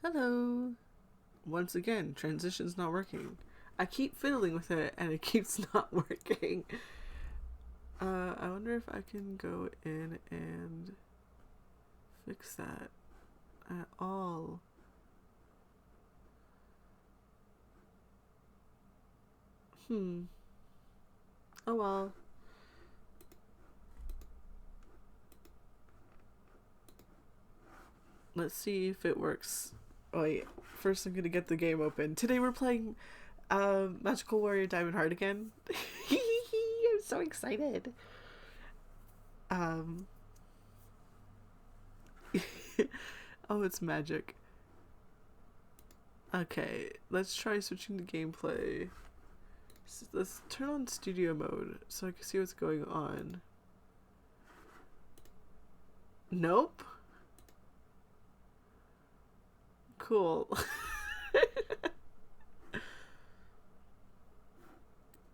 Hello. Once again, transition's not working. I keep fiddling with it and it keeps not working. I wonder if I can go in and fix that at all. Oh well. Let's see if it works. Oh wait, first I'm gonna get the game open. Today we're playing Magical Warrior Diamond Heart again. I'm so excited. Um Oh, it's magic. Okay, let's try switching to gameplay. Let's turn on studio mode so I can see what's going on. Nope. Cool.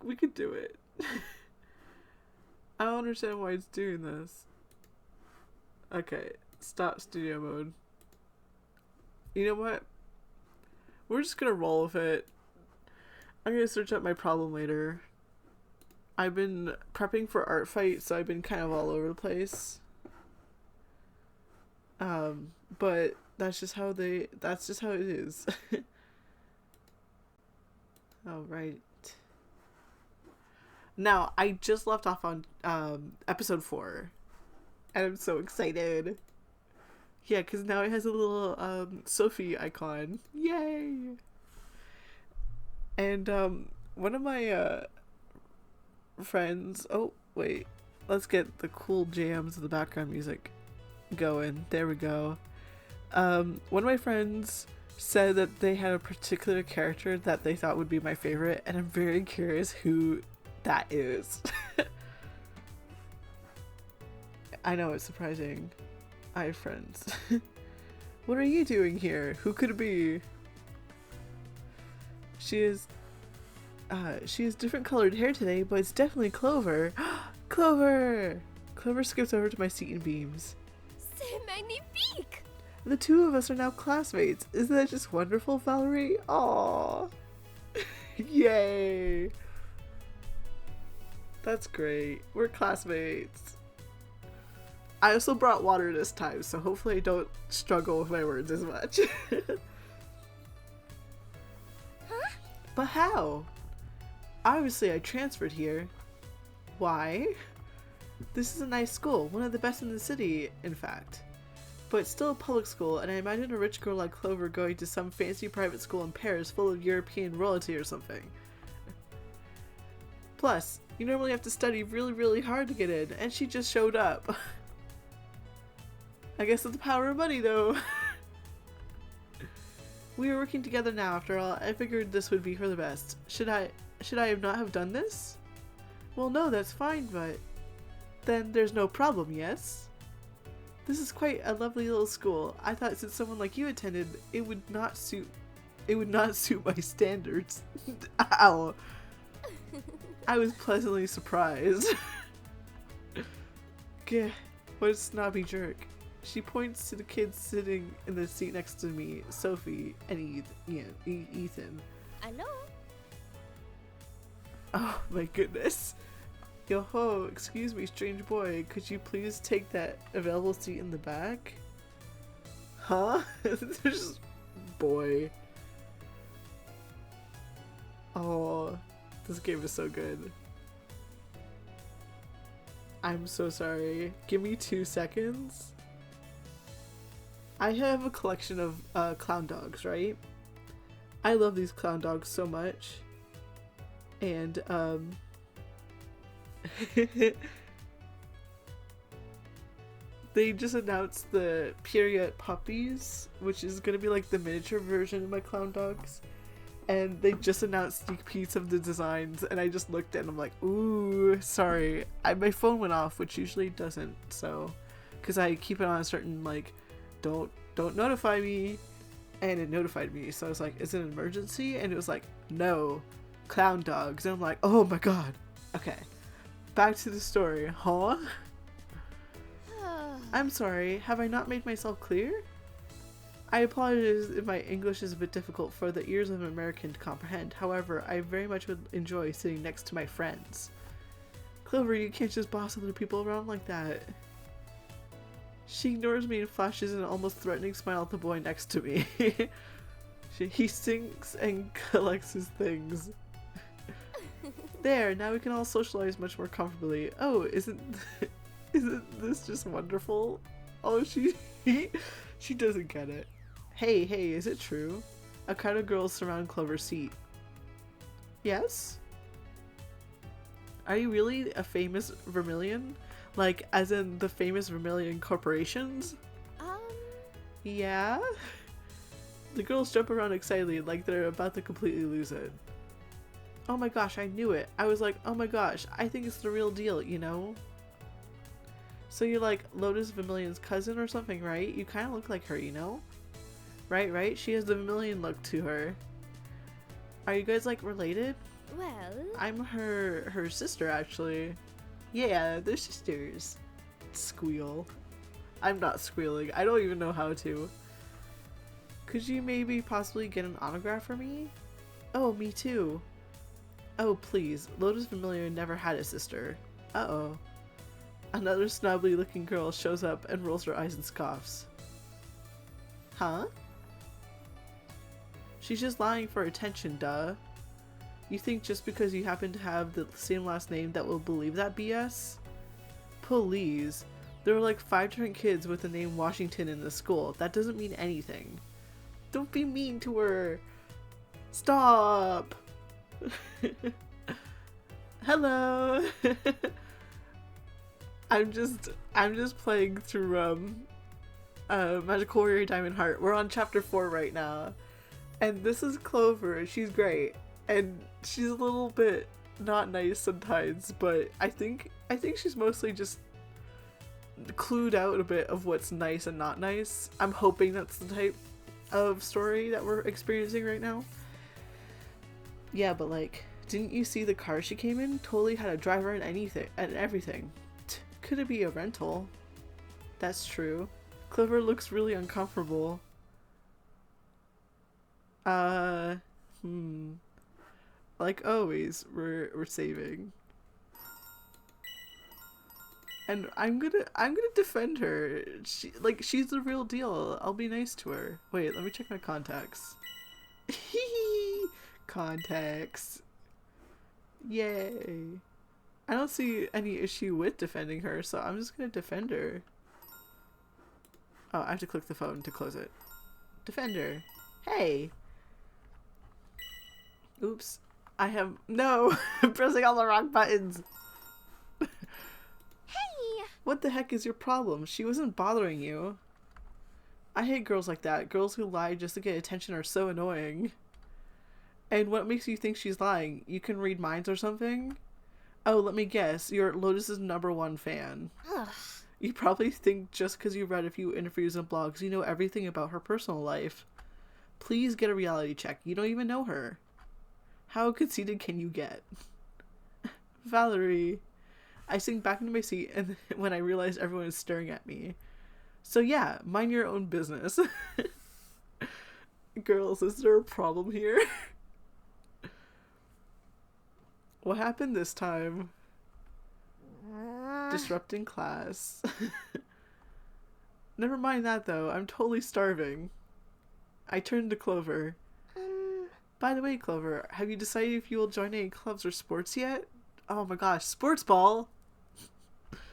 We could do it. I don't understand why it's doing this. Okay, stop studio mode. You know what? We're just gonna roll with it. I'm gonna search up my problem later. I've been prepping for art fight, so I've been kind of all over the place. But that's just how it is. Alright. Now, I just left off on episode 4. And I'm so excited. Yeah, because now it has a little Sophie icon. Yay! And one of my friends... Oh, wait. Let's get the cool jams of the background music going. There we go. One of my friends said that they had a particular character that they thought would be my favorite, and I'm very curious who that is. I know, it's surprising. I have friends. What are you doing here? Who could it be? She has different colored hair today, but it's definitely Clover. Clover! Clover skips over to my seat and beams. C'est magnifique! The two of us are now classmates. Isn't that just wonderful, Valerie? Aww. Yay. That's great. We're classmates. I also brought water this time, so hopefully I don't struggle with my words as much. Huh? But how? Obviously I transferred here. Why? This is a nice school, one of the best in the city, in fact. But it's still a public school, and I imagine a rich girl like Clover going to some fancy private school in Paris full of European royalty or something. Plus, you normally have to study really, really hard to get in, and she just showed up. I guess it's the power of money, though. We are working together now, after all. I figured this would be for the best. Should I have not have done this? Well, no, that's fine, but then there's no problem, yes? This is quite a lovely little school. I thought since someone like you attended, it would not suit my standards. Ow. I was pleasantly surprised. Gah, what a snobby jerk. She points to the kids sitting in the seat next to me, Sophie and Ethan. Hello? Oh my goodness. Yo-ho, excuse me, strange boy. Could you please take that available seat in the back? Huh? There's... Boy. Oh, this game is so good. I'm so sorry. Give me 2 seconds. I have a collection of clown dogs, right? I love these clown dogs so much. And, they just announced the period puppies, which is gonna be like the miniature version of my clown dogs. And they just announced sneak peeks of the designs, and I just looked at it and I'm like, ooh, sorry. My phone went off, which usually doesn't, so... Because I keep it on a certain, like, don't notify me, and it notified me. So I was like, is it an emergency? And it was like, no, clown dogs. And I'm like, oh my god. Okay. Back to the story, huh? I'm sorry, have I not made myself clear? I apologize if my English is a bit difficult for the ears of an American to comprehend. However, I very much would enjoy sitting next to my friends. Clover, you can't just boss other people around like that. She ignores me and flashes an almost threatening smile at the boy next to me. He sinks and collects his things. There, now we can all socialize much more comfortably. Oh, isn't this just wonderful? Oh, she doesn't get it. Hey, is it true? A crowd of girls surround Clover's seat. Yes? Are you really a famous Vermilion? Like, as in the famous Vermilion corporations? Yeah? The girls jump around excitedly like they're about to completely lose it. Oh my gosh, I knew it. I was like, oh my gosh, I think it's the real deal, you know? So you're like Lotus Vermilion's cousin or something, right? You kind of look like her, you know? Right? She has the Vermilion look to her. Are you guys like related? Well... I'm her sister, actually. Yeah, they're sisters. Squeal. I'm not squealing. I don't even know how to. Could you maybe possibly get an autograph for me? Oh, me too. Oh, please. Lotus Vermilion never had a sister. Uh-oh. Another snubbly looking girl shows up and rolls her eyes and scoffs. Huh? She's just lying for attention, duh. You think just because you happen to have the same last name that will believe that BS? Please. There were like 5 different kids with the name Washington in the school. That doesn't mean anything. Don't be mean to her. Stop. Hello. I'm just playing through Magical Warrior Diamond Heart. We're on chapter 4 right now. And this is Clover. She's great. And she's a little bit not nice sometimes, but I think she's mostly just clued out a bit of what's nice and not nice. I'm hoping that's the type of story that we're experiencing right now. Yeah, but like, didn't you see the car she came in? Totally had a driver and anything and everything. Could it be a rental? That's true. Clover looks really uncomfortable. Like always, we're saving. And I'm gonna defend her. She's the real deal. I'll be nice to her. Wait, let me check my contacts. Contacts. Yay. I don't see any issue with defending her, so I'm just gonna defend her. Oh, I have to click the phone to close it. Defend her. Hey. Oops. No! I'm pressing all the wrong buttons! Hey! What the heck is your problem? She wasn't bothering you. I hate girls like that. Girls who lie just to get attention are so annoying. And what makes you think she's lying? You can read minds or something? Oh, let me guess. You're Lotus's #1 fan. Ugh. You probably think just because you read a few interviews and blogs, you know everything about her personal life. Please get a reality check. You don't even know her. How conceited can you get? Valerie. I sink back into my seat and when I realize everyone is staring at me. So yeah, mind your own business. Girls, is there a problem here? What happened this time? Disrupting class. Never mind that though, I'm totally starving. I turned to Clover. By the way, Clover, have you decided if you will join any clubs or sports yet? Oh my gosh, sports ball!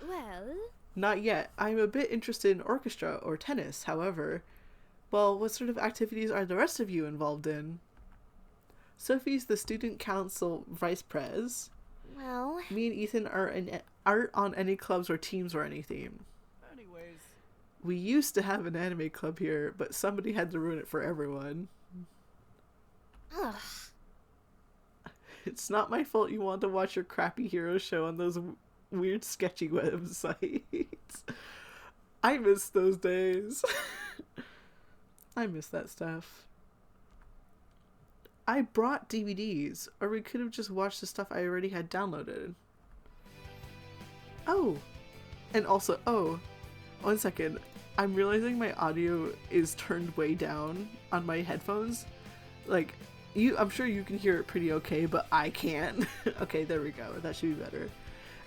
Well... Not yet. I'm a bit interested in orchestra or tennis, however. Well, what sort of activities are the rest of you involved in? Sophie's the student council vice pres. Well... Me and Ethan aren't on any clubs or teams or anything. Anyways. We used to have an anime club here, but somebody had to ruin it for everyone. Ugh. It's not my fault you want to watch your crappy hero show on those weird sketchy websites. I miss those days. I miss that stuff. I brought DVDs, or we could have just watched the stuff I already had downloaded. Oh! And also, 1 second. I'm realizing my audio is turned way down on my headphones. Like, I'm sure you can hear it pretty okay, but I can't. Okay, there we go. That should be better.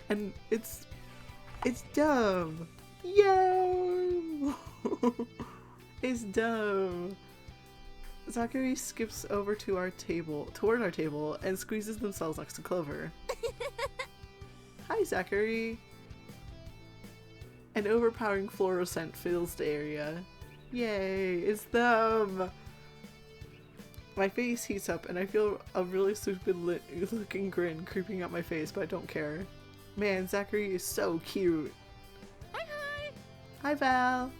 And it's dumb. Yay! It's dumb. Zachary skips over toward our table, and squeezes themselves next to Clover. Hi, Zachary. An overpowering floral scent fills the area. Yay, it's them! My face heats up, and I feel a really stupid looking grin creeping up my face, but I don't care. Man, Zachary is so cute. Hi, hi. Hi, Val.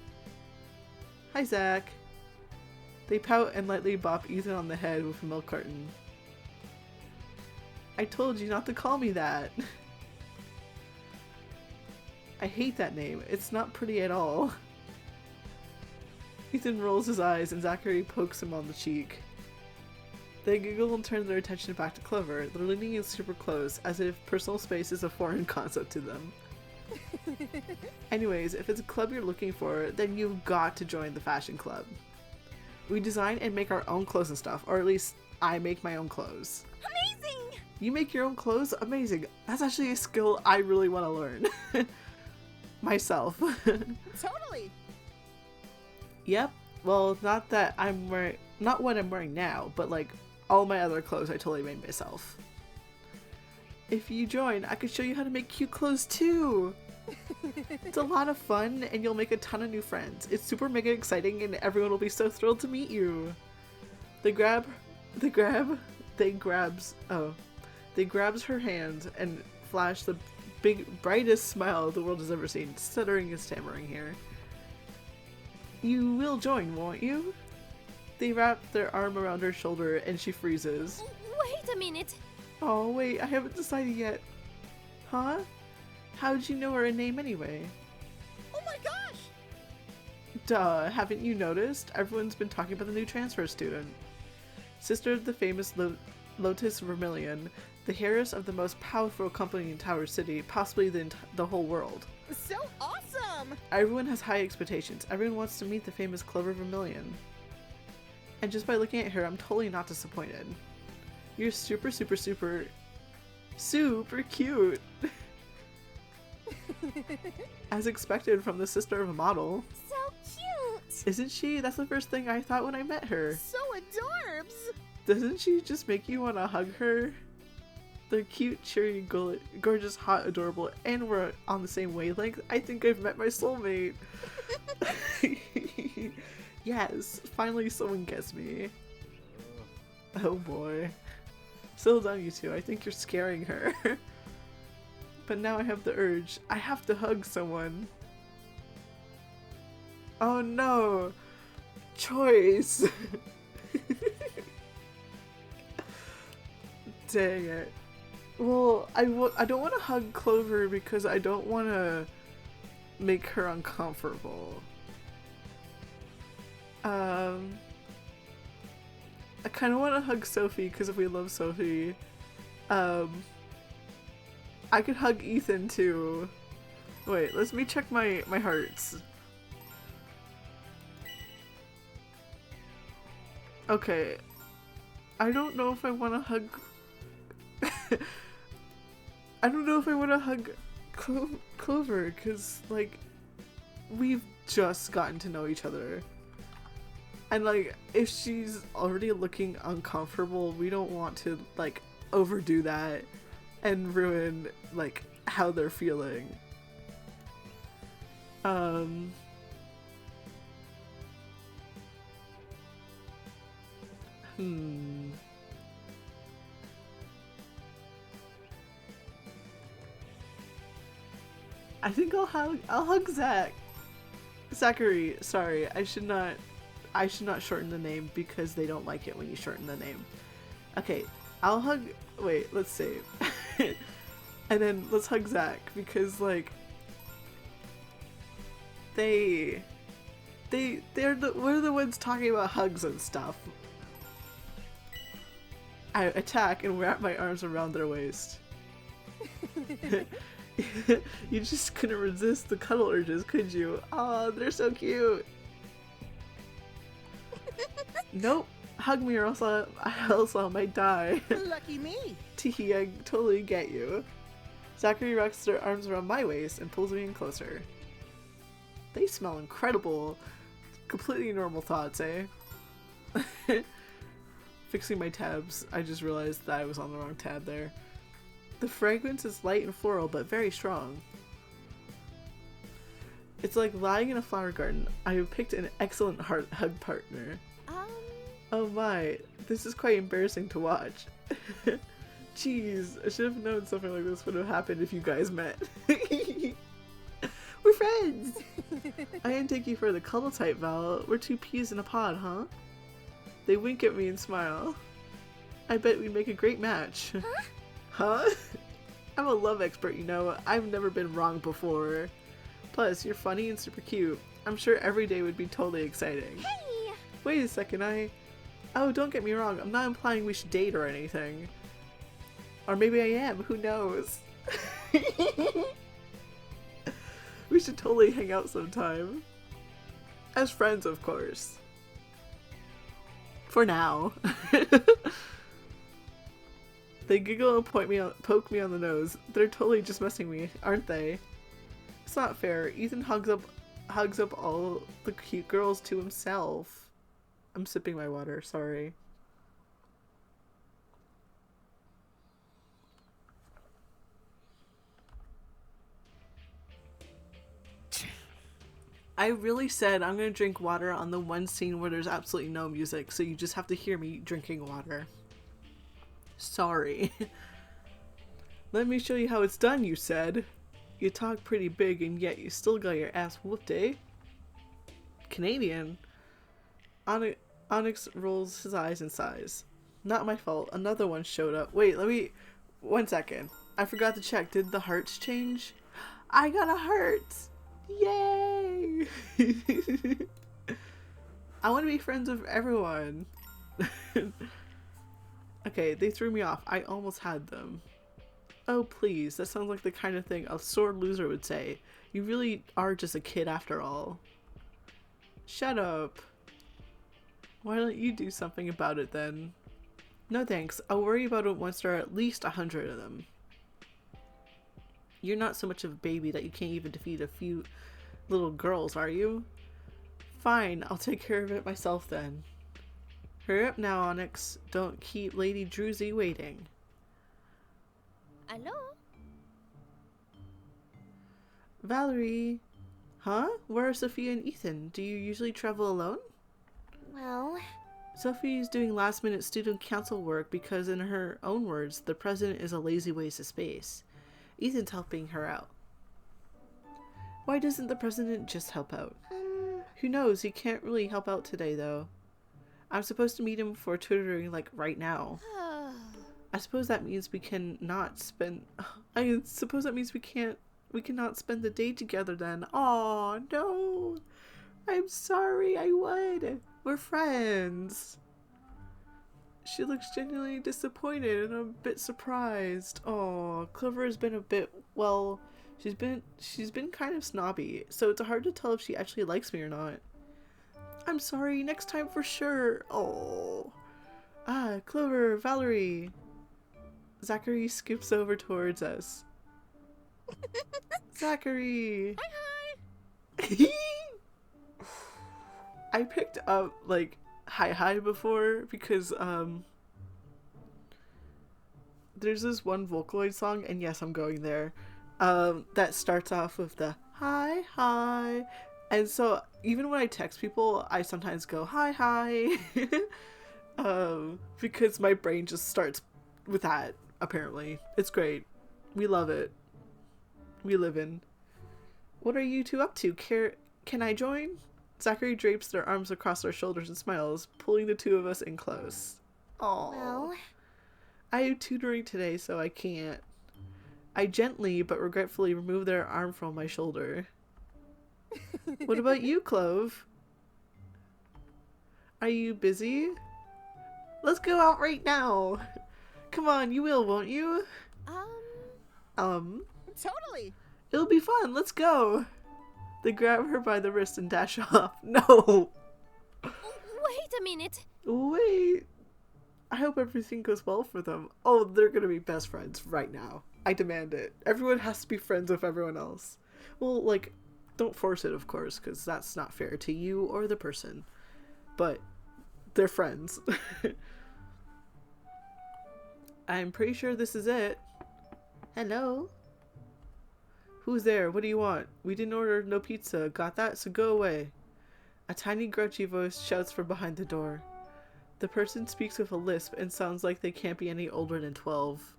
Hi, Zach. They pout and lightly bop Ethan on the head with a milk carton. I told you not to call me that. I hate that name. It's not pretty at all. Ethan rolls his eyes and Zachary pokes him on the cheek. They giggle and turn their attention back to Clover. They're leaning in super close, as if personal space is a foreign concept to them. Anyways, if it's a club you're looking for, then you've got to join the fashion club. We design and make our own clothes and stuff, or at least I make my own clothes. Amazing! You make your own clothes? Amazing. That's actually a skill I really want to learn. Myself. Totally! Yep. Well, not that I'm wearing, not what I'm wearing now, but like all my other clothes I totally made myself. If you join, I could show you how to make cute clothes too. It's a lot of fun and you'll make a ton of new friends. It's super mega exciting and everyone will be so thrilled to meet you. They grabs her hand and flash the brightest smile the world has ever seen, stuttering and stammering here. You will join, won't you? They wrap their arm around her shoulder and she freezes. Wait a minute. Oh wait, I haven't decided yet. Huh? How'd you know her name anyway? Oh my gosh! Duh, haven't you noticed? Everyone's been talking about the new transfer student. Sister of the famous Lotus Vermilion, the heiress of the most powerful company in Tower City, possibly the whole world. So awesome! Everyone has high expectations. Everyone wants to meet the famous Clover Vermilion. And just by looking at her, I'm totally not disappointed. You're super, super, super, super cute. As expected from the sister of a model. So cute! Isn't she? That's the first thing I thought when I met her. So adorbs! Doesn't she just make you want to hug her? They're cute, cheery, gorgeous, hot, adorable, and we're on the same wavelength. I think I've met my soulmate. Yes, finally someone gets me. Oh boy. Settle down, you two. I think you're scaring her. But now I have the urge. I have to hug someone. Oh no! Choice! Dang it. Well, I don't want to hug Clover because I don't want to make her uncomfortable. I kind of want to hug Sophie because we love Sophie. I could hug Ethan too. Wait, let me check my hearts. Okay. I don't know if I want to hug... I don't know if I want to hug Clover, because, like, we've just gotten to know each other. And, like, if she's already looking uncomfortable, we don't want to, like, overdo that and ruin, like, how they're feeling. I think I'll hug Zachary. Sorry, I should not shorten the name because they don't like it when you shorten the name. Okay, I'll hug, wait, let's save. And then let's hug Zach because, like, we're the ones talking about hugs and stuff. I attack and wrap my arms around their waist. You just couldn't resist the cuddle urges, could you? Aw, they're so cute. Nope. Hug me or else I might die. Lucky me. Teehee, I totally get you. Zachary wraps their arms around my waist and pulls me in closer. They smell incredible. Completely normal thoughts, eh? Fixing my tabs, I just realized that I was on the wrong tab there. The fragrance is light and floral, but very strong. It's like lying in a flower garden. I have picked an excellent hug partner. Oh my, this is quite embarrassing to watch. Jeez, I should have known something like this would have happened if you guys met. We're friends! I didn't take you for the cuddle type, Val. We're two peas in a pod, huh? They wink at me and smile. I bet we'd make a great match. Huh? I'm a love expert, you know. I've never been wrong before. Plus, you're funny and super cute. I'm sure every day would be totally exciting. Hey! Wait a second, Oh, don't get me wrong. I'm not implying we should date or anything. Or maybe I am. Who knows? We should totally hang out sometime. As friends, of course. For now. They giggle and poke me on the nose. They're totally just messing me, aren't they? It's not fair. Ethan hugs up all the cute girls to himself. I'm sipping my water, sorry. I really said I'm gonna drink water on the one scene where there's absolutely no music, so you just have to hear me drinking water. Sorry. Let me show you how it's done, you said. You talk pretty big and yet you still got your ass whooped, eh? Canadian? Onyx rolls his eyes and sighs. Not my fault. Another one showed up. Wait, one second. I forgot to check. Did the hearts change? I got a heart! Yay! I want to be friends with everyone. Okay, they threw me off. I almost had them. Oh, please. That sounds like the kind of thing a sore loser would say. You really are just a kid after all. Shut up. Why don't you do something about it then? No thanks. I'll worry about it once there are at least 100 of them. You're not so much of a baby that you can't even defeat a few little girls, are you? Fine, I'll take care of it myself then. Hurry up now, Onyx. Don't keep Lady Druzy waiting. Hello? Valerie. Huh? Where are Sophia and Ethan? Do you usually travel alone? Well... Sophie's doing last-minute student council work because, in her own words, the president is a lazy waste of space. Ethan's helping her out. Why doesn't the president just help out? Who knows? He can't really help out today, though. I'm supposed to meet him for tutoring, like, right now. I suppose that means we cannot spend... I suppose that means we cannot spend the day together then. Aw, no! I'm sorry, I would. We're friends. She looks genuinely disappointed and a bit surprised. Oh, Clover has been a bit, well, she's been kind of snobby, so it's hard to tell if she actually likes me or not. I'm sorry, next time for sure. Oh. Ah, Clover, Valerie. Zachary scoops over towards us. Zachary. Hi. I picked up, like, hi before because, there's this one Vocaloid song, and yes, I'm going there, that starts off with the hi, and so even when I text people, I sometimes go hi, because my brain just starts with that, apparently. It's great. We love it. We live in. What are you two up to? Can I join? Zachary drapes their arms across our shoulders and smiles, pulling the two of us in close. Aww. Well... I have tutoring today, so I can't. I gently but regretfully remove their arm from my shoulder. What about you, Clove? Are you busy? Let's go out right now. Come on, you will, won't you? totally. It'll be fun. Let's go. They grab her by the wrist and dash off. No. Wait a minute. Wait. I hope everything goes well for them. Oh, they're gonna be best friends right now. I demand it. Everyone has to be friends with everyone else. Well, like, don't force it, of course, because that's not fair to you or the person. But they're friends. I'm pretty sure this is it. Hello? Who's there? What do you want? We didn't order no pizza. Got that? So go away. A tiny grouchy voice shouts from behind the door. The person speaks with a lisp and sounds like they can't be any older than 12.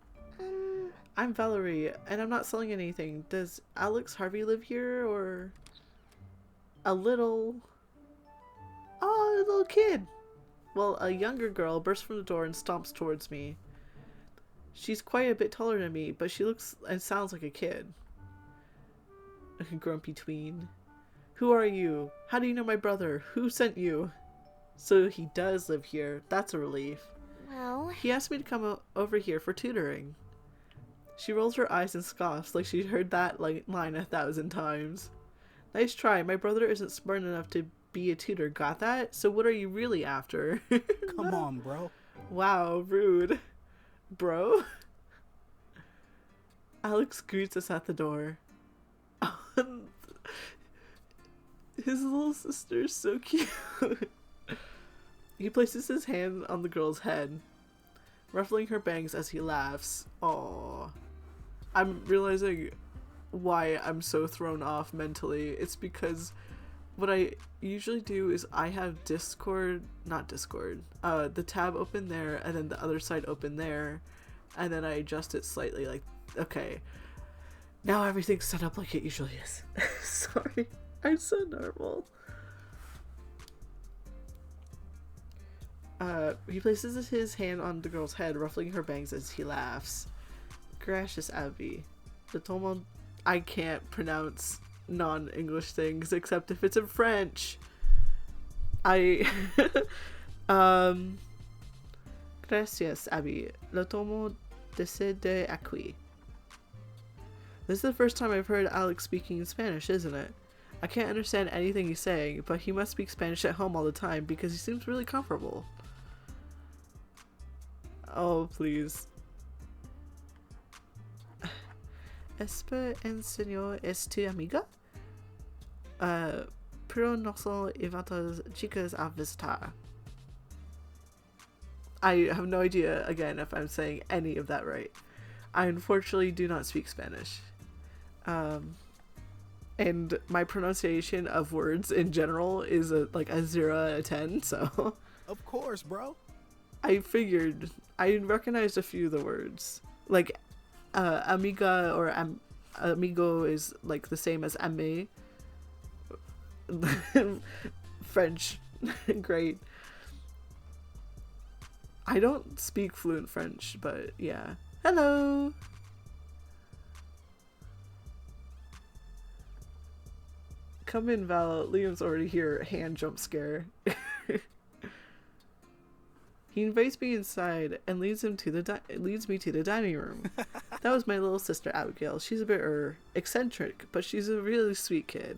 I'm Valerie, and I'm not selling anything. Does Alex Harvey live here, or... A little... Oh, a little kid! Well, a younger girl bursts from the door and stomps towards me. She's quite a bit taller than me, but she looks and sounds like a kid. A grumpy tween. Who are you? How do you know my brother? Who sent you? So he does live here. That's a relief. Well... He asked me to come over here for tutoring. She rolls her eyes and scoffs like she'd heard that line 1,000 times. Nice try. My brother isn't smart enough to be a tutor. Got that? So what are you really after? Come on, bro. Wow, rude. Bro? Alex greets us at the door. His little sister's so cute. He places his hand on the girl's head, ruffling her bangs as he laughs. Aww. I'm realizing why I'm so thrown off mentally. It's because what I usually do is I have the tab open there and then the other side open there, and then I adjust it slightly, like, okay, now everything's set up like it usually is. Sorry, I'm so normal. He places his hand on the girl's head, ruffling her bangs as he laughs. Gracious Abby. The Tomo... I can't pronounce non-English things except if it's in French. Gracias, Abby. Le tomo decide aquí. This is the first time I've heard Alex speaking in Spanish, isn't it? I can't understand anything he's saying, but he must speak Spanish at home all the time because he seems really comfortable. Oh, please. Espe enseñó es tu amiga? Pero no son eventos chicas a visitar. I have no idea, again, if I'm saying any of that right. I unfortunately do not speak Spanish. And my pronunciation of words in general is like a 0 out of 10, so... Of course, bro. I figured. I recognized a few of the words. Like, amiga or amigo is like the same as ami. French. Great. I don't speak fluent French, but yeah. Hello! Come in, Val. Liam's already here. Hand jump scare. He invites me inside and leads me to the dining room. That was my little sister Abigail. She's a bit eccentric, but she's a really sweet kid.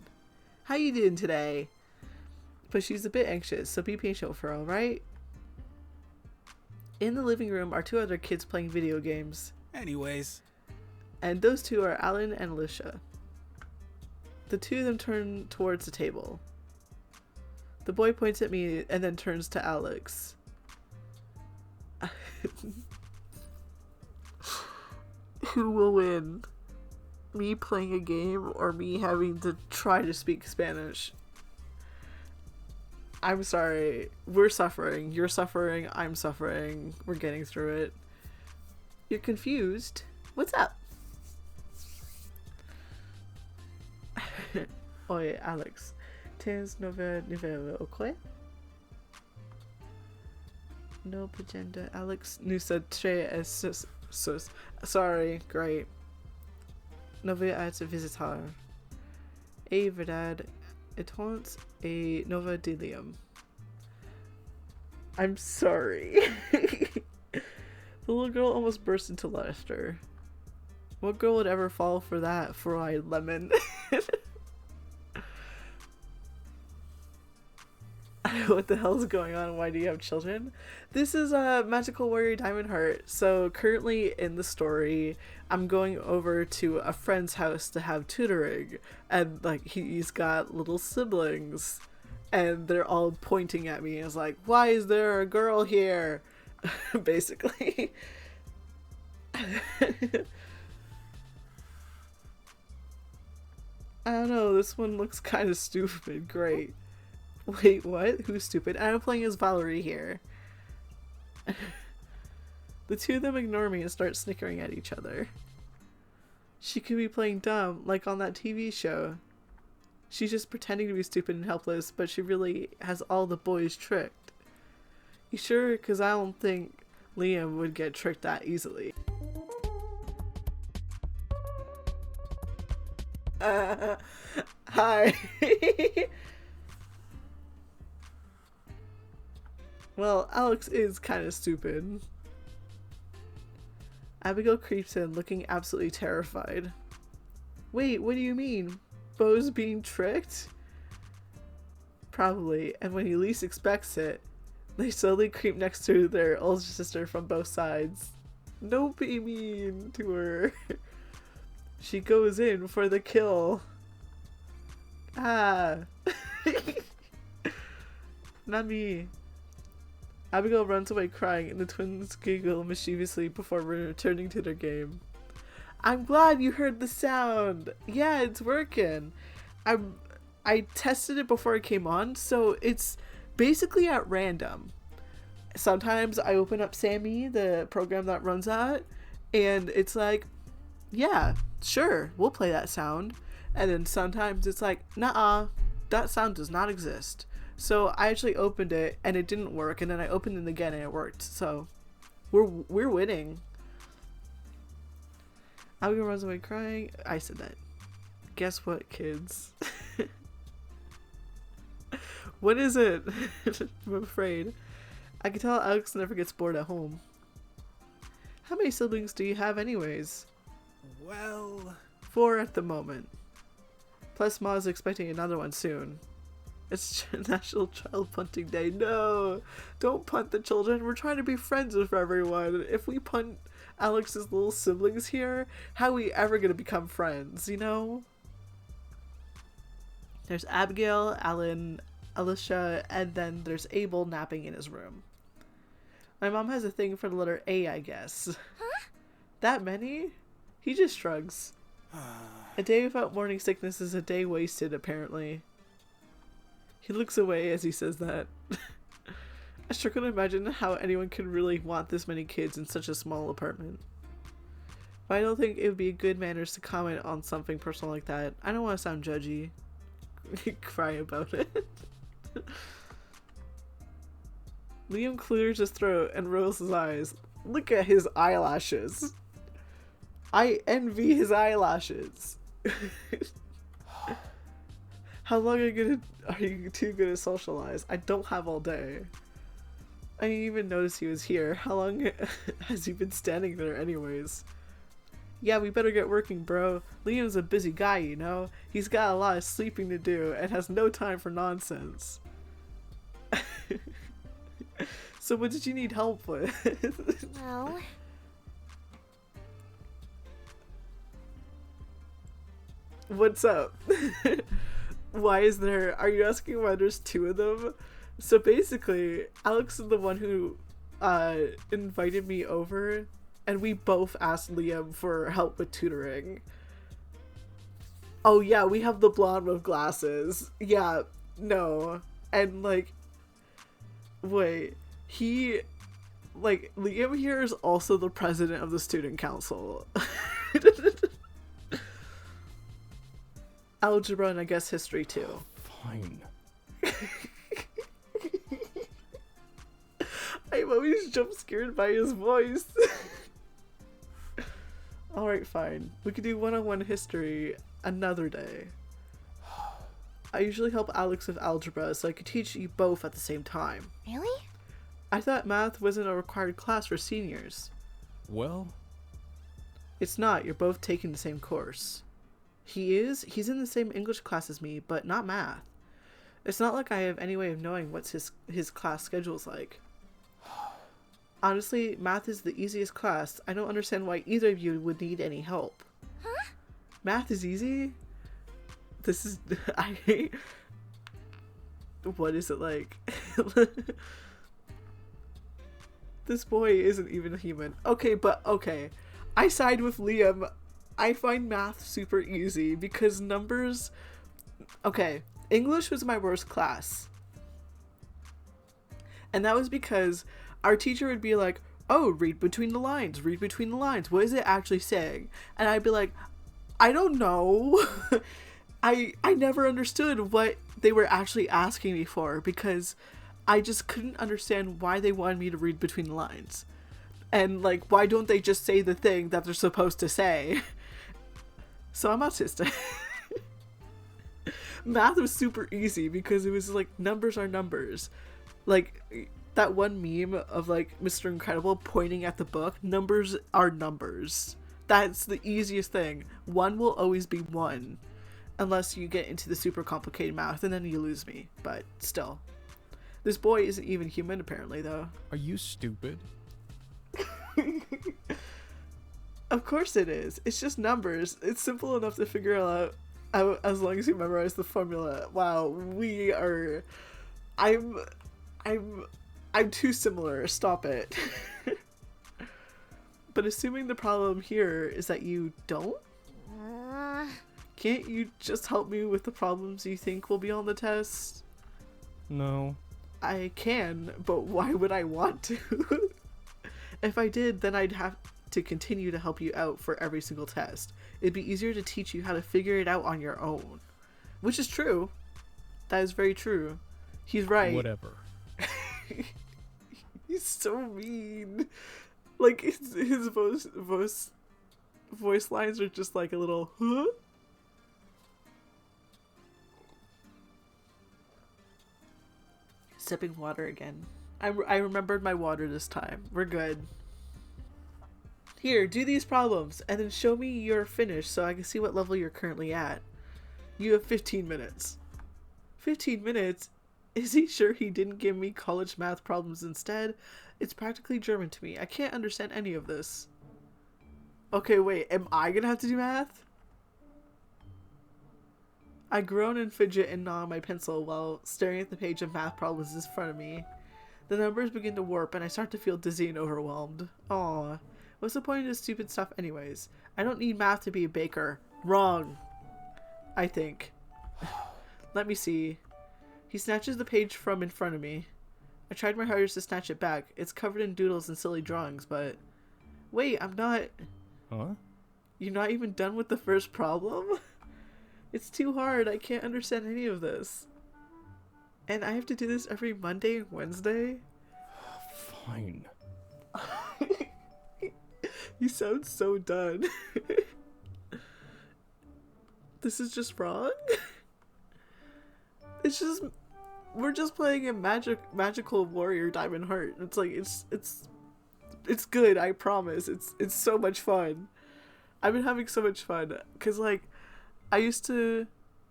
How you doing today? But she's a bit anxious, so be patient with her, alright? In the living room are two other kids playing video games. Anyways. And those two are Alan and Alicia. The two of them turn towards the table. The boy points at me and then turns to Alex. Who will win? Me playing a game or me having to try to speak Spanish? I'm sorry. We're suffering. You're suffering. I'm suffering. We're getting through it. You're confused? What's up? Oi, Alex. Tens nove nivel, okay? No agenda. Alex nusa tre es sus. Sorry, great. No voy a visitar. E verdad, entonces e nova dilium. I'm sorry. The little girl almost burst into laughter. What girl would ever fall for that fried lemon? What the hell's going on? Why do you have children? This is a Magical Warrior Diamond Heart. So currently in the story, I'm going over to a friend's house to have tutoring, and like he's got little siblings, and they're all pointing at me as like, why is there a girl here? Basically. I don't know, this one looks kind of stupid. Great. Wait, what? Who's stupid? I'm playing as Valerie here. The two of them ignore me and start snickering at each other. She could be playing dumb, like on that TV show. She's just pretending to be stupid and helpless, but she really has all the boys tricked. You sure? Because I don't think Liam would get tricked that easily. Hi. Well, Alex is kind of stupid. Abigail creeps in, looking absolutely terrified. Wait, what do you mean? Bo's being tricked? Probably, and when he least expects it, they slowly creep next to their older sister from both sides. Don't be mean to her. She goes in for the kill. Ah. Not me. Abigail runs away crying, and the twins giggle mischievously before returning to their game. I'm glad you heard the sound. Yeah, it's working. I tested it before it came on, so it's basically at random. Sometimes I open up Sammy, the program that runs that, and it's like, yeah, sure, we'll play that sound. And then sometimes it's like, nuh-uh, that sound does not exist. So I actually opened it and it didn't work, and then I opened it again and it worked. So we're winning. Abigail runs away crying. I said that. Guess what, kids? What is it? I'm afraid. I can tell Alex never gets bored at home. How many siblings do you have anyways? Well... 4 at the moment. Plus Ma's expecting another one soon. It's National Child Punting Day. No! Don't punt the children. We're trying to be friends with everyone. If we punt Alex's little siblings here, how are we ever going to become friends, you know? There's Abigail, Alan, Alicia, and then there's Abel napping in his room. My mom has a thing for the letter A, I guess. Huh? That many? He just shrugs. A day without morning sickness is a day wasted, apparently. He looks away as he says that. I struggle to imagine how anyone could really want this many kids in such a small apartment. But I don't think it would be good manners to comment on something personal like that. I don't want to sound judgy. Cry about it. Liam clears his throat and rolls his eyes. Look at his eyelashes. I envy his eyelashes. How long are you two gonna socialize? I don't have all day. I didn't even notice he was here. How long has he been standing there anyways? Yeah, we better get working, bro. Liam's a busy guy, you know? He's got a lot of sleeping to do and has no time for nonsense. So what did you need help with? Well, What's up? Why is there... Are you asking why there's 2 of them? So basically, Alex is the one who invited me over, and we both asked Liam for help with tutoring. Oh yeah, we have the blonde with glasses. Yeah, no. And like... Wait, he... Like, Liam here is also the president of the student council. Algebra and I guess history too. Fine. I'm always jump scared by his voice. Alright, fine. We could do one-on-one history another day. I usually help Alex with algebra, so I could teach you both at the same time. really? I thought math wasn't a required class for seniors. Well, It's not. You're both taking the same course. He is? He's in the same English class as me, but not math. It's not like I have any way of knowing what's his class schedule's like. Honestly, math is the easiest class. I don't understand why either of you would need any help. Huh? Math is easy? This is... I hate... What is it like? This boy isn't even a human. Okay, but okay. I side with Liam. I find math super easy because numbers... Okay, English was my worst class. And that was because our teacher would be like, oh, read between the lines, read between the lines. What is it actually saying? And I'd be like, I don't know. I never understood what they were actually asking me for because I just couldn't understand why they wanted me to read between the lines. And like, why don't they just say the thing that they're supposed to say? So I'm autistic. Math was super easy because it was like, numbers are numbers. Like, that one meme of like Mr. Incredible pointing at the book, numbers are numbers. That's the easiest thing. One will always be one. Unless you get into the super complicated math and then you lose me. But still. This boy isn't even human apparently though. Are you stupid? Of course it is. It's just numbers. It's simple enough to figure out as long as you memorize the formula. Wow, we are... I'm too similar. Stop it. But assuming the problem here is that you don't? Can't you just help me with the problems you think will be on the test? No. I can, but why would I want to? If I did, then I'd have to continue to help you out for every single test. It'd be easier to teach you how to figure it out on your own. Which is true. That is very true. He's right. Whatever. He's so mean. Like, his voice lines are just like a little, huh? Sipping water again. I remembered my water this time. We're good. Here, do these problems, and then show me you're finished so I can see what level you're currently at. You have 15 minutes. 15 minutes? Is he sure he didn't give me college math problems instead? It's practically German to me. I can't understand any of this. Okay, wait. Am I gonna have to do math? I groan and fidget and gnaw on my pencil while staring at the page of math problems in front of me. The numbers begin to warp and I start to feel dizzy and overwhelmed. Aw. What's the point of this stupid stuff anyways? I don't need math to be a baker. Wrong. I think. Let me see. He snatches the page from in front of me. I tried my hardest to snatch it back. It's covered in doodles and silly drawings, but... Wait, I'm not... Huh? You're not even done with the first problem? It's too hard. I can't understand any of this. And I have to do this every Monday and Wednesday? Fine. You sound so done. This is just wrong? It's just... We're just playing a magical warrior diamond heart. It's like, it's good, I promise. It's so much fun. I've been having so much fun. Cause like, I used to...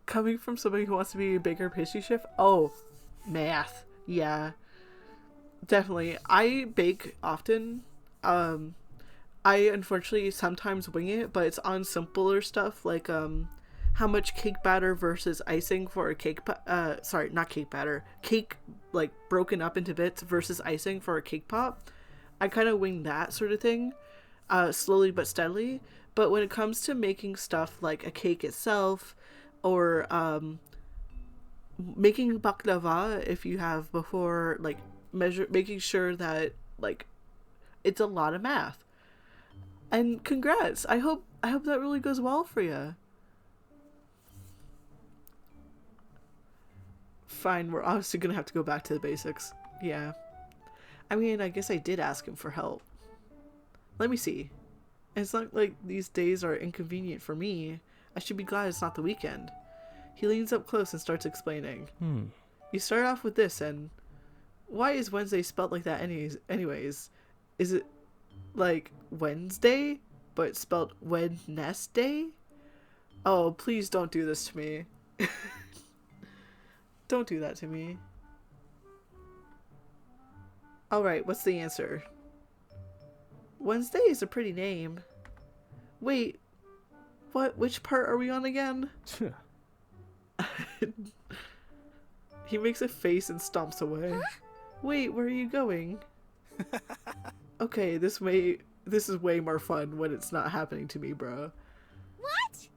Coming from somebody who wants to be a baker pastry chef. Oh, math. Yeah. Definitely. I bake often. I unfortunately sometimes wing it, but it's on simpler stuff like how much cake batter versus icing for a cake sorry, not cake batter. Cake like broken up into bits versus icing for a cake pop. I kind of wing that sort of thing slowly but steadily. But when it comes to making stuff like a cake itself or making baklava, if you have before, like making sure that like it's a lot of math. And congrats. I hope that really goes well for you. Fine, we're obviously gonna have to go back to the basics. Yeah. I mean, I guess I did ask him for help. Let me see. It's not like these days are inconvenient for me. I should be glad it's not the weekend. He leans up close and starts explaining. You start off with this and... Why is Wednesday spelled like that anyways? Is it like Wednesday, but spelled Wednesday? Oh, please don't do this to me. Don't do that to me. Alright, what's the answer? Wednesday is a pretty name. Wait, what? Which part are we on again? He makes a face and stomps away. Huh? Wait, where are you going? Okay, this is way more fun when it's not happening to me, bro. What?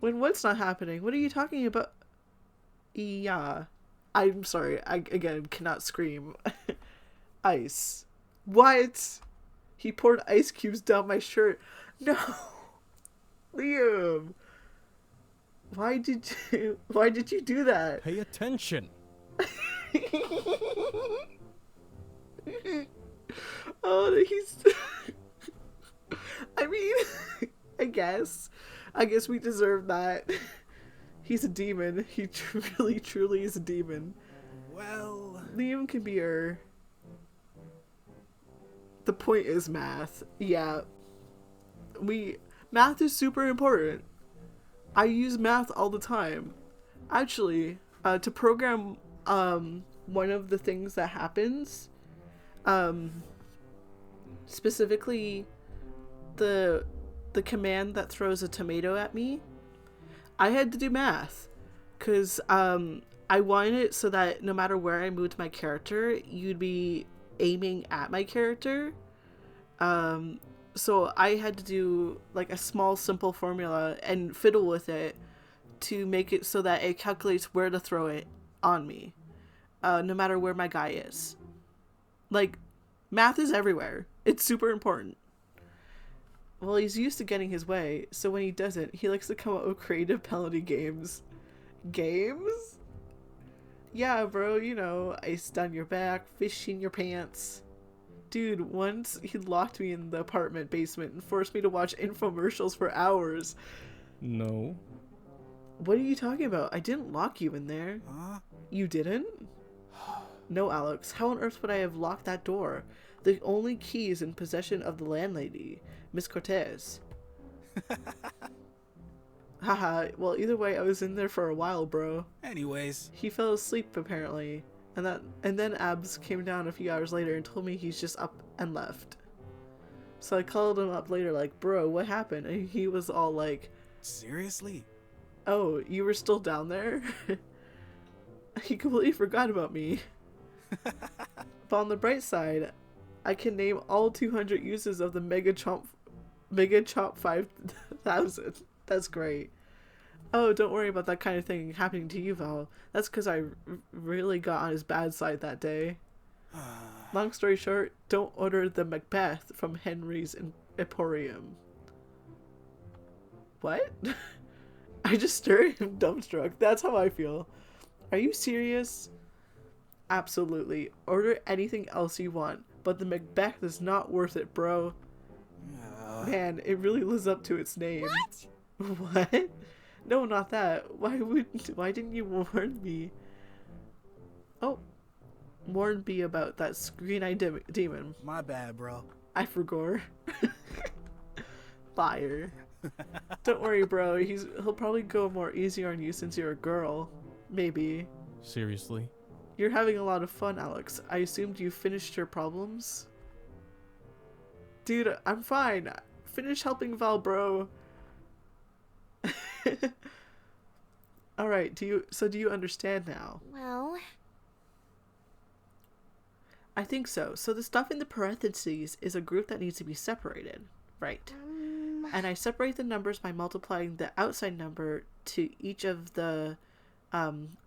When what's not happening? What are you talking about? Yeah. I'm sorry, I again cannot scream. Ice. What? He poured ice cubes down my shirt. No. Liam. Why did you do that? Pay attention. Oh, he's I mean, I guess we deserve that. He's a demon. He truly is a demon. Well, Liam can be her. The point is math. Yeah. Math is super important. I use math all the time. Actually, to program one of the things that happens, specifically the command that throws a tomato at me, I had to do math, because I wanted it so that no matter where I moved my character, you'd be aiming at my character. So I had to do like a small simple formula and fiddle with it to make it so that it calculates where to throw it on me, no matter where my guy is. Like, math is everywhere. It's super important. Well, he's used to getting his way, so when he doesn't, he likes to come up with creative penalty games. Games? Yeah, bro, you know, ice down your back, fish in your pants. Dude, once he locked me in the apartment basement and forced me to watch infomercials for hours. no. What are you talking about? I didn't lock you in there. Huh? You didn't? No, Alex. How on earth would I have locked that door? The only key is in possession of the landlady, Miss Cortez. Haha, well, either way, I was in there for a while, bro. Anyways, He fell asleep, apparently. And then Abs came down a few hours later and told me he's just up and left. So I called him up later like, bro, what happened? And he was all like, seriously? oh, you were still down there? He completely forgot about me. But on the bright side, I can name all 200 uses of the Mega Chomp 5000. That's great. Oh, don't worry about that kind of thing happening to you, Val. That's because I really got on his bad side that day. Long story short, don't order the Macbeth from Henry's Emporium. What? I just stared at him dumbstruck. That's how I feel. Are you serious? Absolutely. Order anything else you want, but the Macbeth is not worth it, bro. Man, it really lives up to its name. What? What? No, not that. Why didn't you warn me? Oh. Warn me about that screen-eyed demon. My bad, bro. I forgot. Liar. Don't worry, bro. He'll probably go more easier on you since you're a girl. Maybe. Seriously? You're having a lot of fun, Alex. I assumed you finished your problems? Dude, I'm fine. Finish helping Val, bro. Alright, do you understand now? Well, I think so. So the stuff in the parentheses is a group that needs to be separated, right? And I separate the numbers by multiplying the outside number to each of the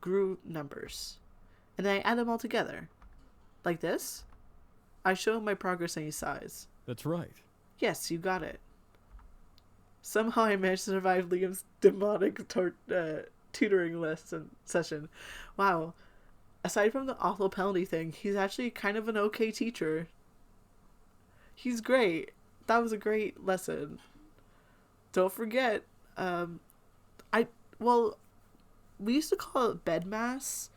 group numbers. And then I add them all together. Like this. I show my progress any size. That's right. Yes, you got it. Somehow I managed to survive Liam's demonic tutoring session. Wow. Aside from the awful penalty thing, he's actually kind of an okay teacher. He's great. That was a great lesson. Don't forget, we used to call it BEDMAS,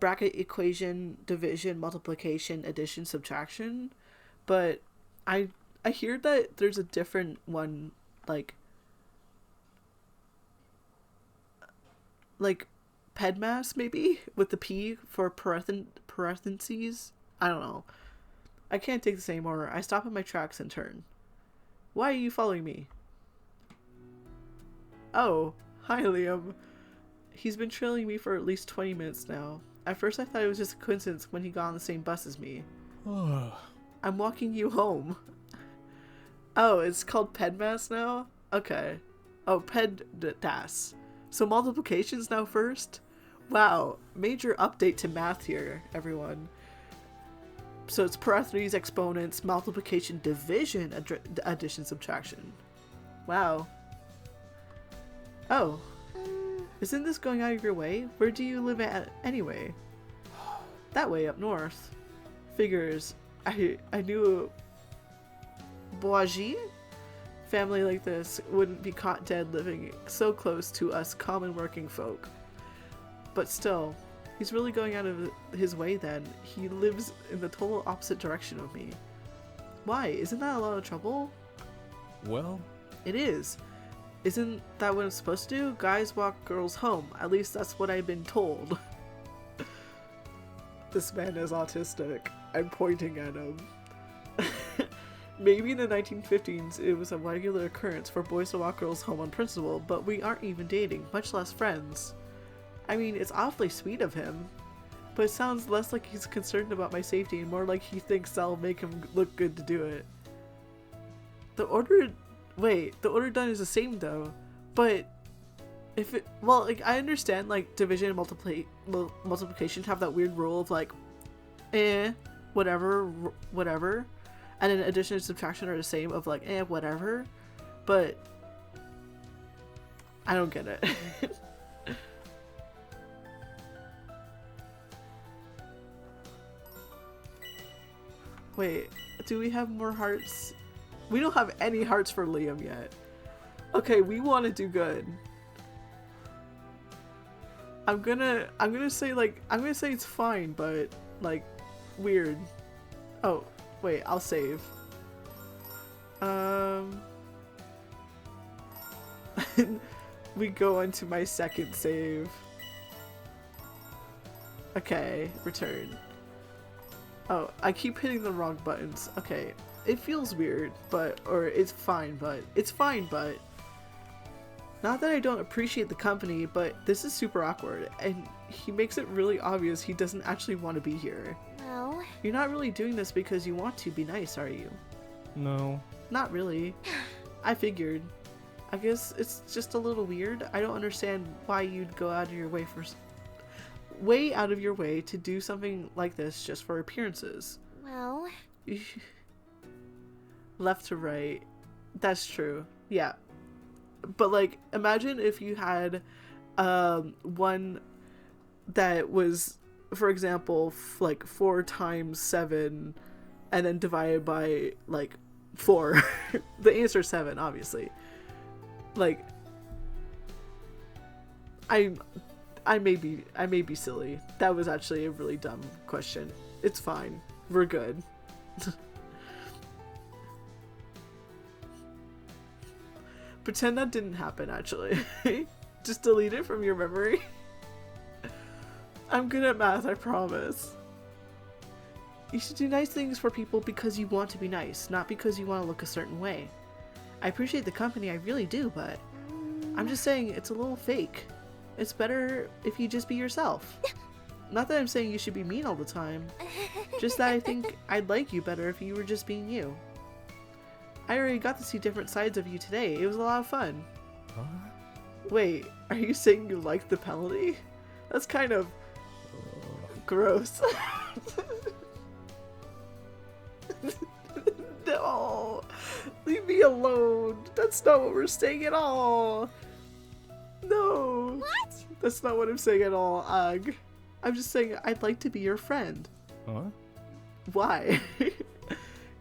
bracket, equation, division, multiplication, addition, subtraction, but I hear that there's a different one like Pedmas maybe with the P for parentheses. I don't know. I can't take this anymore. I stop in my tracks and turn. Why are you following me? Oh, hi Liam. He's been trailing me for at least 20 minutes now. At first I thought it was just a coincidence when he got on the same bus as me. I'm walking you home. Oh, it's called Pedmas now? Okay. Oh, Peddas. So multiplication's now first? Wow, major update to math here, everyone. So it's parentheses, exponents, multiplication, division, addition, subtraction. Wow. Oh. Isn't this going out of your way? Where do you live at anyway? That way, up north. Figures. I knew a bourgeois family like this wouldn't be caught dead living so close to us common working folk. But still, he's really going out of his way then. He lives in the total opposite direction of me. Why? Isn't that a lot of trouble? Well, It is. Isn't that what I'm supposed to do? Guys walk girls home. At least that's what I've been told. This man is autistic. I'm pointing at him. Maybe in the 1950s it was a regular occurrence for boys to walk girls home on principle, but we aren't even dating, much less friends. I mean, it's awfully sweet of him, but it sounds less like he's concerned about my safety and more like he thinks that'll make him look good to do it. The order done is the same though, but if it, well, like, I understand, like, division and multiplication have that weird rule of, like, whatever, and then addition and subtraction are the same of, like, whatever, but I don't get it. Wait, do we have more hearts? We don't have any hearts for Liam yet. Okay, we want to do good. I'm gonna say, like, I'm gonna say it's fine, but, like, weird. Oh, wait, I'll save. We go into my second save. Okay, return. Oh, I keep hitting the wrong buttons. Okay, it feels weird, or it's fine, but not that I don't appreciate the company, but this is super awkward, and he makes it really obvious he doesn't actually want to be here. No. You're not really doing this because you want to be nice, are you? no. Not really. I figured. I guess it's just a little weird. I don't understand why you'd go out of your way to do something like this just for appearances. Well, Left to right. That's true. Yeah. But, like, imagine if you had one that was, for example, like 4 times 7 and then divided by, like, 4. The answer is 7, obviously. Like, I may be silly. That was actually a really dumb question. It's fine. We're good. Pretend that didn't happen, actually. Just delete it from your memory. I'm good at math, I promise. You should do nice things for people because you want to be nice, not because you want to look a certain way. I appreciate the company, I really do, but I'm just saying it's a little fake. It's better if you just be yourself. Not that I'm saying you should be mean all the time, just that I think I'd like you better if you were just being you. I already got to see different sides of you today. It was a lot of fun. Huh? Wait, are you saying you like the penalty? That's kind of gross. No, leave me alone. That's not what we're saying at all. No. what? That's not what I'm saying at all, Ugh. I'm just saying I'd like to be your friend. Huh? Why?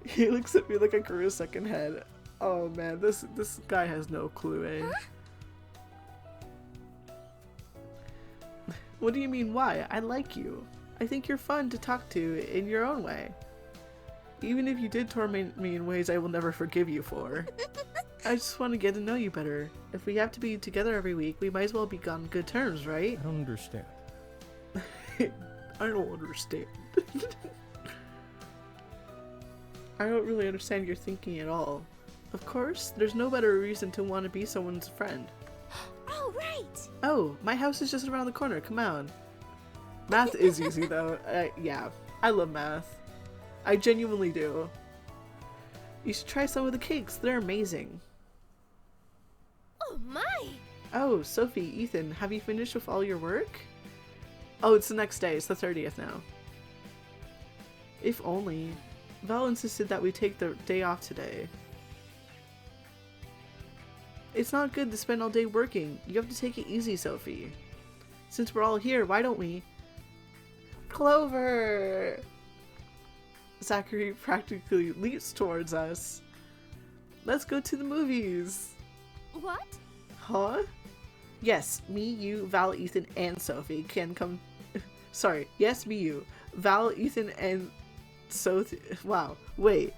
He looks at me like I grew a second head. Oh man, this guy has no clue, eh? What do you mean why? I like you. I think you're fun to talk to in your own way. Even if you did torment me in ways I will never forgive you for. I just want to get to know you better. If we have to be together every week, we might as well be on good terms, right? I don't understand. I don't understand. I don't really understand your thinking at all. Of course, there's no better reason to want to be someone's friend. Oh, right. Oh, my house is just around the corner, come on. Math is easy though. Yeah, I love math. I genuinely do. You should try some of the cakes, they're amazing. Oh, my. Oh, Sophie, Ethan, have you finished with all your work? Oh, it's the next day, it's the 30th now. If only. Val insisted that we take the day off today. It's not good to spend all day working. You have to take it easy, Sophie. Since we're all here, why don't we... Clover! Zachary practically leaps towards us. Let's go to the movies. What? Huh? Yes, me, you, Val, Ethan, and Sophie can come... Sorry, yes, me, you. Val, Ethan, and Sophie... Wow, wait.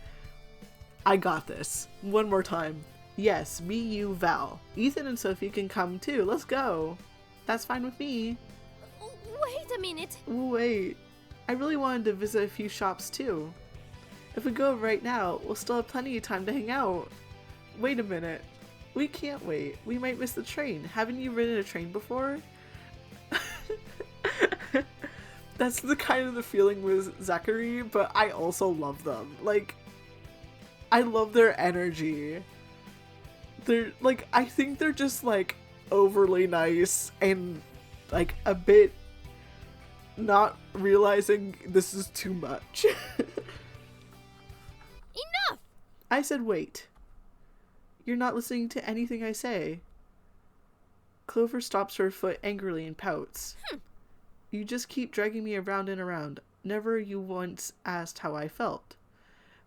I got this. One more time. Yes, me, you, Val. Ethan and Sophie can come too. Let's go. That's fine with me. Wait a minute. Wait. I really wanted to visit a few shops too. If we go right now, we'll still have plenty of time to hang out. Wait a minute. We can't wait. We might miss the train. Haven't you ridden a train before? That's the kind of the feeling with Zachary, but I also love them. Like, I love their energy. They're, like, I think they're just, like, overly nice and, like, a bit not realizing this is too much. Enough! I said wait. You're not listening to anything I say. Clover stops her foot angrily and pouts. You just keep dragging me around and around. Never you once asked how I felt.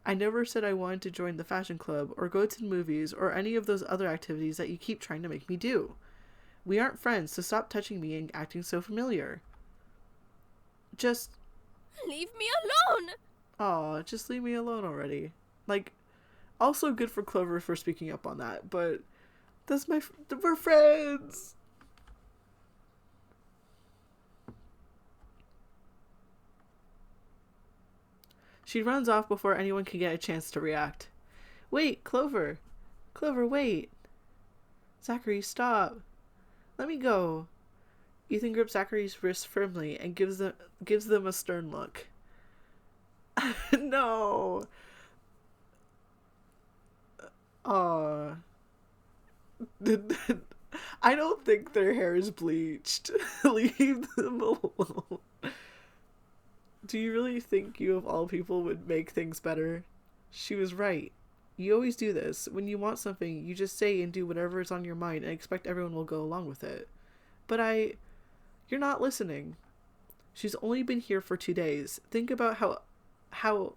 I never said I wanted to join the fashion club or go to the movies or any of those other activities that you keep trying to make me do. We aren't friends, so stop touching me and acting so familiar. Just... Leave me alone! Aw, just leave me alone already. Like, also good for Clover for speaking up on that, but that's we're friends! She runs off before anyone can get a chance to react. Wait, Clover! Clover, wait! Zachary, stop! Let me go! Ethan grips Zachary's wrist firmly and gives them a stern look. No! Aw. I don't think their hair is bleached. Leave them alone. Do you really think you of all people would make things better? She was right. You always do this. When you want something, you just say and do whatever is on your mind and expect everyone will go along with it. But you're not listening. She's only been here for 2 days. Think about how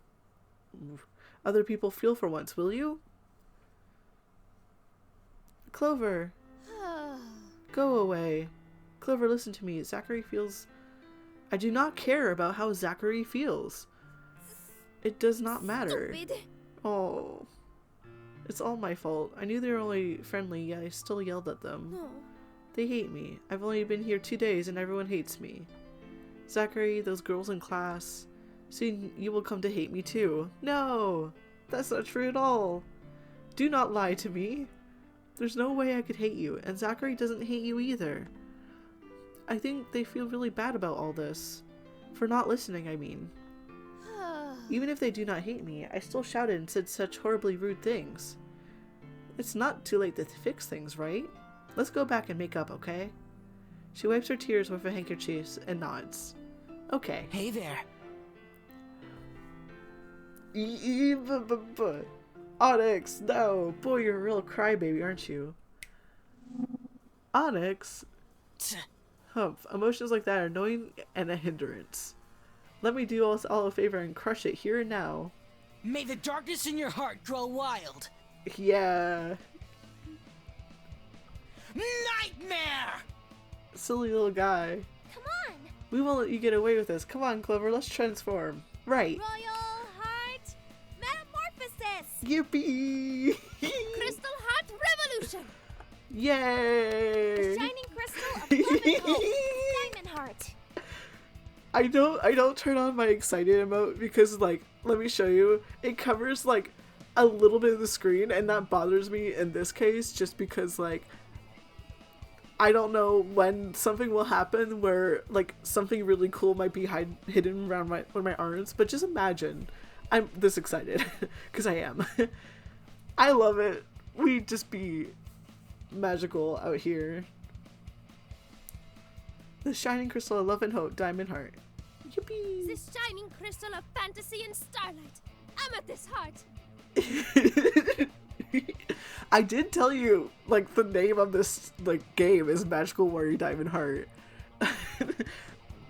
other people feel for once, will you? Clover. Go away. Clover, listen to me. Zachary feels... I do not care about how Zachary feels. It does not matter. Stupid. Oh. It's all my fault. I knew they were only friendly, yet I still yelled at them. No. They hate me. I've only been here 2 days and everyone hates me. Zachary, those girls in class. Soon you will come to hate me too. No! That's not true at all. Do not lie to me. There's no way I could hate you, and Zachary doesn't hate you either. I think they feel really bad about all this. For not listening, I mean. Even if they do not hate me, I still shouted and said such horribly rude things. It's not too late to fix things, right? Let's go back and make up, okay? She wipes her tears with a handkerchief and nods. Okay. Hey there. Onyx, no! Boy, you're a real crybaby, aren't you? Onyx? Humph, emotions like that are annoying and a hindrance. Let me do us all a favor and crush it here and now. May the darkness in your heart grow wild. Yeah. Nightmare! Silly little guy. Come on! We won't let you get away with this. Come on, Clover, let's transform. Right. Royal Heart Metamorphosis! Yippee! Crystal Heart Yay! Shining crystal of love and hope. Diamond heart. I don't turn on my excited emote because, like, let me show you. It covers like a little bit of the screen, and that bothers me in this case just because, like, I don't know when something will happen where, like, something really cool might be hidden around one of my arms. But just imagine I'm this excited because I am. I love it. We just be magical out here. The shining crystal of love and hope, diamond heart. Yippee! The shining crystal of fantasy and starlight. Amethyst heart. I did tell you, like, the name of this, like, game is Magical Warrior Diamond Heart.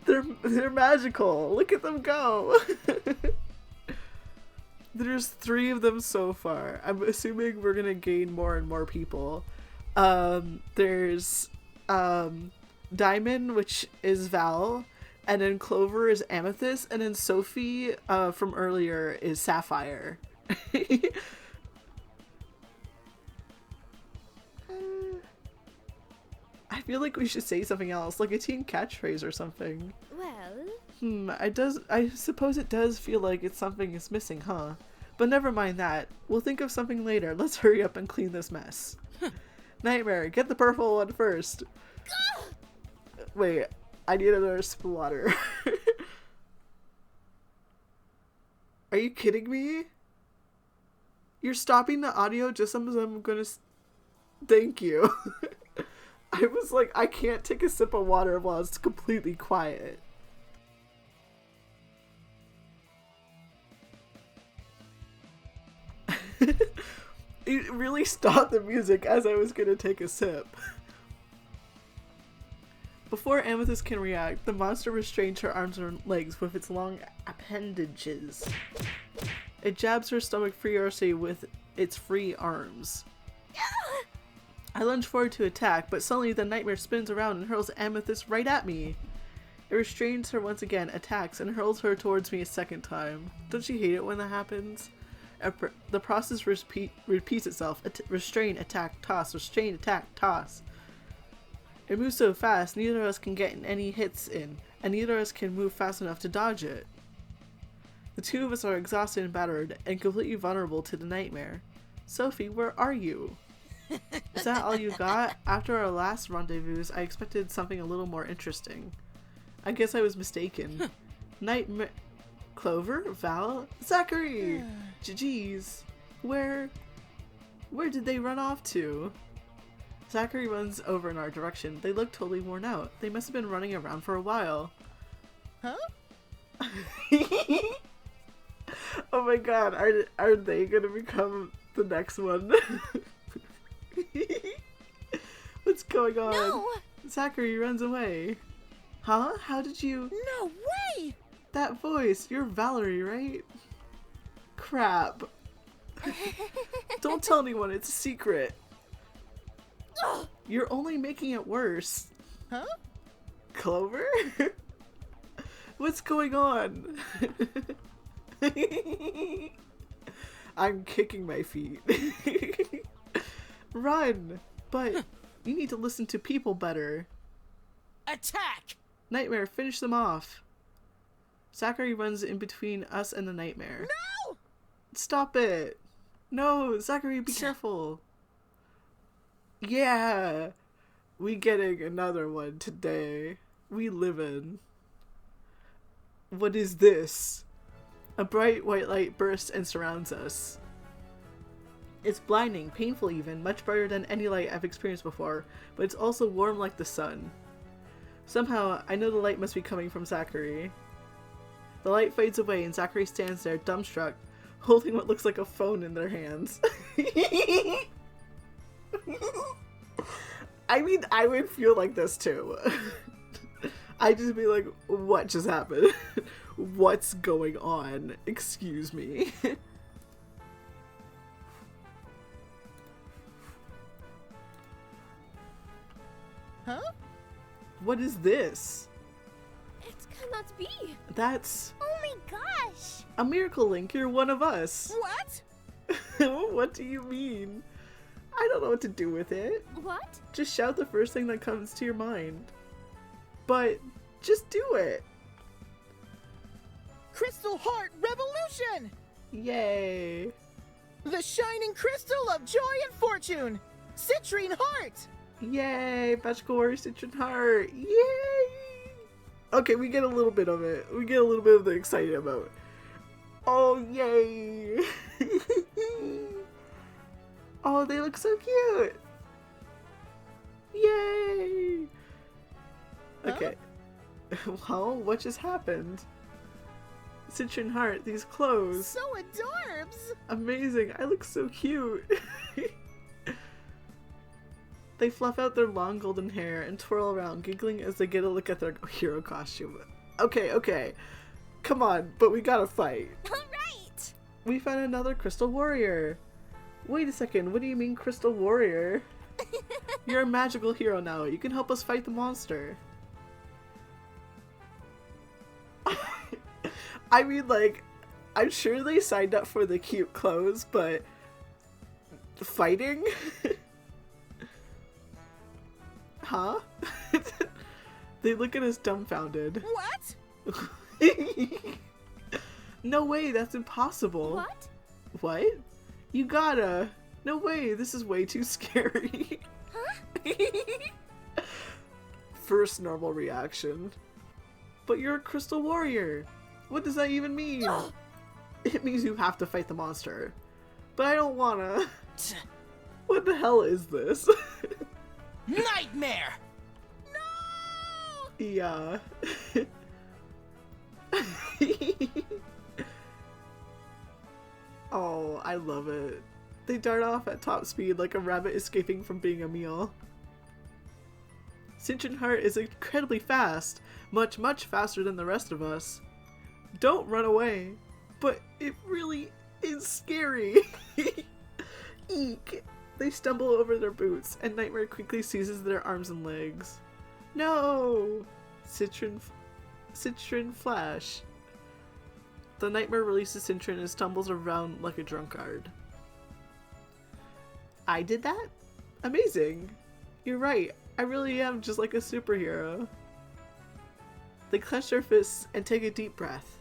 They're magical. Look at them go. There's 3 of them so far. I'm assuming we're gonna gain more and more people. There's Diamond, which is Val, and then Clover is Amethyst, and then Sophie from earlier is Sapphire. I feel like we should say something else, like a teen catchphrase or something. Well, I suppose it does feel like something is missing, huh? But never mind that. We'll think of something later. Let's hurry up and clean this mess. Nightmare, get the purple one first. Wait, I need another splatter. Are you kidding me? You're stopping the audio just as I'm gonna... Thank you. I was like, I can't take a sip of water while it's completely quiet. It really stopped the music as I was gonna take a sip. Before Amethyst can react, the monster restrains her arms and legs with its long appendages. It jabs her stomach furiously with its free arms. I lunge forward to attack, but suddenly the nightmare spins around and hurls Amethyst right at me. It restrains her once again, attacks, and hurls her towards me a second time. Don't you hate it when that happens? The process repeats itself. Restrain, attack, toss, restrain, attack, toss. It moves so fast, neither of us can get any hits in, and neither of us can move fast enough to dodge it. The 2 of us are exhausted and battered, and completely vulnerable to the nightmare. Sophie, where are you? Is that all you got? After our last rendezvous, I expected something a little more interesting. I guess I was mistaken. Nightmare... Clover? Val? Zachary! Jeez. Where did they run off to? Zachary runs over in our direction. They look totally worn out. They must have been running around for a while. Huh? Oh my god, are they gonna become the next one? What's going on? no! Zachary runs away. Huh? How did you... No way! That voice, you're Valerie, right? Crap. Don't tell anyone, it's a secret. You're only making it worse. Huh? Clover? What's going on? I'm kicking my feet. Run! But you need to listen to people better. Attack! Nightmare, finish them off. Zachary runs in between us and the nightmare. No! Stop it! No, Zachary, be careful. Yeah! We getting another one today. We livin'. What is this? A bright white light bursts and surrounds us. It's blinding, painful even, much brighter than any light I've experienced before, but it's also warm like the sun. Somehow, I know the light must be coming from Zachary. The light fades away and Zachary stands there, dumbstruck, holding what looks like a phone in their hands. I mean, I would feel like this too. I'd just be like, what just happened? What's going on? Excuse me. Huh? What is this? It cannot be. That's Oh my gosh! a miracle, Link. You're one of us. What? What do you mean? I don't know what to do with it. What? Just shout the first thing that comes to your mind. But just do it. Crystal Heart Revolution! Yay. The shining crystal of joy and fortune! Citrine Heart! Yay. Magical Warrior Citron Heart. Yay. Okay, we get a little bit of it. We get a little bit of the excited about. Oh, yay. Oh, they look so cute. Yay. Okay. Well, what just happened? Citron Heart, these clothes. So adorbs! Amazing. I look so cute. They fluff out their long golden hair and twirl around, giggling as they get a look at their hero costume. Okay. Come on, but we gotta fight. Alright! We found another Crystal Warrior. Wait a second, what do you mean Crystal Warrior? You're a magical hero now. You can help us fight the monster. I mean, like, I'm sure they signed up for the cute clothes, but fighting? Huh? They look at us dumbfounded. What? No way, that's impossible. What? What? You gotta. No way, this is way too scary. Huh? First normal reaction. But you're a Crystal Warrior. What does that even mean? It means you have to fight the monster. But I don't wanna. What the hell is this? Nightmare! Yeah. Oh, I love it. They dart off at top speed like a rabbit escaping from being a meal. Citron Heart is incredibly fast, much faster than the rest of us. Don't run away, but it really is scary. Eek! They stumble over their boots, and Nightmare quickly seizes their arms and legs. No! Citron Flash. The Nightmare releases Citron and stumbles around like a drunkard. I did that? Amazing! You're right, I really am just like a superhero. They clench their fists and take a deep breath.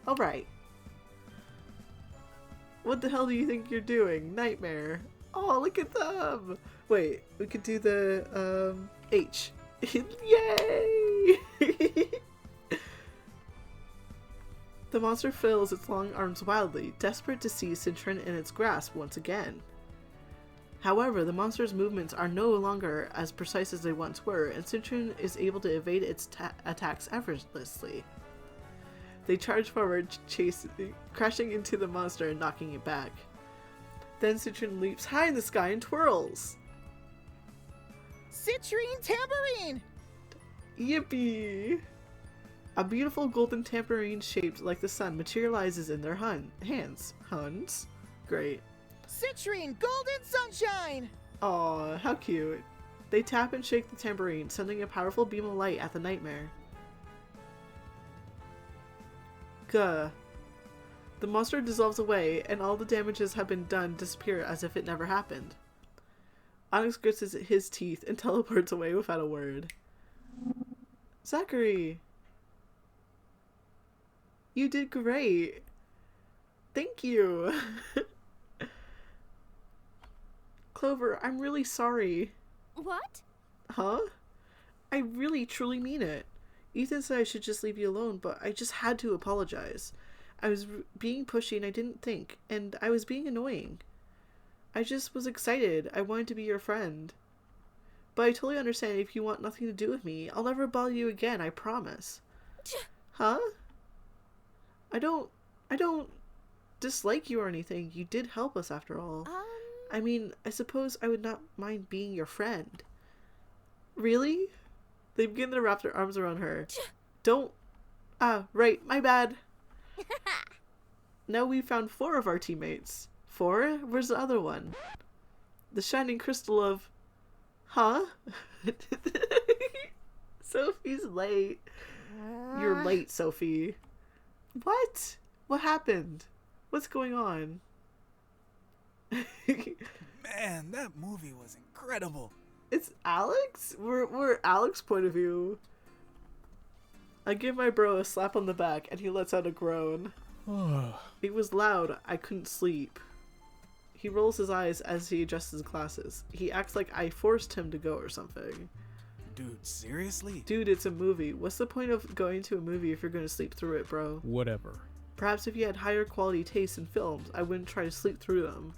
Alright. What the hell do you think you're doing, Nightmare? Oh, look at them! Wait, we could do the, H. Yay! The monster fills its long arms wildly, desperate to seize Citron in its grasp once again. However, the monster's movements are no longer as precise as they once were, and Citron is able to evade its attacks effortlessly. They charge forward, crashing into the monster and knocking it back. Then Citron leaps high in the sky and twirls. Citrine Tambourine! Yippee! A beautiful golden tambourine shaped like the sun materializes in their hands. Huns? Great. Citrine Golden Sunshine! Aw, how cute. They tap and shake the tambourine, sending a powerful beam of light at the Nightmare. Gah. The monster dissolves away, and all the damages have been done disappear as if it never happened. Onyx grits his teeth and teleports away without a word. Zachary! You did great! Thank you! Clover, I'm really sorry. What? Huh? I really truly mean it. Ethan said I should just leave you alone, but I just had to apologize. I was being pushy and I didn't think, and I was being annoying. I just was excited. I wanted to be your friend. But I totally understand if you want nothing to do with me. I'll never bother you again, I promise. Huh? I don't dislike you or anything. You did help us after all. I mean, I suppose I would not mind being your friend. Really? They begin to wrap their arms around her. Don't. Ah, right, my bad. Now we've found 4 of our teammates. 4? Where's the other one? The shining crystal of... Huh? Sophie's late. You're late, Sophie. What? What happened? What's going on? Man, that movie was incredible. It's Alex? We're Alex's point of view. I give my bro a slap on the back and he lets out a groan. It was loud. I couldn't sleep. He rolls his eyes as he adjusts his glasses. He acts like I forced him to go or something. Dude, seriously? Dude, it's a movie. What's the point of going to a movie if you're going to sleep through it, bro? Whatever. Perhaps if you had higher quality taste in films, I wouldn't try to sleep through them.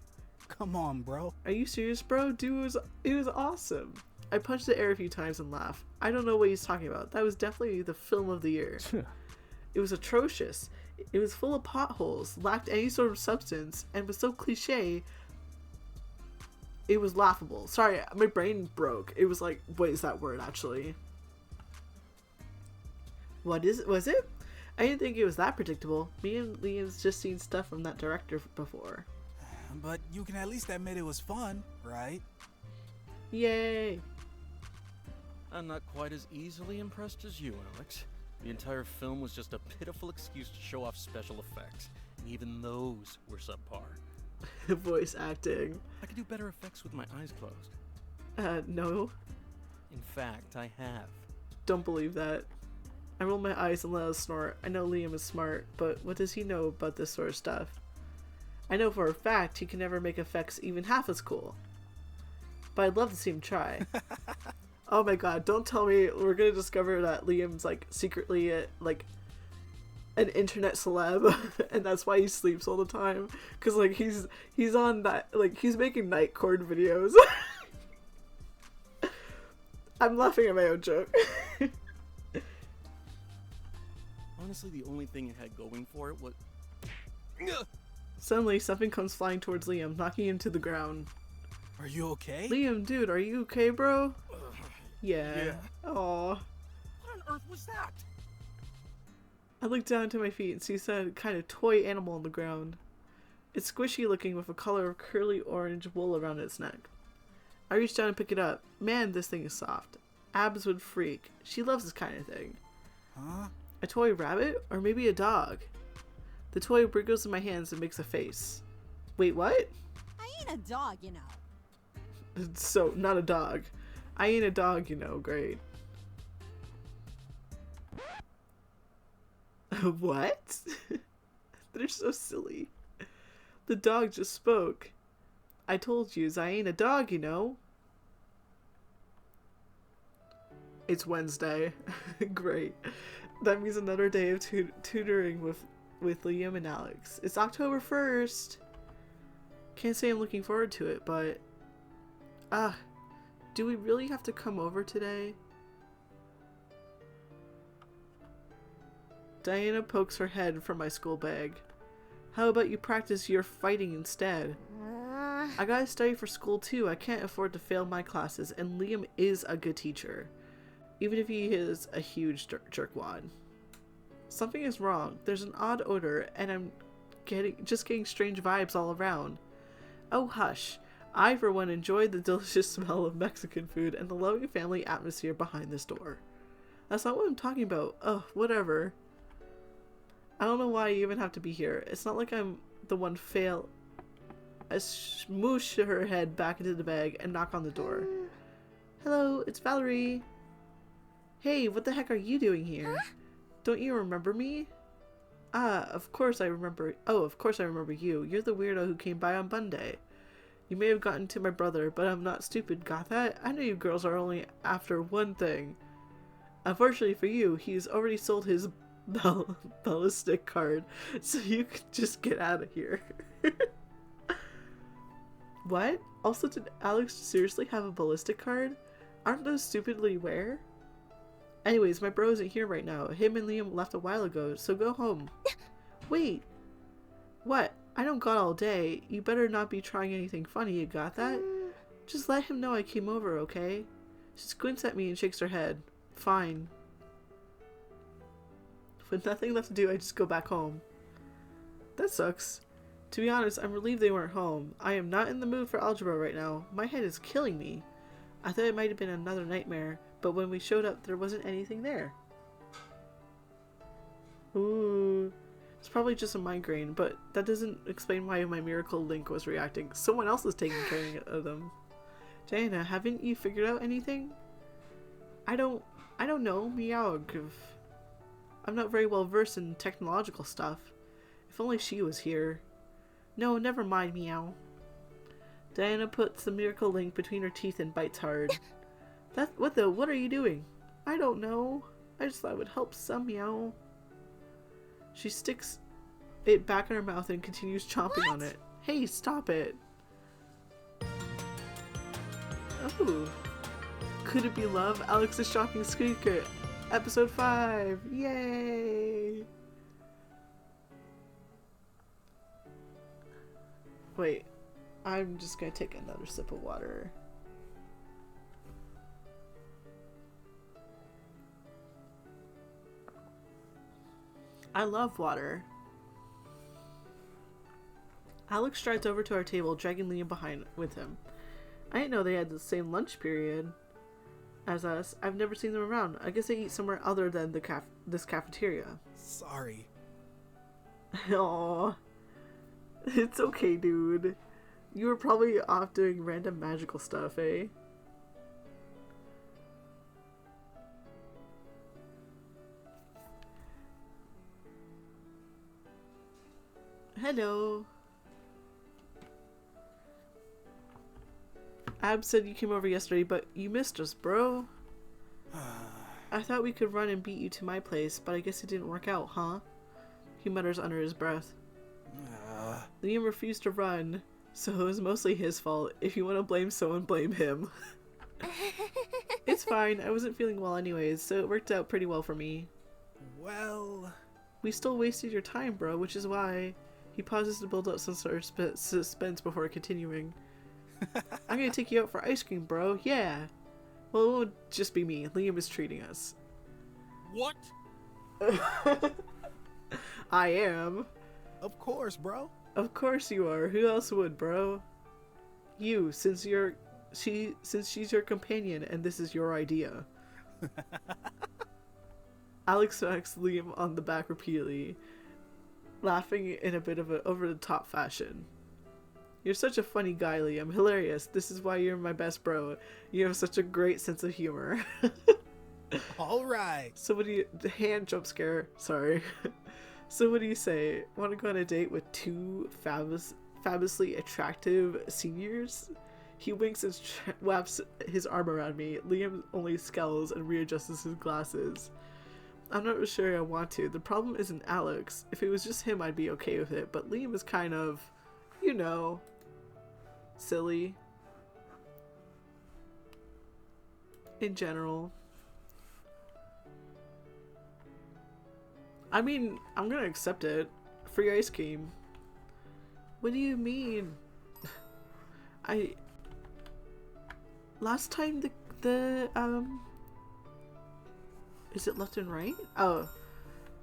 Come on, bro. Are you serious, bro? Dude, it was awesome. I punched the air a few times and laughed. I don't know what he's talking about. That was definitely the film of the year. It was atrocious. It was full of potholes, lacked any sort of substance, and was so cliche. It was laughable. Sorry, my brain broke. It was like, what is that word actually? Was it? I didn't think it was that predictable. Me and Liam's just seen stuff from that director before. But you can at least admit it was fun, right? Yay! I'm not quite as easily impressed as you, Alex. The entire film was just a pitiful excuse to show off special effects, and even those were subpar. Voice acting. I could do better effects with my eyes closed. No. In fact, I have. Don't believe that. I roll my eyes and let out a snort. I know Liam is smart, but what does he know about this sort of stuff? I know for a fact he can never make effects even half as cool. But I'd love to see him try. Oh my god, don't tell me we're gonna discover that Liam's like secretly an internet celeb and that's why he sleeps all the time. Cause like he's on that, like he's making night cord videos. I'm laughing at my own joke. Honestly, the only thing it had going for it was... Suddenly, something comes flying towards Liam, knocking him to the ground. Are you okay? Liam, dude, are you okay, bro? Yeah. Aw. What on earth was that? I look down to my feet and see some kind of toy animal on the ground. It's squishy looking with a color of curly orange wool around its neck. I reach down and pick it up. Man, this thing is soft. Abs would freak. She loves this kind of thing. Huh? A toy rabbit? Or maybe a dog? The toy wriggles in my hands and makes a face. Wait, what? I ain't a dog, you know. So, not a dog. I ain't a dog, you know, great. What? They're so silly. The dog just spoke. I told you, I ain't a dog, you know. It's Wednesday. Great. That means another day of tutoring with Liam and Alex. It's October 1st. Can't say I'm looking forward to it, but... do we really have to come over today? Diana pokes her head from my school bag. How about you practice your fighting instead? I gotta study for school too. I can't afford to fail my classes, and Liam is a good teacher. Even if he is a huge jerkwad. Something is wrong. There's an odd odor, and I'm just getting strange vibes all around. Oh, hush. I, for one, enjoyed the delicious smell of Mexican food and the loving family atmosphere behind this door. That's not what I'm talking about. Ugh, whatever. I don't know why you even have to be here. It's not like I'm the one fail. I smoosh her head back into the bag and knock on the door. Hello, it's Valerie. Hey, what the heck are you doing here? Don't you remember me? Ah, of course I remember. Oh, of course I remember you. You're the weirdo who came by on Monday. You may have gotten to my brother, but I'm not stupid, got that? I know you girls are only after one thing. Unfortunately for you, he's already sold his ballistic card, so you can just get out of here. What? Also, did Alex seriously have a ballistic card? Aren't those stupidly rare? Anyways, my bro isn't here right now. Him and Liam left a while ago, so go home. Wait. What? I don't got all day. You better not be trying anything funny, you got that? Just let him know I came over, okay? She squints at me and shakes her head. Fine. With nothing left to do, I just go back home. That sucks. To be honest, I'm relieved they weren't home. I am not in the mood for algebra right now. My head is killing me. I thought it might have been another nightmare, but when we showed up, there wasn't anything there. Ooh. It's probably just a migraine, but that doesn't explain why my miracle link was reacting. Someone else is taking care of them. Diana, haven't you figured out anything? I don't know, meow. I'm not very well versed in technological stuff. If only she was here. No, never mind, meow. Diana puts the miracle link between her teeth and bites hard. What are you doing? I don't know. I just thought it would help some, meow. She sticks it back in her mouth and continues chomping on it. Hey, stop it. Oh. Could it be love? Alex's shocking secret. Episode 5. Yay! Wait. I'm just gonna take another sip of water. I love water. Alex strides over to our table, dragging Liam behind with him. I didn't know they had the same lunch period as us. I've never seen them around. I guess they eat somewhere other than this cafeteria. Sorry. Aww. It's okay, dude. You were probably off doing random magical stuff, eh? Hello. Ab said you came over yesterday, but you missed us, bro. I thought we could run and beat you to my place, but I guess it didn't work out, huh? He mutters under his breath. Liam refused to run, so it was mostly his fault. If you want to blame someone, blame him. It's fine. I wasn't feeling well anyways, so it worked out pretty well for me. Well... We still wasted your time, bro, which is why... He pauses to build up some sort of suspense before continuing. I'm gonna take you out for ice cream, bro. Yeah. Well, it won't just be me. Liam is treating us. What? I am. Of course, bro. Of course you are. Who else would, bro? You, since she's your companion and this is your idea. Alex smacks Liam on the back repeatedly, laughing in a bit of an over-the-top fashion. You're such a funny guy, Liam. Hilarious. This is why you're my best bro. You have such a great sense of humor. Alright. So what do you... Hand jump scare. Sorry. So what do you say? Want to go on a date with two fabulously attractive seniors? He winks and wraps his arm around me. Liam only scowls and readjusts his glasses. I'm not sure I want to. The problem isn't Alex. If it was just him, I'd be okay with it. But Liam is kind of, you know, silly. In general. I mean, I'm gonna accept it. Free ice cream. What do you mean? Last time is it left and right? Oh,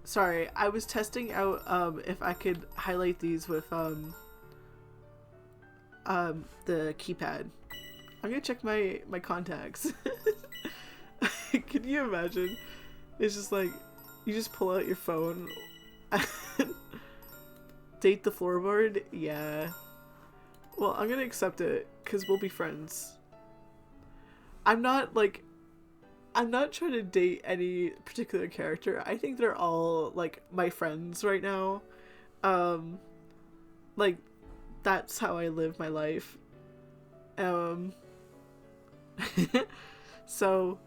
sorry. I was testing out if I could highlight these with the keypad. I'm gonna check my contacts. Can you imagine? It's just like you just pull out your phone. Date the floorboard? Yeah. Well, I'm gonna accept it because we'll be friends. I'm not trying to date any particular character. I think they're all like my friends right now. Like that's how I live my life. So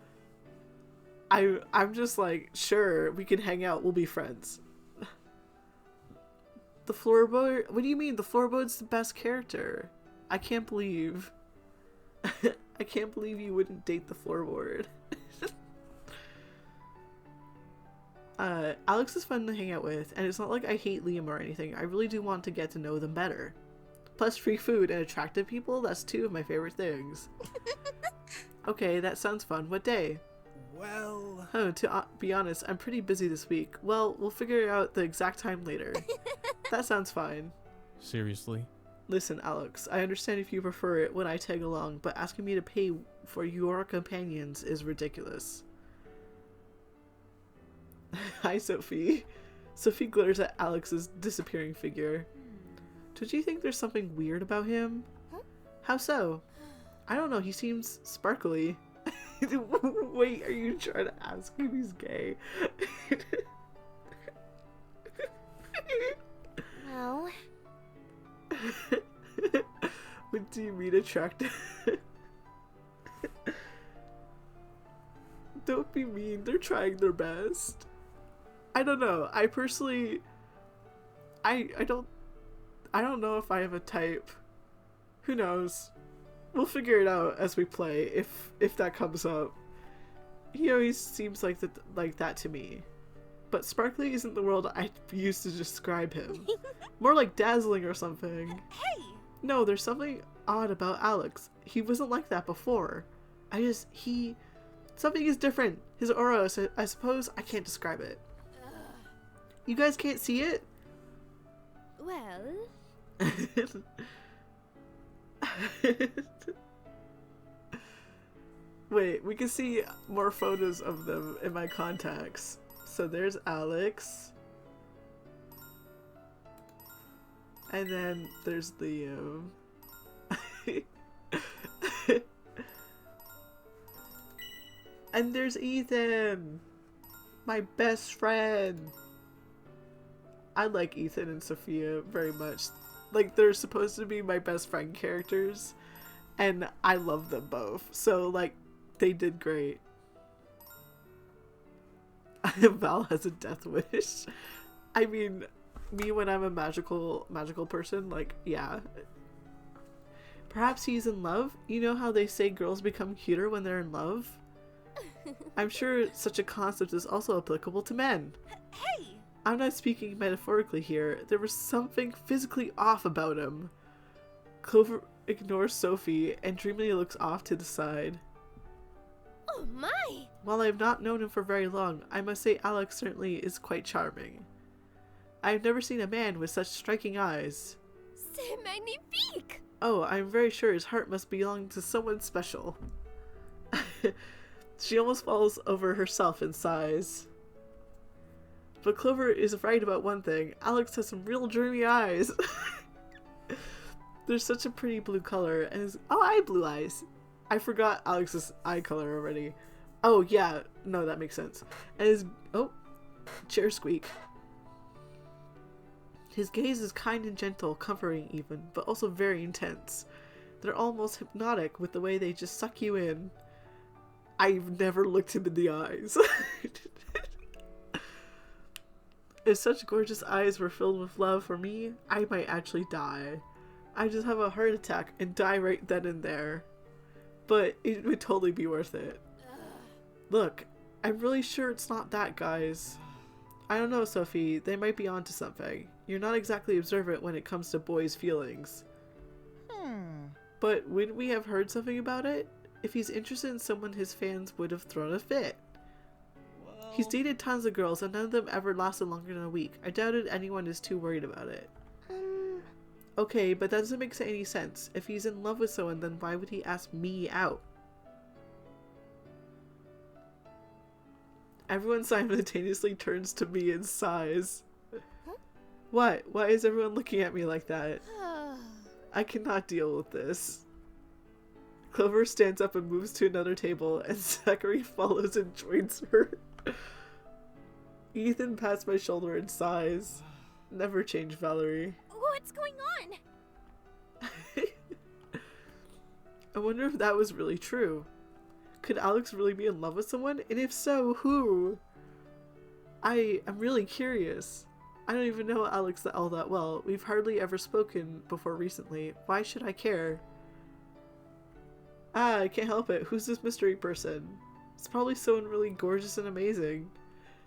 I'm just like, sure, we can hang out, we'll be friends. The floorboard? What do you mean? The floorboard's the best character. I can't believe I can't believe you wouldn't date the floorboard. Alex is fun to hang out with, and it's not like I hate Liam or anything. I really do want to get to know them better. Plus free food and attractive people, that's two of my favorite things. Okay, that sounds fun. What day? Well... Oh, to be honest, I'm pretty busy this week. Well, we'll figure out the exact time later. That sounds fine. Seriously? Listen, Alex, I understand if you prefer it when I tag along, but asking me to pay for your companions is ridiculous. Hi, Sophie. Sophie glares at Alex's disappearing figure. Don't you think there's something weird about him? How so? I don't know, he seems sparkly. Wait, are you trying to ask if he's gay? No. What do you mean attractive? Don't be mean, they're trying their best. I don't know. I personally I don't know if I have a type. Who knows? We'll figure it out as we play if that comes up. He always seems like that to me. But sparkly isn't the word I used to describe him. More like dazzling or something. Hey! No, there's something odd about Alex. He wasn't like that before. Something is different. His aura, I suppose I can't describe it. You guys can't see it? Well... Wait, we can see more photos of them in my contacts. So there's Alex. And then there's Liam. And there's Ethan! My best friend! I like Ethan and Sophia very much. Like, they're supposed to be my best friend characters. And I love them both. So, like, they did great. Val has a death wish. I mean, me when I'm a magical person, like, yeah. Perhaps he's in love? You know how they say girls become cuter when they're in love? I'm sure such a concept is also applicable to men. Hey! I'm not speaking metaphorically here. There was something physically off about him. Clover ignores Sophie and dreamily looks off to the side. Oh my! While I have not known him for very long, I must say Alex certainly is quite charming. I have never seen a man with such striking eyes. C'est magnifique! Oh, I'm very sure his heart must belong to someone special. She almost falls over herself and sighs. But Clover is right about one thing. Alex has some real dreamy eyes. There's such a pretty blue color, and I have blue eyes. I forgot Alex's eye color already. Oh yeah, no, that makes sense. And chair squeak. His gaze is kind and gentle, comforting even, but also very intense. They're almost hypnotic with the way they just suck you in. I've never looked him in the eyes. If such gorgeous eyes were filled with love for me, I might actually die. I'd just have a heart attack and die right then and there. But it would totally be worth it. Look, I'm really sure it's not that, guys. I don't know, Sophie. They might be onto something. You're not exactly observant when it comes to boys' feelings. But wouldn't we have heard something about it? If he's interested in someone, his fans would have thrown a fit. Well... He's dated tons of girls and none of them ever lasted longer than a week. I doubted anyone is too worried about it. Okay, but that doesn't make any sense. If he's in love with someone, then why would he ask me out? Everyone simultaneously turns to me and sighs. What? Why is everyone looking at me like that? I cannot deal with this. Clover stands up and moves to another table, and Zachary follows and joins her. Ethan pats my shoulder and sighs. Never change, Valerie. What's going on? I wonder if that was really true. Could Alex really be in love with someone? And if so, who? I'm really curious. I don't even know Alex all that well. We've hardly ever spoken before recently. Why should I care? I can't help it. Who's this mystery person? It's probably someone really gorgeous and amazing.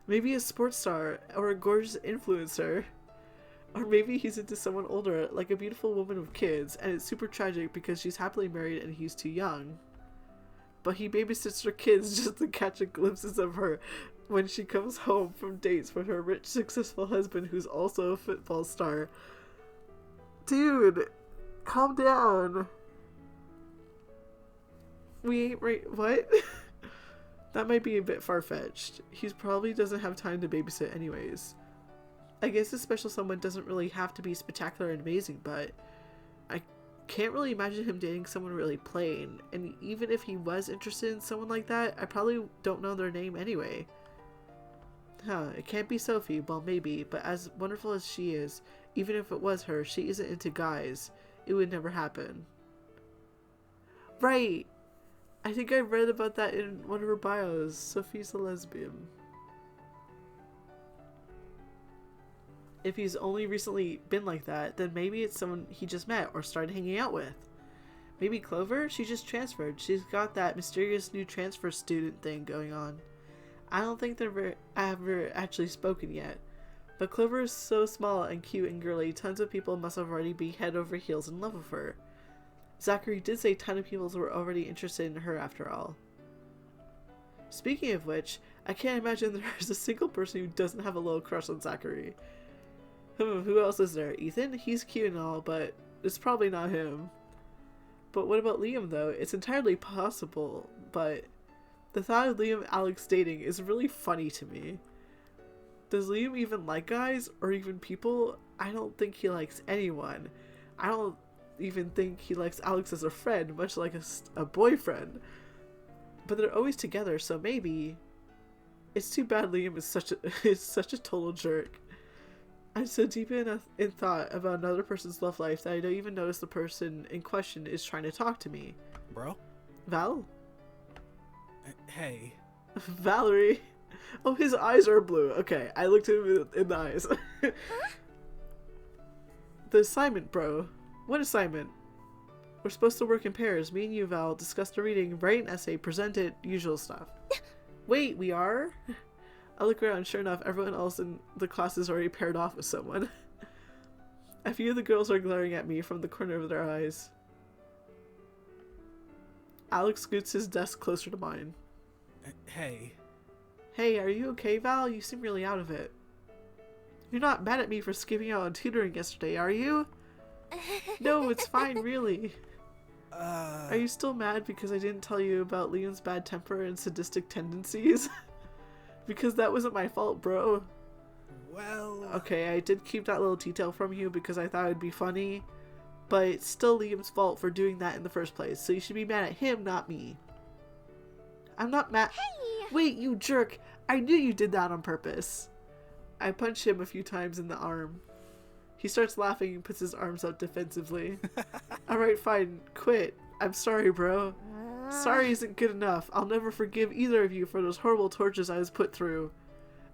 Maybe a sports star, or a gorgeous influencer. Or maybe he's into someone older, like a beautiful woman with kids, and it's super tragic because she's happily married and he's too young. But he babysits her kids just to catch a glimpses of her when she comes home from dates with her rich, successful husband who's also a football star. Dude, calm down. We ain't right. What? That might be a bit far-fetched. He probably doesn't have time to babysit anyways. I guess a special someone doesn't really have to be spectacular and amazing, but I can't really imagine him dating someone really plain. And even if he was interested in someone like that, I probably don't know their name anyway. Huh, it can't be Sophie. Well, maybe, but as wonderful as she is, even if it was her, she isn't into guys. It would never happen. Right! I think I read about that in one of her bios. Sophie's a lesbian. If he's only recently been like that, then maybe it's someone he just met or started hanging out with. Maybe Clover? She just transferred. She's got that mysterious new transfer student thing going on. I don't think they've ever actually spoken yet. But Clover is so small and cute and girly, tons of people must already be head over heels in love with her. Zachary did say a ton of people were already interested in her after all. Speaking of which, I can't imagine there's a single person who doesn't have a little crush on Zachary. Who else is there? Ethan? He's cute and all, but it's probably not him. But what about Liam though? It's entirely possible, but the thought of Liam and Alex dating is really funny to me. Does Liam even like guys or even people? I don't think he likes anyone. I don't even think he likes Alex as a friend, much like a boyfriend. But they're always together, so maybe. It's too bad Liam is such a total jerk. I'm so deep in thought about another person's love life that I don't even notice the person in question is trying to talk to me. Bro? Val? Hey. Valerie? Oh, his eyes are blue. Okay, I looked at him in the eyes. The assignment, bro. What assignment? We're supposed to work in pairs. Me and you, Val, discuss the reading, write an essay, present it, usual stuff. Wait, we are? I look around, sure enough, everyone else in the class is already paired off with someone. A few of the girls are glaring at me from the corner of their eyes. Alex scoots his desk closer to mine. Hey. Hey, are you okay, Val? You seem really out of it. You're not mad at me for skipping out on tutoring yesterday, are you? No, it's fine, really. Are you still mad because I didn't tell you about Liam's bad temper and sadistic tendencies? Because that wasn't my fault, bro. Well... Okay, I did keep that little detail from you because I thought it would be funny. But it's still Liam's fault for doing that in the first place, so you should be mad at him, not me. I'm not mad- Hey! Wait, you jerk! I knew you did that on purpose. I punch him a few times in the arm. He starts laughing and puts his arms out defensively. Alright, fine. Quit. I'm sorry, bro. Sorry isn't good enough. I'll never forgive either of you for those horrible tortures I was put through.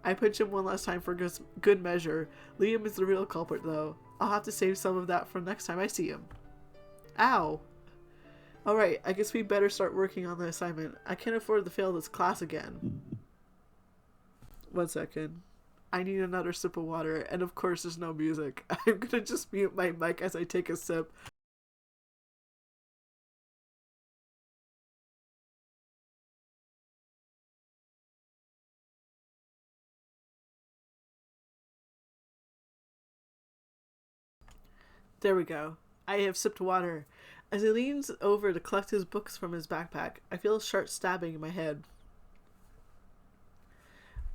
I punch him one last time for good measure. Liam is the real culprit, though. I'll have to save some of that for next time I see him. Ow. Alright, I guess we better start working on the assignment. I can't afford to fail this class again. 1 second. I need another sip of water, and of course there's no music. I'm gonna just mute my mic as I take a sip. There we go. I have sipped water. As he leans over to collect his books from his backpack, I feel a sharp stabbing in my head.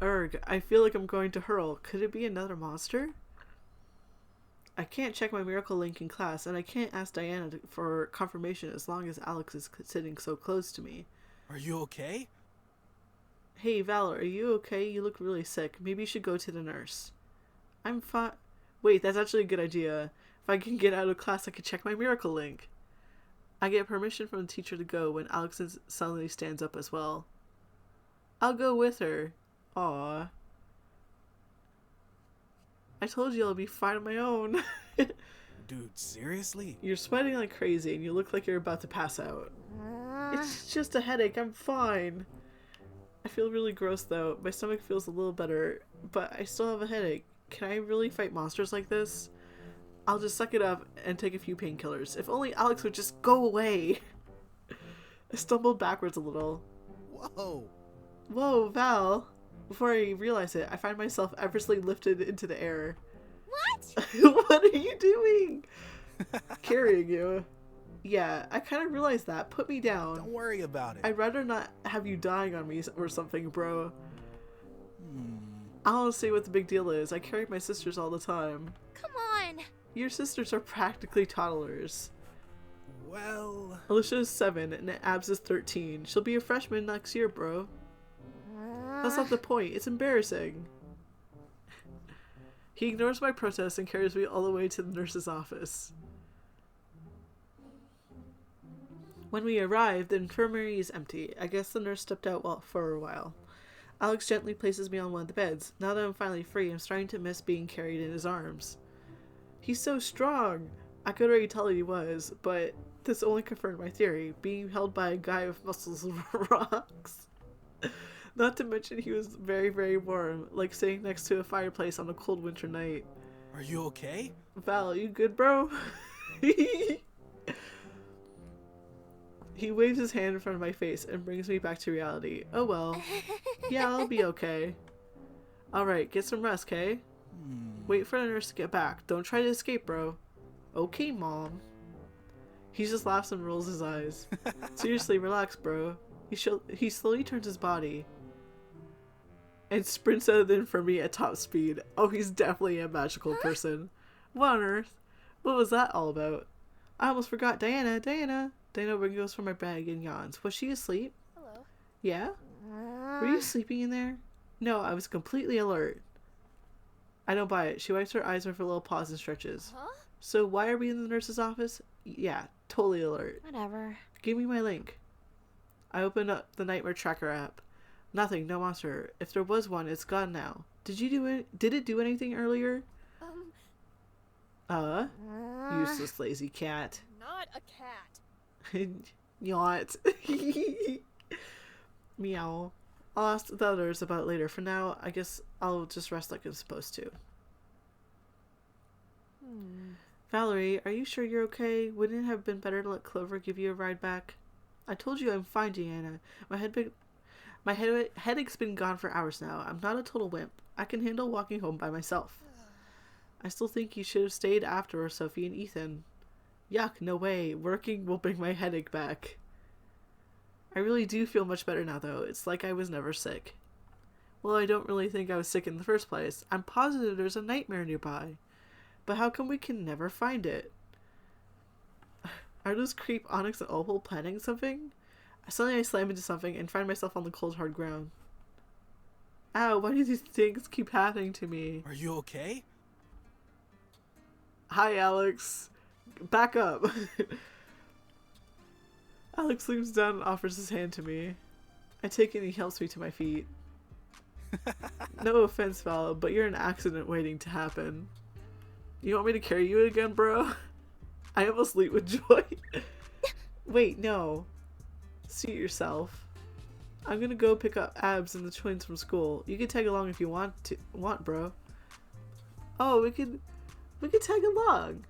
Urgh, I feel like I'm going to hurl. Could it be another monster? I can't check my miracle link in class, and I can't ask Diana for confirmation as long as Alex is sitting so close to me. Are you okay? Hey, Val, are you okay? You look really sick. Maybe you should go to the nurse. I'm fine. Wait, that's actually a good idea. If I can get out of class, I can check my miracle link. I get permission from the teacher to go when Alex suddenly stands up as well. I'll go with her. Aww. I told you I'll be fine on my own. Dude, seriously? You're sweating like crazy and you look like you're about to pass out. It's just a headache. I'm fine. I feel really gross though. My stomach feels a little better, but I still have a headache. Can I really fight monsters like this? I'll just suck it up and take a few painkillers. If only Alex would just go away. I stumbled backwards a little. Whoa. Whoa, Val. Before I realize it, I find myself effortlessly lifted into the air. What? What are you doing? Carrying you. Yeah, I kind of realized that. Put me down. Don't worry about it. I'd rather not have you dying on me or something, bro. I don't see what the big deal is. I carry my sisters all the time. Come on. Your sisters are practically toddlers. Well, Alicia is 7 and Abs is 13. She'll be a freshman next year, bro. That's not the point. It's embarrassing. He ignores my protest and carries me all the way to the nurse's office. When we arrive, the infirmary is empty. I guess the nurse stepped out for a while. Alex gently places me on one of the beds. Now that I'm finally free, I'm starting to miss being carried in his arms. He's so strong! I could already tell he was, but this only confirmed my theory. Being held by a guy with muscles rocks. Not to mention he was very, very warm, like sitting next to a fireplace on a cold winter night. are you okay? Val, you good, bro? He waves his hand in front of my face and brings me back to reality. Oh well. Yeah, I'll be okay. Alright, get some rest, okay? Wait for the nurse to get back. Don't try to escape, bro. Okay, Mom. He just laughs and rolls his eyes. Seriously, relax, bro. He slowly turns his body and sprints out of the infirmary at top speed. Oh, he's definitely a magical person. What on earth? What was that all about? I almost forgot Diana. Diana wriggles from my bag and yawns. Was she asleep? Hello. Yeah? Were you sleeping in there? No, I was completely alert. I don't buy it. She wipes her eyes with a little pause and stretches. Huh? So why are we in the nurse's office? Yeah, totally alert. Whatever. Give me my link. I open up the Nightmare Tracker app. Nothing, no monster. If there was one, it's gone now. Did it do anything earlier? Useless lazy cat. Not a cat. Yacht. Meow. I'll ask the others about it later. For now, I guess I'll just rest like I'm supposed to. Valerie, are you sure you're okay? Wouldn't it have been better to let Clover give you a ride back? I told you I'm fine, Deanna. My headache's been gone for hours now. I'm not a total wimp. I can handle walking home by myself. I still think you should have stayed after Sophie and Ethan. Yuck, no way. Working will bring my headache back. I really do feel much better now, though. It's like I was never sick. Well, I don't really think I was sick in the first place. I'm positive there's a nightmare nearby. But how come we can never find it? Are those creep Onyx and Opal planning something? Suddenly I slam into something and find myself on the cold, hard ground. Ow, why do these things keep happening to me? Are you okay? Hi, Alex. Back up. Alex leans down and offers his hand to me. I take it and he helps me to my feet. No offense, Val, but you're an accident waiting to happen. You want me to carry you again, bro? I almost leap with joy. Wait, no. Suit yourself. I'm gonna go pick up Abs and the twins from school. You can tag along if you want, bro. Oh, we could tag along.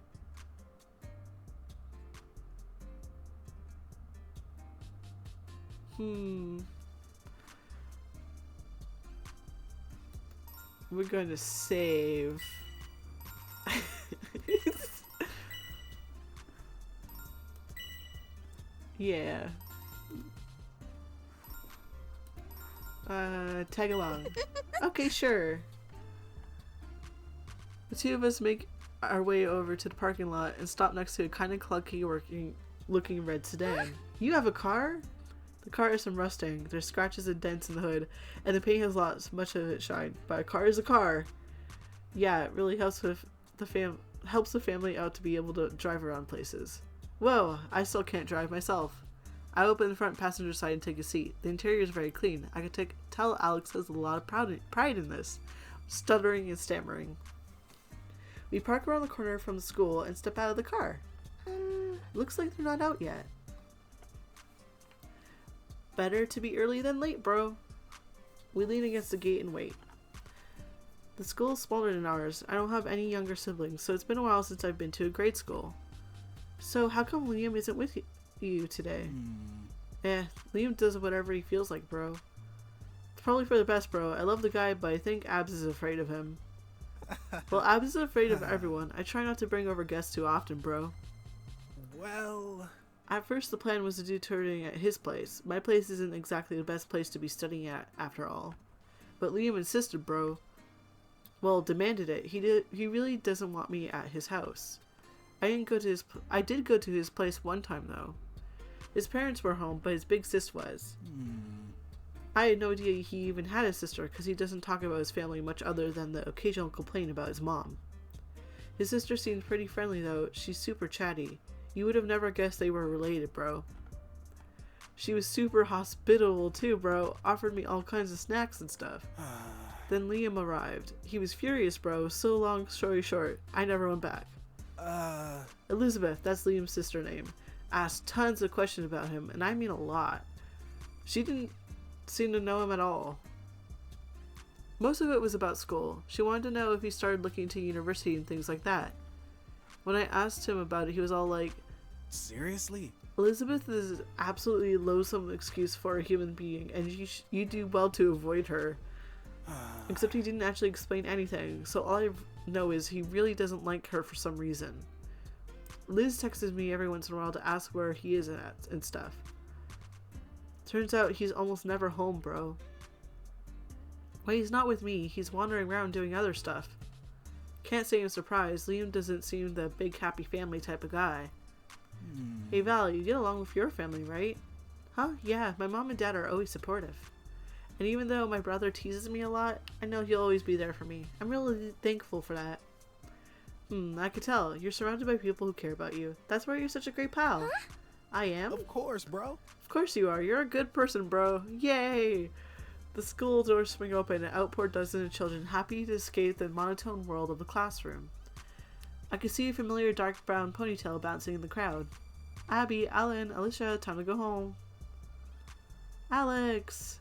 We're going to save. Yeah. Tag along. Okay, sure. The two of us make our way over to the parking lot and stop next to a kind of clunky looking red sedan. You have a car? The car is some rusting. There's scratches and dents in the hood, and the paint has lost much of its shine. But a car is a car. Yeah, it really helps with helps the family out to be able to drive around places. Whoa, I still can't drive myself. I open the front passenger side and take a seat. The interior is very clean. I can tell Alex has a lot of pride in this. Stuttering and stammering. We park around the corner from the school and step out of the car. Looks like they're not out yet. Better to be early than late, bro. We lean against the gate and wait. The school is smaller than ours. I don't have any younger siblings, so it's been a while since I've been to a grade school. So how come Liam isn't with you today? Liam does whatever he feels like, bro. It's probably for the best, bro. I love the guy, but I think Abs is afraid of him. Well, Abs is afraid of everyone. I try not to bring over guests too often, bro. Well... At first, the plan was to do tutoring at his place. My place isn't exactly the best place to be studying at, after all. But Liam insisted, bro. Well, demanded it. He really doesn't want me at his house. I did go to his place one time though. His parents were home, but his big sis was. I had no idea he even had a sister because he doesn't talk about his family much other than the occasional complaint about his mom. His sister seems pretty friendly though. She's super chatty. You would have never guessed they were related, bro. She was super hospitable too, bro. Offered me all kinds of snacks and stuff. Then Liam arrived. He was furious, bro. So long story short, I never went back. Elizabeth, that's Liam's sister name, asked tons of questions about him, and I mean a lot. She didn't seem to know him at all. Most of it was about school. She wanted to know if he started looking into university and things like that. When I asked him about it, he was all like, Seriously? Elizabeth is absolutely loathsome excuse for a human being, and you do well to avoid her. Except he didn't actually explain anything, so all I know is he really doesn't like her for some reason. Liz texts me every once in a while to ask where he is at and stuff. Turns out he's almost never home, bro. When he's not with me, he's wandering around doing other stuff. Can't say I'm surprised. Liam doesn't seem the big happy family type of guy. Hey Val, you get along with your family, right? Huh? Yeah, my mom and dad are always supportive. And even though my brother teases me a lot, I know he'll always be there for me. I'm really thankful for that. I could tell. You're surrounded by people who care about you. That's why you're such a great pal. Huh? I am? Of course, bro. Of course you are. You're a good person, bro. Yay! The school doors swing open and out pour dozens of children happy to escape the monotone world of the classroom. I could see a familiar dark brown ponytail bouncing in the crowd. Abby, Alan, Alicia, time to go home. Alex!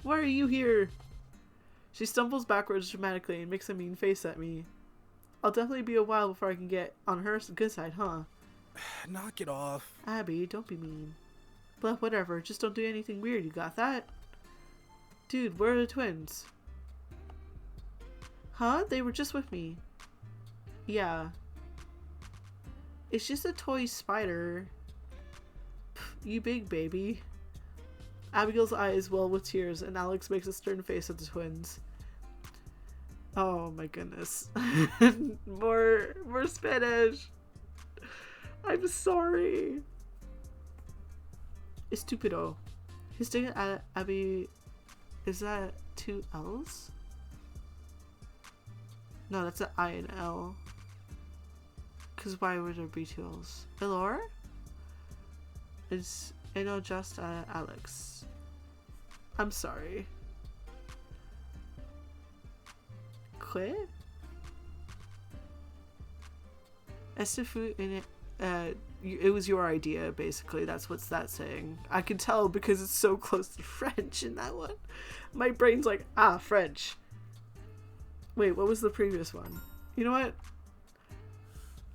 Why are you here? She stumbles backwards dramatically and makes a mean face at me. I'll definitely be a while before I can get on her good side, huh? Knock it off. Abby, don't be mean. But whatever, just don't do anything weird, you got that? Dude, where are the twins? Huh? They were just with me. Yeah. It's just a toy spider. Pff, you big baby. Abigail's eyes well with tears, and Alex makes a stern face at the twins. Oh my goodness. more Spanish. I'm sorry. Estupido. His name Abby. Is that two L's? No, that's an I and L. Because why would there be two L's? Elor? It's just Alex. I'm sorry. Quit? Estifu in it. It was your idea, basically. That's what's that saying. I can tell because it's so close to French in that one. My brain's like, French. Wait, what was the previous one? You know what?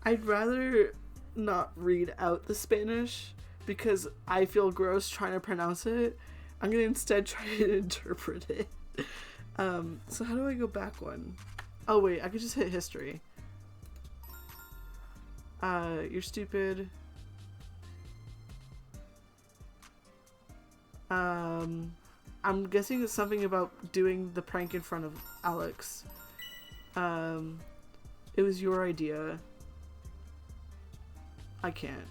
I'd rather not read out the Spanish because I feel gross trying to pronounce it. I'm gonna instead try to interpret it. So how do I go back one? Oh wait, I could just hit history. You're stupid. I'm guessing it's something about doing the prank in front of Alex. It was your idea. I can't.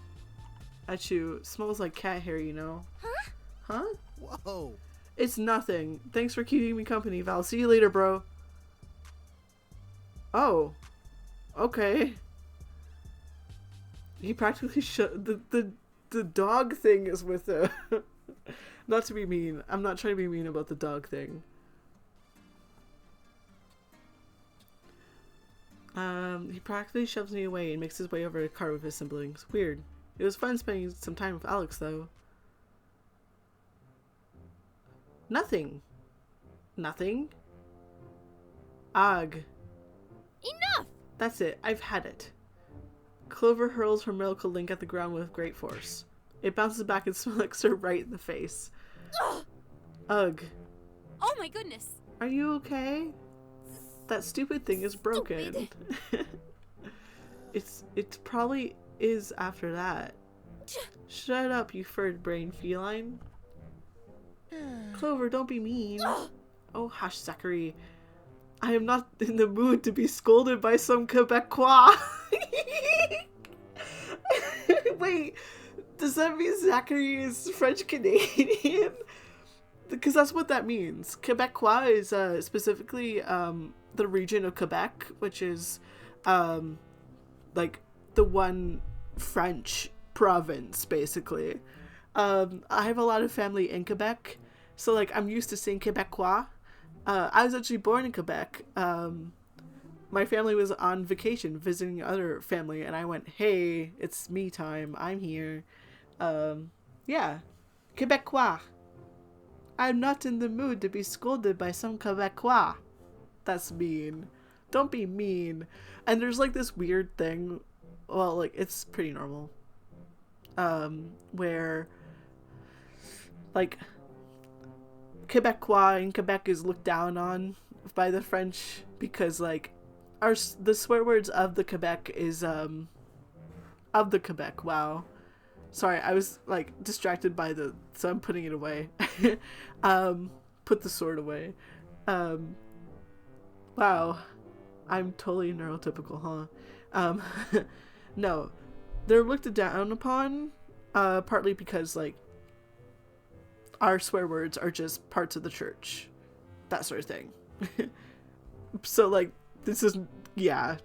Achoo. Smells like cat hair, you know. Huh? Huh? Whoa. It's nothing. Thanks for keeping me company, Val. See you later, bro. Oh. Okay. He practically the dog thing is with him. Not to be mean. I'm not trying to be mean about the dog thing. He practically shoves me away and makes his way over to the car with his siblings. Weird. It was fun spending some time with Alex, though. Nothing. Nothing? Ugh. Enough! That's it. I've had it. Clover hurls her medical link at the ground with great force. It bounces back and smacks her right in the face. Ugh! Ugh. Oh my goodness! Are you okay? That stupid thing is broken. It probably is after that. Shut up, you furred-brained feline. Clover, don't be mean. Oh, hush, Zachary. I am not in the mood to be scolded by some Quebecois. Wait, does that mean Zachary is French Canadian? Because that's what that means. Quebecois is specifically the region of Quebec, which is like the one French province, basically. I have a lot of family in Quebec, so like I'm used to saying Quebecois. I was actually born in Quebec. My family was on vacation visiting other family, and I went, hey, it's me time. I'm here. Yeah. Quebecois. I'm not in the mood to be scolded by some Quebecois. That's mean. Don't be mean. And there's like this weird thing. Well, like, it's pretty normal. Where, like, Quebecois in Quebec is looked down on by the French because, like, the swear words of the Quebec is, of the Quebec, wow. Sorry, I was, like, distracted by so I'm putting it away. Put the sword away. Wow. I'm totally neurotypical, huh? No. They're looked down upon, partly because, like, our swear words are just parts of the church. That sort of thing. So, like, this is, yeah.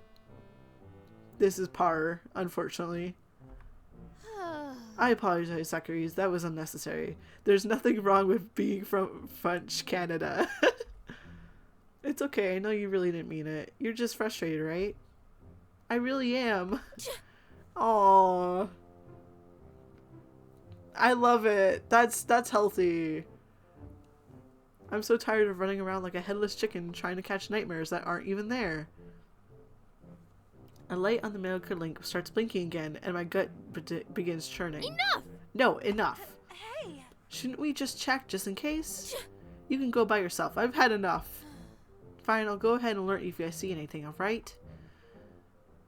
This is par, unfortunately. I apologize, Zachary. That was unnecessary. There's nothing wrong with being from French Canada. It's okay. I know you really didn't mean it. You're just frustrated, right? I really am. Aww. I love it. That's healthy. I'm so tired of running around like a headless chicken trying to catch nightmares that aren't even there. A light on the medical link starts blinking again, and my gut begins churning. Enough! No, enough. Hey! Shouldn't we just check just in case? You can go by yourself. I've had enough. Fine, I'll go ahead and alert you if I see anything, alright?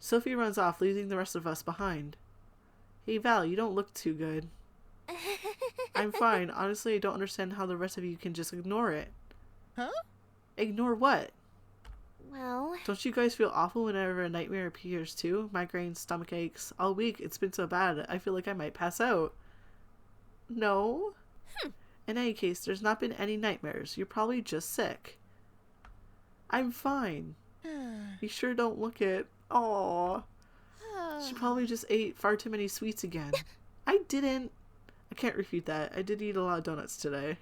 Sophie runs off, leaving the rest of us behind. Hey Val, you don't look too good. I'm fine. Honestly, I don't understand how the rest of you can just ignore it. Huh? Ignore what? Well, Don't you guys feel awful whenever a nightmare appears too? Migraines, stomach aches. All week, it's been so bad, I feel like I might pass out. No? In any case, there's not been any nightmares. You're probably just sick. I'm fine. You sure don't look it. Aww. She probably just ate far too many sweets again. I didn't. I can't refute that. I did eat a lot of donuts today.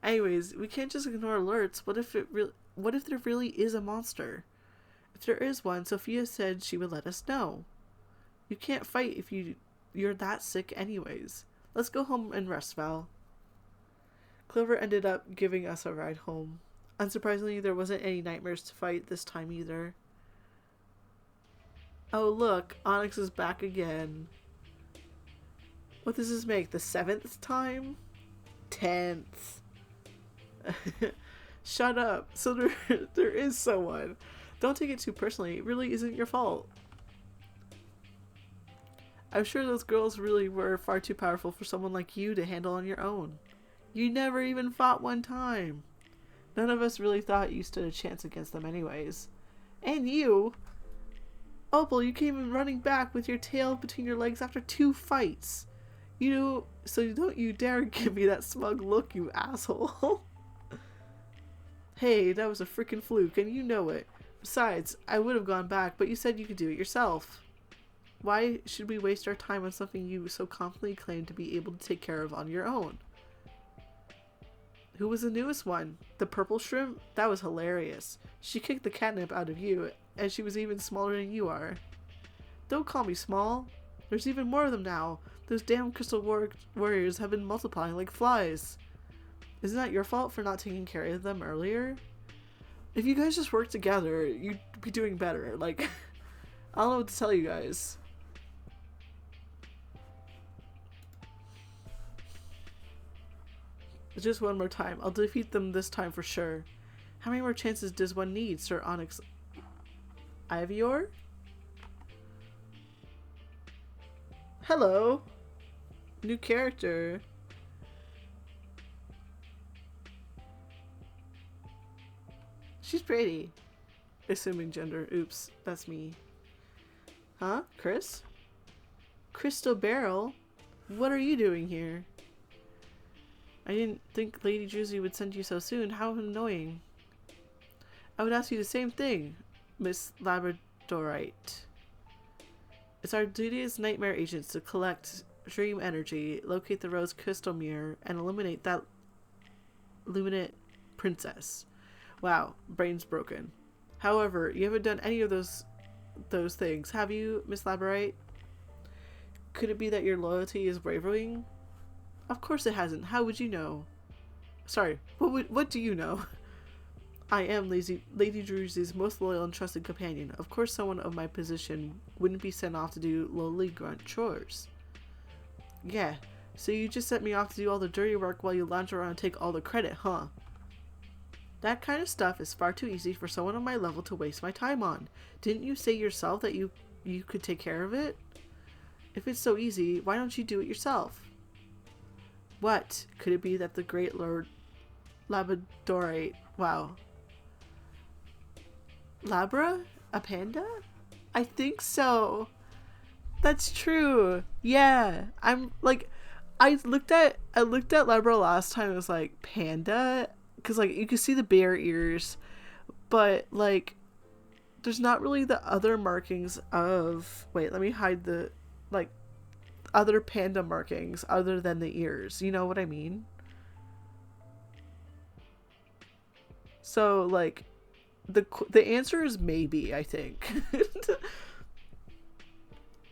Anyways, we can't just ignore alerts. What if there really is a monster? If there is one, Sophia said she would let us know. You can't fight if you're that sick anyways. Let's go home and rest, Val. Clover ended up giving us a ride home. Unsurprisingly, there wasn't any nightmares to fight this time either. Oh look, Onyx is back again. What does this make? The 7th time? 10th. Shut up. So there is someone. Don't take it too personally. It really isn't your fault. I'm sure those girls really were far too powerful for someone like you to handle on your own. You never even fought one time. None of us really thought you stood a chance against them anyways. And you! Opal, you came in running back with your tail between your legs after 2 fights. So don't you dare give me that smug look, you asshole. Hey, that was a freaking fluke, and you know it. Besides, I would have gone back, but you said you could do it yourself. Why should we waste our time on something you so confidently claimed to be able to take care of on your own? Who was the newest one? The purple shrimp? That was hilarious. She kicked the catnip out of you, and she was even smaller than you are. Don't call me small. There's even more of them now. Those damn crystal warriors have been multiplying like flies. Isn't that your fault for not taking care of them earlier? If you guys just worked together, you'd be doing better. Like, I don't know what to tell you guys. Just one more time. I'll defeat them this time for sure. How many more chances does one need, Sir Onyx Ivior? Hello. New character. She's pretty. Assuming gender. Oops, that's me. Huh? Chris? Crystal Barrel? What are you doing here? I didn't think Lady Druzy would send you so soon. How annoying. I would ask you the same thing, Miss Labradorite. It's our duty as nightmare agents to collect dream energy, locate the rose crystal mirror, and eliminate that luminant princess. Wow, brain's broken. However, you haven't done any of those things, have you, Miss Labradorite? Could it be that your loyalty is wavering? Of course it hasn't. How would you know? Sorry, what do you know? I am Lady Druzy's most loyal and trusted companion. Of course someone of my position wouldn't be sent off to do lowly grunt chores. Yeah, so you just sent me off to do all the dirty work while you lounge around and take all the credit, huh? That kind of stuff is far too easy for someone on my level to waste my time on. Didn't you say yourself that you could take care of it? If it's so easy, why don't you do it yourself? What? Could it be that the great Lord Labradorite... Wow. Labra? A panda? I think so. That's true. Yeah. I'm like... I looked at Labra last time. It was like, panda? Because like you can see the bear ears. But like... There's not really the other markings of... Wait, let me hide the... Like... Other panda markings other than the ears. You know what I mean? So like... The answer is maybe, I think.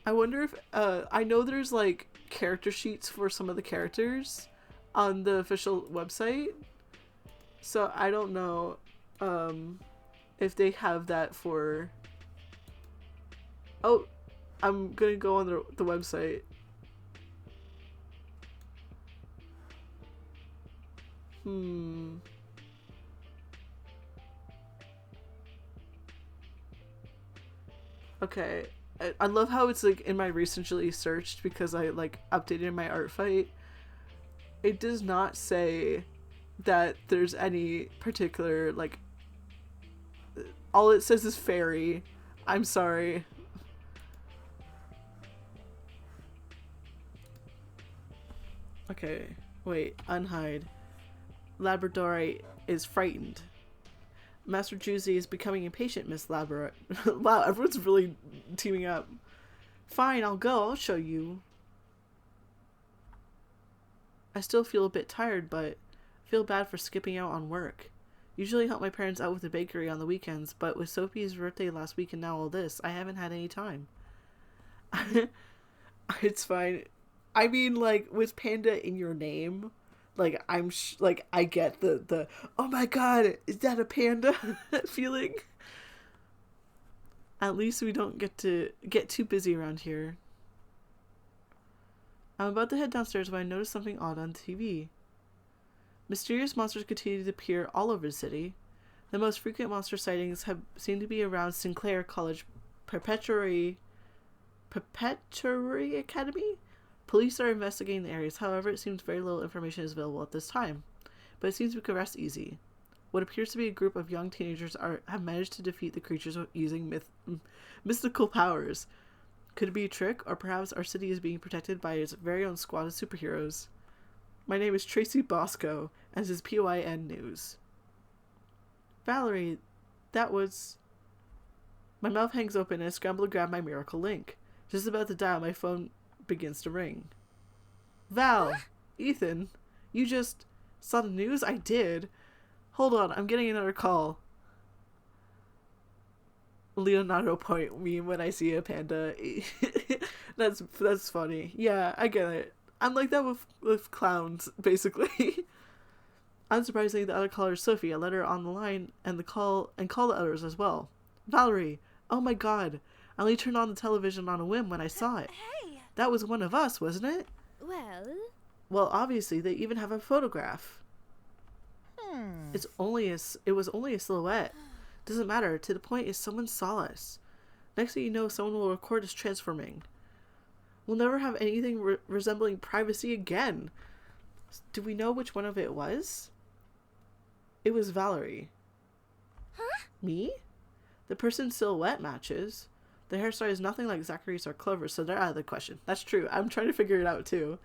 I wonder if I know there's like character sheets for some of the characters on the official website, so I don't know if they have that for... Oh, I'm gonna go on the website. Okay, I love how it's like in my recently searched because I like updated my art fight. It does not say that there's any particular like... All it says is fairy. I'm sorry. Okay, wait, unhide. Labradorite is frightened. Master Druzy is becoming impatient, Miss Labradorite. Wow, everyone's really teaming up. Fine, I'll go. I'll show you. I still feel a bit tired, but feel bad for skipping out on work. Usually help my parents out with the bakery on the weekends, but with Sophie's birthday last week and now all this, I haven't had any time. It's fine. I mean, like, with Panda in your name... Like, I get the, oh my god, is that a panda feeling? At least we don't get too busy around here. I'm about to head downstairs when I notice something odd on TV. Mysterious monsters continue to appear all over the city. The most frequent monster sightings seem to be around Sinclair College Preparatory Academy? Police are investigating the areas, however, it seems very little information is available at this time. But it seems we could rest easy. What appears to be a group of young teenagers have managed to defeat the creatures using mystical powers. Could it be a trick, or perhaps our city is being protected by its very own squad of superheroes? My name is Tracy Bosco, and this is PYN News. Valerie, that was... My mouth hangs open and I scramble to grab my miracle link. Just about to dial, my phone begins to ring. Val! Huh? Ethan! You just saw the news? I did. Hold on, I'm getting another call. Leonardo point me when I see a panda. That's funny. Yeah, I get it. I'm like that with clowns, basically. Unsurprisingly, the other caller is Sophie. I let her on the line and call the others as well. Valerie! Oh my god! I only turned on the television on a whim when I saw it. Hey! That was one of us, wasn't it? Well, obviously, they even have a photograph. It was only a silhouette. Doesn't matter. To the point is someone saw us. Next thing you know, someone will record us transforming. We'll never have anything resembling privacy again. Do we know which one of it was? It was Valerie. Huh? Me? The person's silhouette matches. The hairstyle is nothing like Zachary's or Clover's, so they're out of the question. That's true. I'm trying to figure it out too.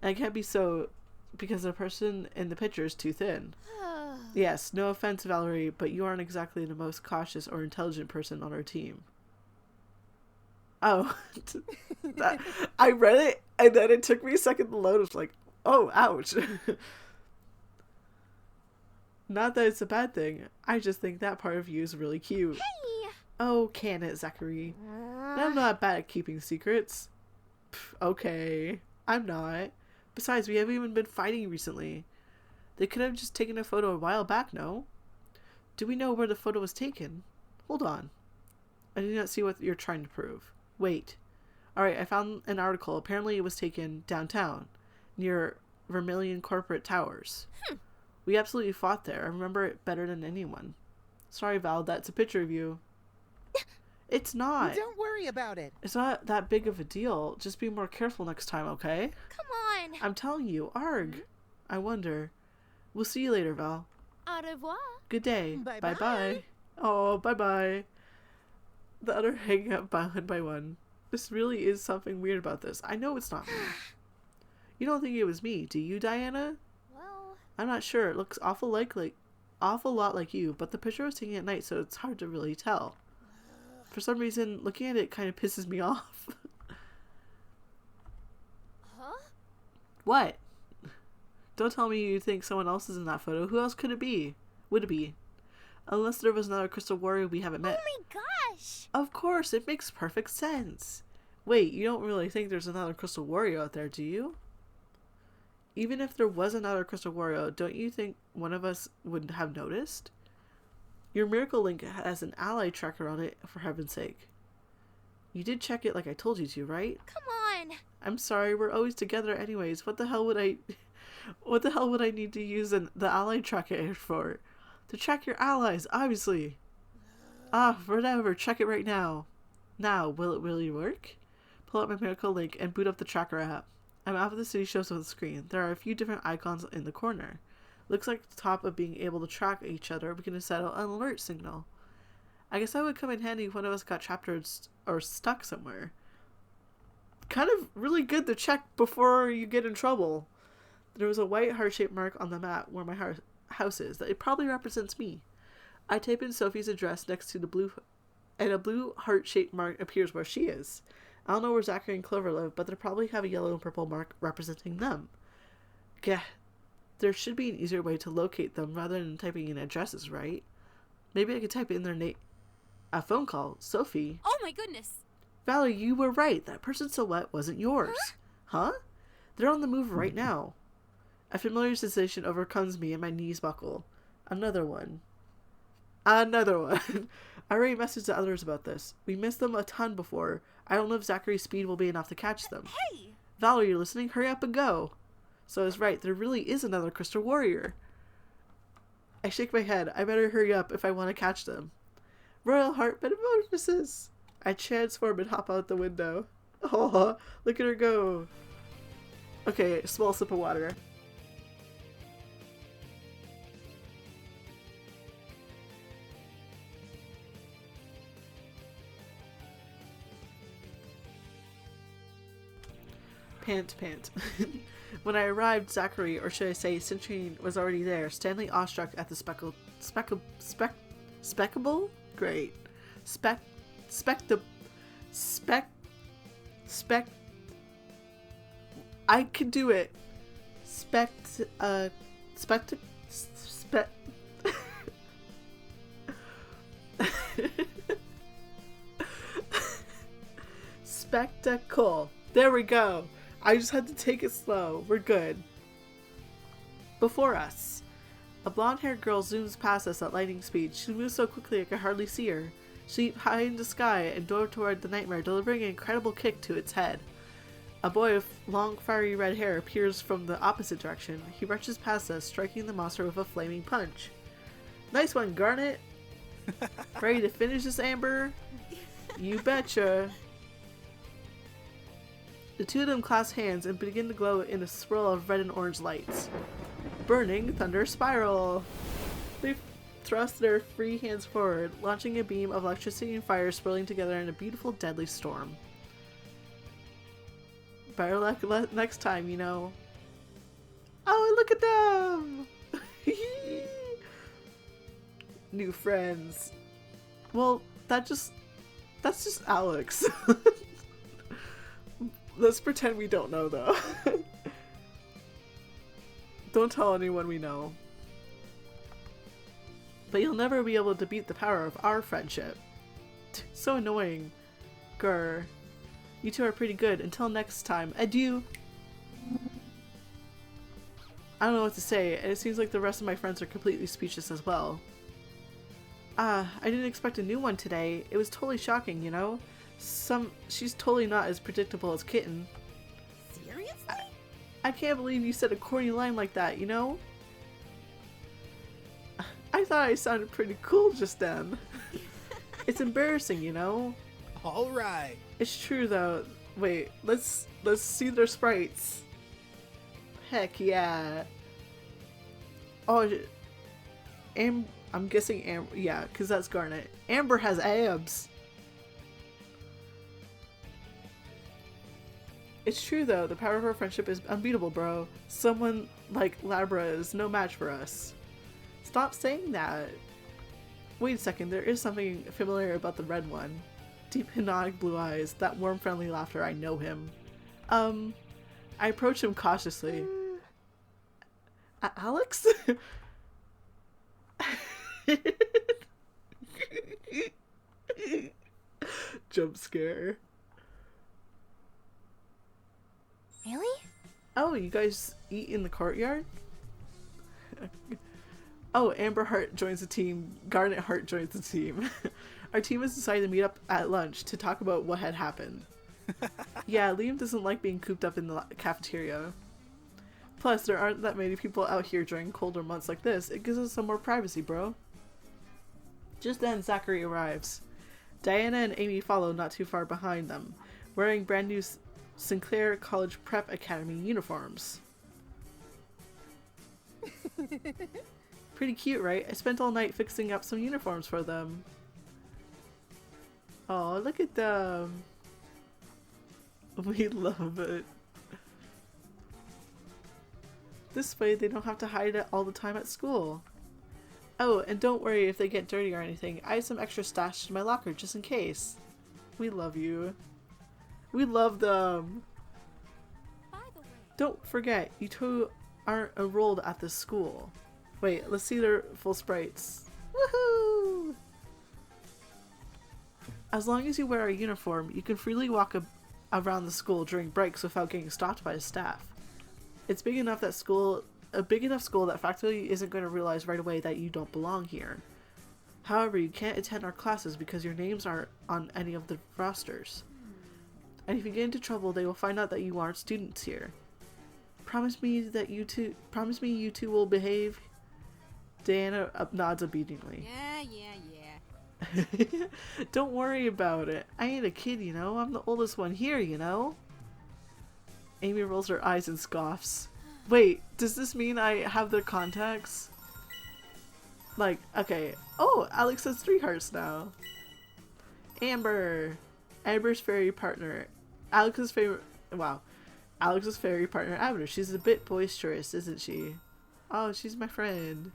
And it can't be so because the person in the picture is too thin. Yes, no offense, Valerie, but you aren't exactly the most cautious or intelligent person on our team. Oh. I read it, and then it took me a second to load. It's like, oh, ouch. Not that it's a bad thing. I just think that part of you is really cute. Hey! Oh, can it, Zachary? I'm not bad at keeping secrets. Pff, okay, I'm not. Besides, we haven't even been fighting recently. They could have just taken a photo a while back, no? Do we know where the photo was taken? Hold on. I do not see what you're trying to prove. Wait. Alright, I found an article. Apparently it was taken downtown, near Vermilion Corporate Towers. We absolutely fought there. I remember it better than anyone. Sorry, Val, that's a picture of you. It's not. Don't worry about it. It's not that big of a deal. Just be more careful next time, okay? Come on! I'm telling you, arg. I wonder. We'll see you later, Val. Au revoir! Good day. Bye-bye. Bye-bye. Oh, bye-bye. The other hanging up one by one. This really is something weird about this. I know it's not me. You don't think it was me, do you, Diana? Well... I'm not sure. It looks awful lot like you, but the picture was taken at night, so it's hard to really tell. For some reason, looking at it kind of pisses me off. Huh? What? Don't tell me you think someone else is in that photo. Who else could it be? Would it be? Unless there was another Crystal Warrior we haven't met. Oh my gosh! Of course, it makes perfect sense. Wait, you don't really think there's another Crystal Warrior out there, do you? Even if there was another Crystal Warrior, don't you think one of us would have noticed? Your Miracle Link has an ally tracker on it, for heaven's sake. You did check it like I told you to, right? Come on! I'm sorry, we're always together anyways. What the hell would I need to use the ally tracker for? To track your allies, obviously. Whatever, check it right now. Now, will it really work? Pull out my Miracle Link and boot up the tracker app. A map of the city shows on the screen. There are a few different icons in the corner. Looks like the top of being able to track each other, we can set out an alert signal. I guess that would come in handy if one of us got trapped or stuck somewhere. Kind of really good to check before you get in trouble. There was a white heart-shaped mark on the map where my house is. It probably represents me. I type in Sophie's address next to the blue, and a blue heart-shaped mark appears where she is. I don't know where Zachary and Clover live, but they probably have a yellow and purple mark representing them. Gah. There should be an easier way to locate them rather than typing in addresses, right? Maybe I could type in their name. A phone call. Sophie. Oh my goodness! Valerie, you were right. That person's silhouette wasn't yours. Huh? They're on the move right now. A familiar sensation overcomes me and my knees buckle. Another one. I already messaged the others about this. We missed them a ton before. I don't know if Zachary's speed will be enough to catch them. Hey! Valerie, you're listening? Hurry up and go. So I was right. There really is another Crystal Warrior. I shake my head. I better hurry up if I want to catch them. Royal Heart Metamorphosis! I transform and hop out the window. Oh, look at her go. Okay, small sip of water. Pant. When I arrived, Zachary, or should I say Citrine, was already there, standing awestruck at the speckable? Great. I could do it. Spectacle. There we go. I just had to take it slow. We're good. Before us, a blonde-haired girl zooms past us at lightning speed. She moves so quickly I could hardly see her. She leaped high in the sky and dove toward the nightmare, delivering an incredible kick to its head. A boy with long, fiery red hair appears from the opposite direction. He rushes past us, striking the monster with a flaming punch. Nice one, Garnet! Ready to finish this, Amber? You betcha! The two of them clasp hands and begin to glow in a swirl of red and orange lights. Burning Thunder Spiral! They thrust their free hands forward, launching a beam of electricity and fire swirling together in a beautiful, deadly storm. Better luck next time, you know. Oh, look at them! New friends. Well, that's just Alex. Let's pretend we don't know, though. Don't tell anyone we know. But you'll never be able to beat the power of our friendship. So annoying. Grr. You two are pretty good. Until next time, adieu! I don't know what to say, and it seems like the rest of my friends are completely speechless as well. I didn't expect a new one today. It was totally shocking, you know? She's totally not as predictable as Kitten. Seriously? I can't believe you said a corny line like that, you know? I thought I sounded pretty cool just then. It's embarrassing, you know? Alright. It's true though. Wait, let's see their sprites. Heck yeah. Oh, I'm guessing Amber. Yeah, because that's Garnet. Amber has abs. It's true though, the power of our friendship is unbeatable, bro. Someone like Labra is no match for us. Stop saying that. Wait a second, there is something familiar about the red one. Deep hypnotic blue eyes, that warm friendly laughter, I know him. I approach him cautiously. Alex? Jump scare. Really? Oh, you guys eat in the courtyard? Oh, Amber Heart joins the team. Garnet Heart joins the team. Our team has decided to meet up at lunch to talk about what had happened. Yeah, Liam doesn't like being cooped up in the cafeteria. Plus, there aren't that many people out here during colder months like this. It gives us some more privacy, bro. Just then, Zachary arrives. Diana and Amy follow not too far behind them, wearing brand new Sinclair College Prep Academy uniforms. Pretty cute, right? I spent all night fixing up some uniforms for them. Oh, look at them. We love it. This way they don't have to hide it all the time at school. Oh, and don't worry if they get dirty or anything. I have some extra stashed in my locker just in case. We love you. We love them. By the way, Don't forget, you two aren't enrolled at this school. Wait, let's see their full sprites. Woohoo! As long as you wear a uniform, you can freely walk around the school during breaks without getting stopped by the staff. It's big enough that a big enough school that faculty isn't going to realize right away that you don't belong here. However, you can't attend our classes because your names aren't on any of the rosters. And if you get into trouble, they will find out that you aren't students here. Promise me you two will behave. Diana nods obediently. Yeah. Don't worry about it. I ain't a kid, you know. I'm the oldest one here, you know. Amy rolls her eyes and scoffs. Wait, does this mean I have their contacts? Like, okay. Oh, Alex has 3 hearts now. Amber. Amber's fairy partner. Alex's favorite. Wow. Alex's fairy partner, Amber. She's a bit boisterous, isn't she? Oh, she's my friend.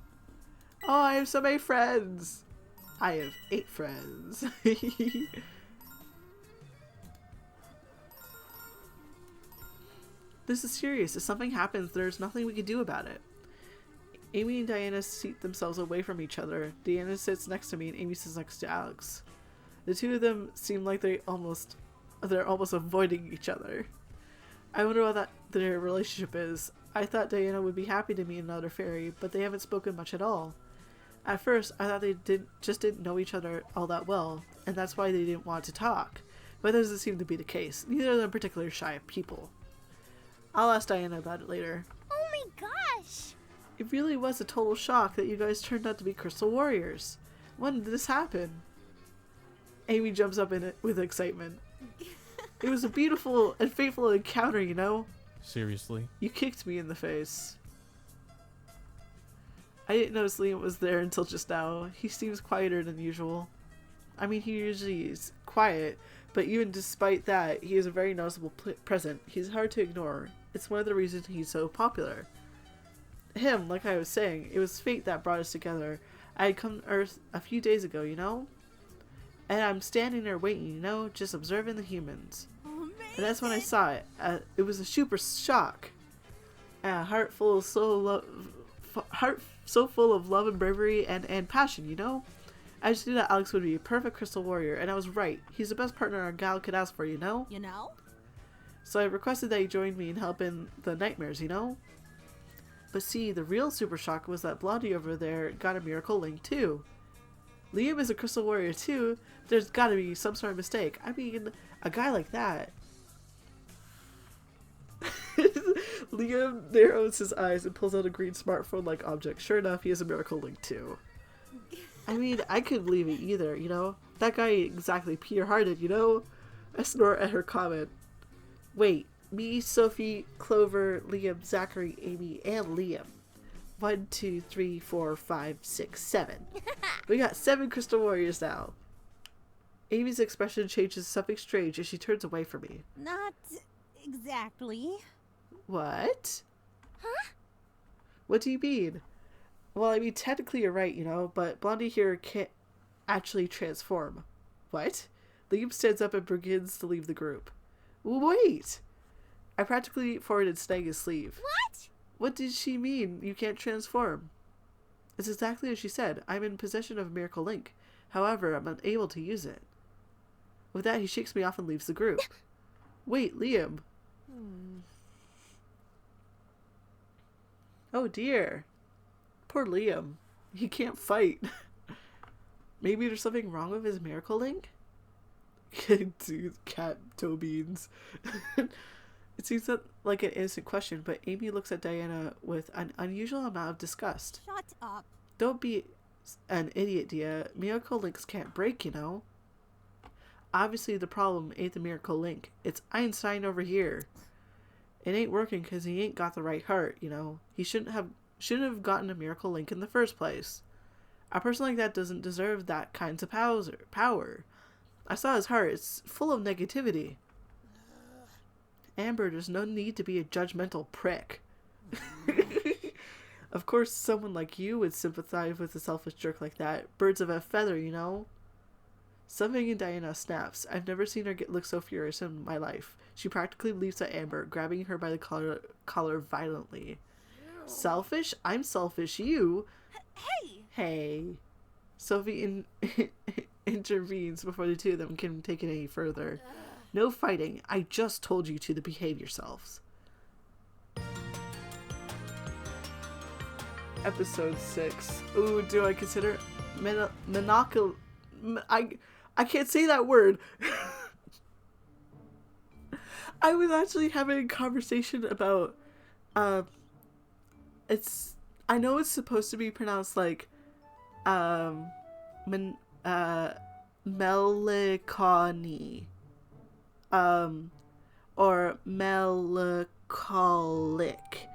Oh, I have so many friends. I have 8 friends. This is serious. If something happens, there's nothing we can do about it. Amy and Diana seat themselves away from each other. Diana sits next to me and Amy sits next to Alex. The two of them seem like they're almost avoiding each other. I wonder what their relationship is. I thought Diana would be happy to meet another fairy, but they haven't spoken much at all. At first, I thought they didn't know each other all that well, and that's why they didn't want to talk. But that doesn't seem to be the case. Neither of them particularly shy people. I'll ask Diana about it later. oh my gosh! It really was a total shock that you guys turned out to be Crystal Warriors. When did this happen? Amy jumps up in it with excitement. It was a beautiful and fateful encounter, you know? Seriously? You kicked me in the face. I didn't notice Liam was there until just now. He seems quieter than usual. I mean, he usually is quiet, but even despite that, he is a very noticeable presence. He's hard to ignore. It's one of the reasons he's so popular. Him, like I was saying, it was fate that brought us together. I had come to Earth a few days ago, you know? And I'm standing there waiting, you know, just observing the humans. And that's when I saw it. It was a super shock. A heart full of heart so full of love and bravery and passion, you know? I just knew that Alex would be a perfect crystal warrior, and I was right. He's the best partner a gal could ask for, you know? You know? So I requested that he join me in helping the nightmares, you know? But see, the real super shock was that Blondie over there got a miracle link too. Liam is a crystal warrior too. There's gotta be some sort of mistake. I mean, a guy like that. Liam narrows his eyes and pulls out a green smartphone-like object. Sure enough, he has a miracle link too. I mean, I couldn't believe it either, you know? That guy ain't exactly pure-hearted, you know? I snort at her comment. Wait, me, Sophie, Clover, Liam, Zachary, Amy, and Liam. 1, 2, 3, 4, 5, 6, 7. We got 7 crystal warriors now. Amy's expression changes something strange as she turns away from me. Not exactly. What? Huh? What do you mean? Well, I mean, technically you're right, you know, but Blondie here can't actually transform. What? Liam stands up and begins to leave the group. Wait! I practically forwarded snag his sleeve. What? What did she mean? You can't transform. It's exactly as she said. I'm in possession of a miracle link. However, I'm unable to use it. With that, he shakes me off and leaves the group. Wait, Liam. Oh dear. Poor Liam. He can't fight. Maybe there's something wrong with his miracle link? Dude, cat toe beans. It seems like an innocent question, but Amy looks at Diana with an unusual amount of disgust. Shut up. Don't be an idiot, Dia. Miracle links can't break, you know? Obviously, the problem ain't the miracle link. It's Einstein over here. It ain't working because he ain't got the right heart, you know? He shouldn't have gotten a miracle link in the first place. A person like that doesn't deserve that kind of power. I saw his heart. It's full of negativity. Amber, there's no need to be a judgmental prick. Of course, someone like you would sympathize with a selfish jerk like that. Birds of a feather, you know? Something in Diana snaps. I've never seen her look so furious in my life. She practically leaps at Amber, grabbing her by the collar violently. Selfish? I'm selfish. You? Hey. Sophie intervenes before the two of them can take it any further. No fighting. I just told you to behave yourselves. Episode 6. Ooh, do I consider monocle? I can't say that word. I was actually having a conversation about it's, I know it's supposed to be pronounced like melancholy or melancholic.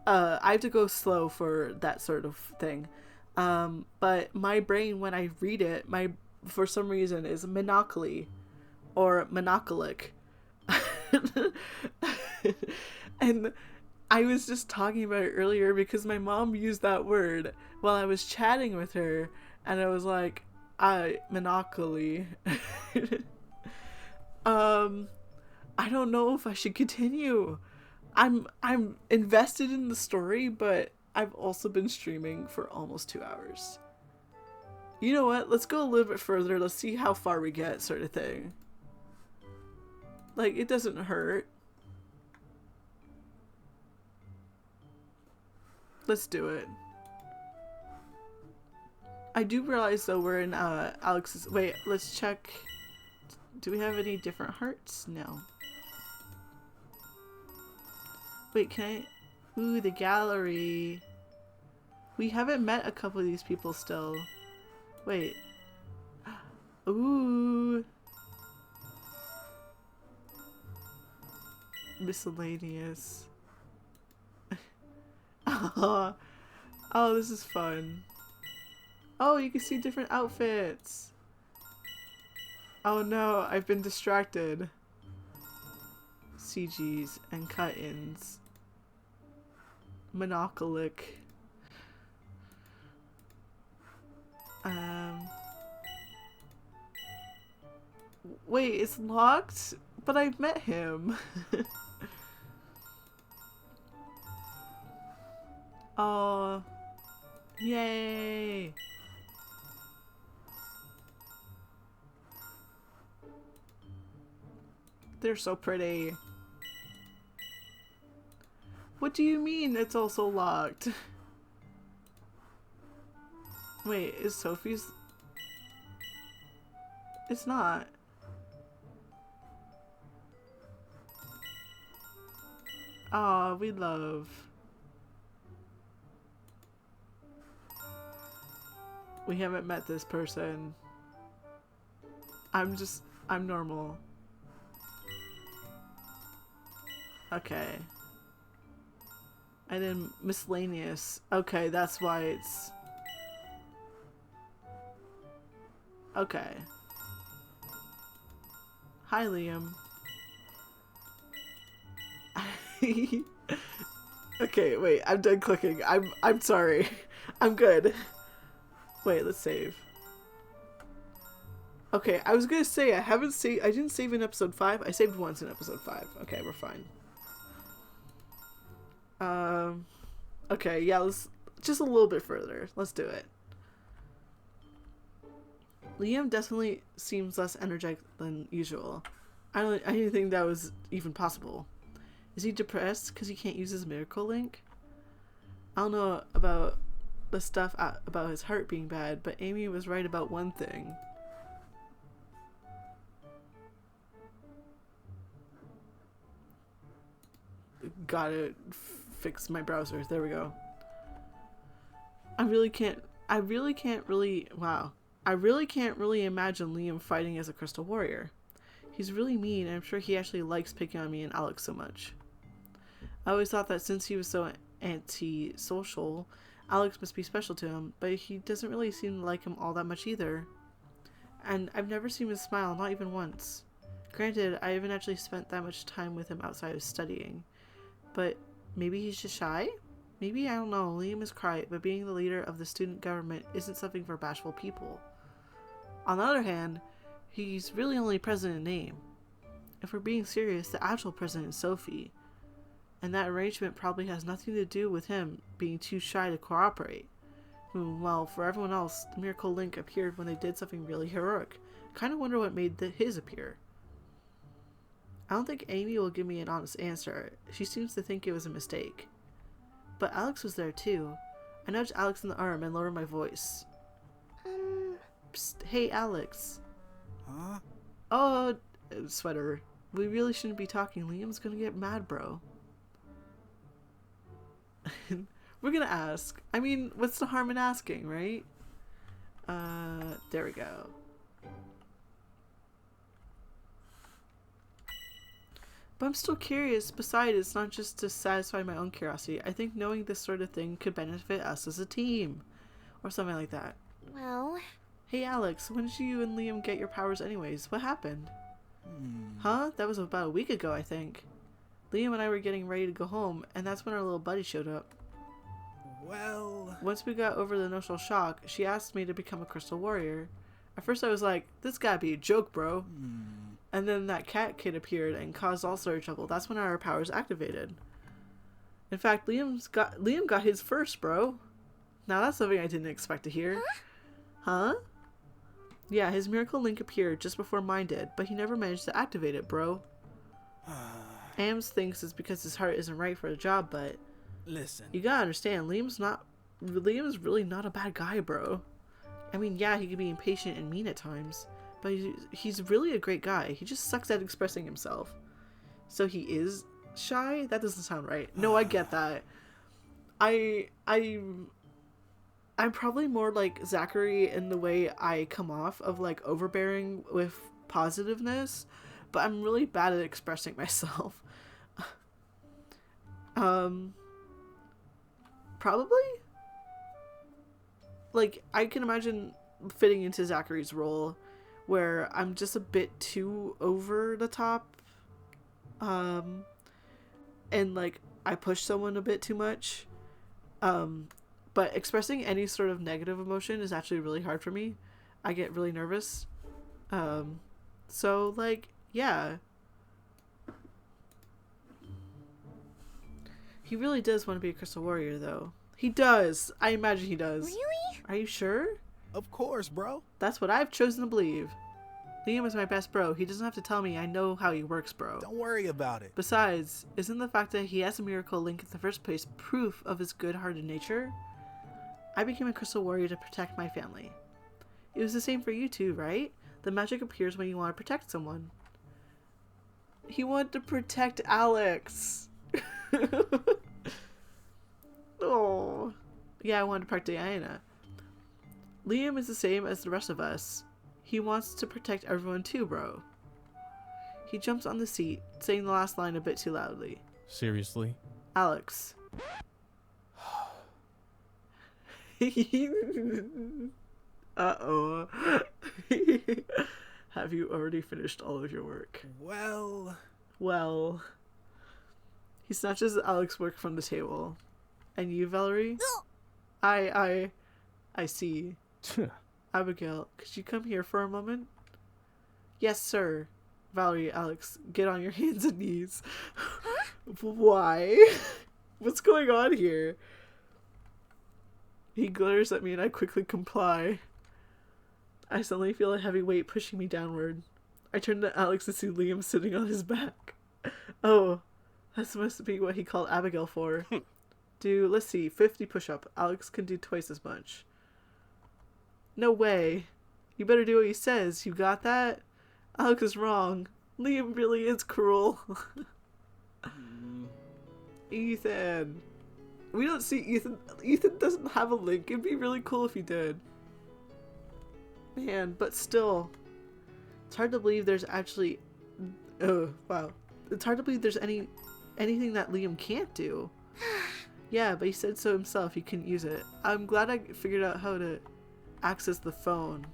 I have to go slow for that sort of thing. But my brain, when I read it, for some reason is monopoly or monocholic. And I was just talking about it earlier because my mom used that word while I was chatting with her, and I was like, monopoly. I don't know if I should continue. I'm invested in the story, but I've also been streaming for almost 2 hours. You know what? Let's go a little bit further. Let's see how far we get, sort of thing. Like, it doesn't hurt. Let's do it. I do realize, though, we're in Alex's... Wait, let's check. Do we have any different hearts? No. Wait, can I... Ooh, the gallery. We haven't met a couple of these people still. Wait. Ooh. Miscellaneous. Oh, this is fun. Oh, you can see different outfits. Oh no, I've been distracted. CGs and cut-ins. Monocolic. Wait, it's locked? But I've met him. Oh, yay. They're so pretty. What do you mean it's also locked? Wait, is Sophie's... It's not. Aw, we love. We haven't met this person. I'm normal. Okay. And then miscellaneous. Okay, that's why it's... Okay. Hi, Liam. Okay, wait, I'm done clicking. I'm sorry. I'm good. Wait, let's save. Okay, I was gonna say I didn't save in episode 5. I saved once in episode 5. Okay, we're fine. Okay, yeah, let's just a little bit further. Let's do it. Liam definitely seems less energetic than usual. I didn't think that was even possible. Is he depressed because he can't use his miracle link? I don't know about the stuff about his heart being bad, but Amy was right about one thing. Gotta fix my browser. There we go. I really can't really imagine Liam fighting as a crystal warrior. He's really mean, and I'm sure he actually likes picking on me and Alex so much. I always thought that since he was so anti-social, Alex must be special to him, but he doesn't really seem to like him all that much either. And I've never seen him smile, not even once. Granted, I haven't actually spent that much time with him outside of studying. But maybe he's just shy? Maybe, I don't know, Liam is quiet, but being the leader of the student government isn't something for bashful people. On the other hand, he's really only president in name. If we're being serious, the actual president is Sophie. And that arrangement probably has nothing to do with him being too shy to cooperate. Well, for everyone else, the Miracle Link appeared when they did something really heroic. I kind of wonder what made his appear. I don't think Amy will give me an honest answer. She seems to think it was a mistake. But Alex was there too. I nudged Alex in the arm and lowered my voice. Psst, hey Alex. Huh? Oh, sweater. We really shouldn't be talking. Liam's gonna get mad, bro. We're gonna ask. I mean, what's the harm in asking, right? There we go. But I'm still curious. Besides, it's not just to satisfy my own curiosity. I think knowing this sort of thing could benefit us as a team. Or something like that. Well, Hey Alex, when did you and Liam get your powers anyways? What happened? Huh? That was about a week ago, I think. Liam and I were getting ready to go home, and that's when our little buddy showed up. Well... Once we got over the initial shock, she asked me to become a crystal warrior. At first I was like, this gotta be a joke, bro. And then that cat kid appeared and caused all sorts of trouble. That's when our powers activated. In fact, Liam got his first, bro. Now that's something I didn't expect to hear. Huh? Yeah, his miracle link appeared just before mine did, but he never managed to activate it, bro. Ams thinks it's because his heart isn't right for the job, but Listen. you gotta understand, Liam's really not a bad guy, bro. I mean, yeah, he can be impatient and mean at times, but he's really a great guy. He just sucks at expressing himself. So he is shy? That doesn't sound right. No, I get that. I'm probably more like Zachary in the way I come off of like overbearing with positiveness, but I'm really bad at expressing myself. Probably? like, I can imagine fitting into Zachary's role where I'm just a bit too over the top. And like, I push someone a bit too much. But expressing any sort of negative emotion is actually really hard for me. I get really nervous. So like, yeah. He really does want to be a Crystal Warrior, though. He does. I imagine he does. Really? Are you sure? Of course, bro. That's what I've chosen to believe. Liam is my best bro. He doesn't have to tell me. I know how he works, bro. Don't worry about it. Besides, isn't the fact that he has a miracle link in the first place proof of his good-hearted nature? I became a Crystal Warrior to protect my family. It was the same for you too, right? The magic appears when you want to protect someone. He wanted to protect Alex. Oh. Yeah, I wanted to protect Diana. Liam is the same as the rest of us. He wants to protect everyone too, bro. He jumps on the seat, saying the last line a bit too loudly. Seriously? Alex. Uh-oh. Have you already finished all of your work? Well. He snatches Alex's work from the table. And you, Valerie? I see. Abigail, could you come here for a moment? Yes, sir. Valerie, Alex, get on your hands and knees. Why? What's going on here? He glares at me and I quickly comply. I suddenly feel a heavy weight pushing me downward. I turn to Alex to see Liam sitting on his back. Oh, that must be what he called Abigail for. Do, let's see, 50 push-up. Alex can do twice as much. No way. You better do what he says. You got that? Alex is wrong. Liam really is cruel. Ethan. We don't see Ethan. Ethan doesn't have a link. It'd be really cool if he did. Man, but still. It's hard to believe there's actually... Oh, wow. It's hard to believe there's anything that Liam can't do. Yeah, but he said so himself. He couldn't use it. I'm glad I figured out how to access the phone.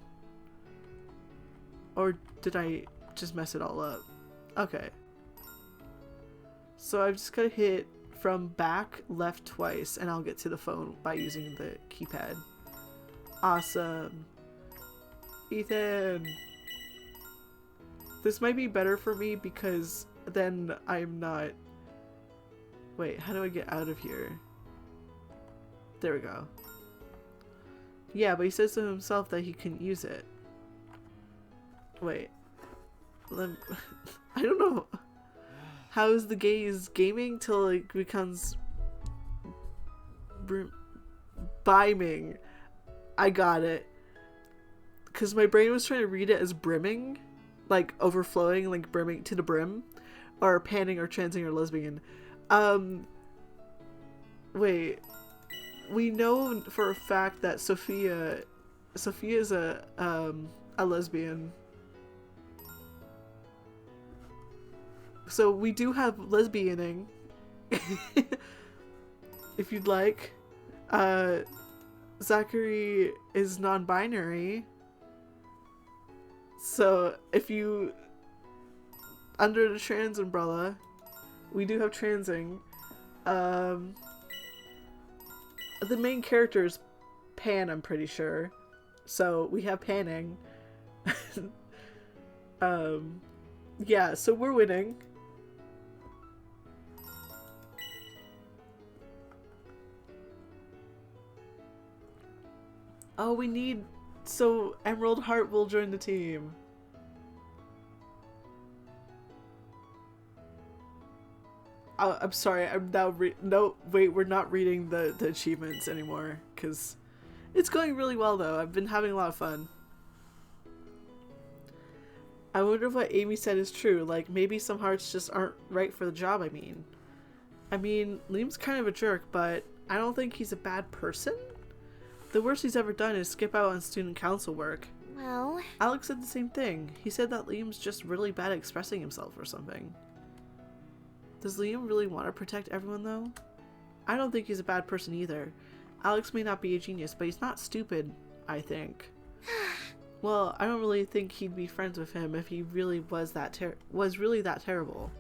Or did I just mess it all up? Okay. So I've just gotta hit from back left twice and I'll get to the phone by using the keypad. Awesome. Ethan! This might be better for me because then I'm not... Wait, how do I get out of here? There we go. Yeah, but he says to himself that he can use it. Wait. I don't know. How is the gaze gaming till it becomes... Biming. I got it. Because my brain was trying to read it as brimming. Like overflowing, like brimming to the brim. Or panning or transing or lesbian. Wait. We know for a fact that Sophia is a lesbian. So we do have lesbianing. If you'd like. Zachary is non-binary. So if you... Under the trans umbrella, we do have transing. The main character is Pan, I'm pretty sure. So we have panning. Yeah, so we're winning. Oh, we need... So Emerald Heart will join the team. I'm sorry, I'm now no, wait, we're not reading the achievements anymore, because it's going really well though. I've been having a lot of fun. I wonder if what Amy said is true, like maybe some hearts just aren't right for the job. I mean, Liam's kind of a jerk, but I don't think he's a bad person. The worst he's ever done is skip out on student council work. Well... Alex said the same thing. He said that Liam's just really bad at expressing himself or something. Does Liam really want to protect everyone though? I don't think he's a bad person either. Alex may not be a genius, but he's not stupid, I think. Well, I don't really think he'd be friends with him if he really was really that terrible.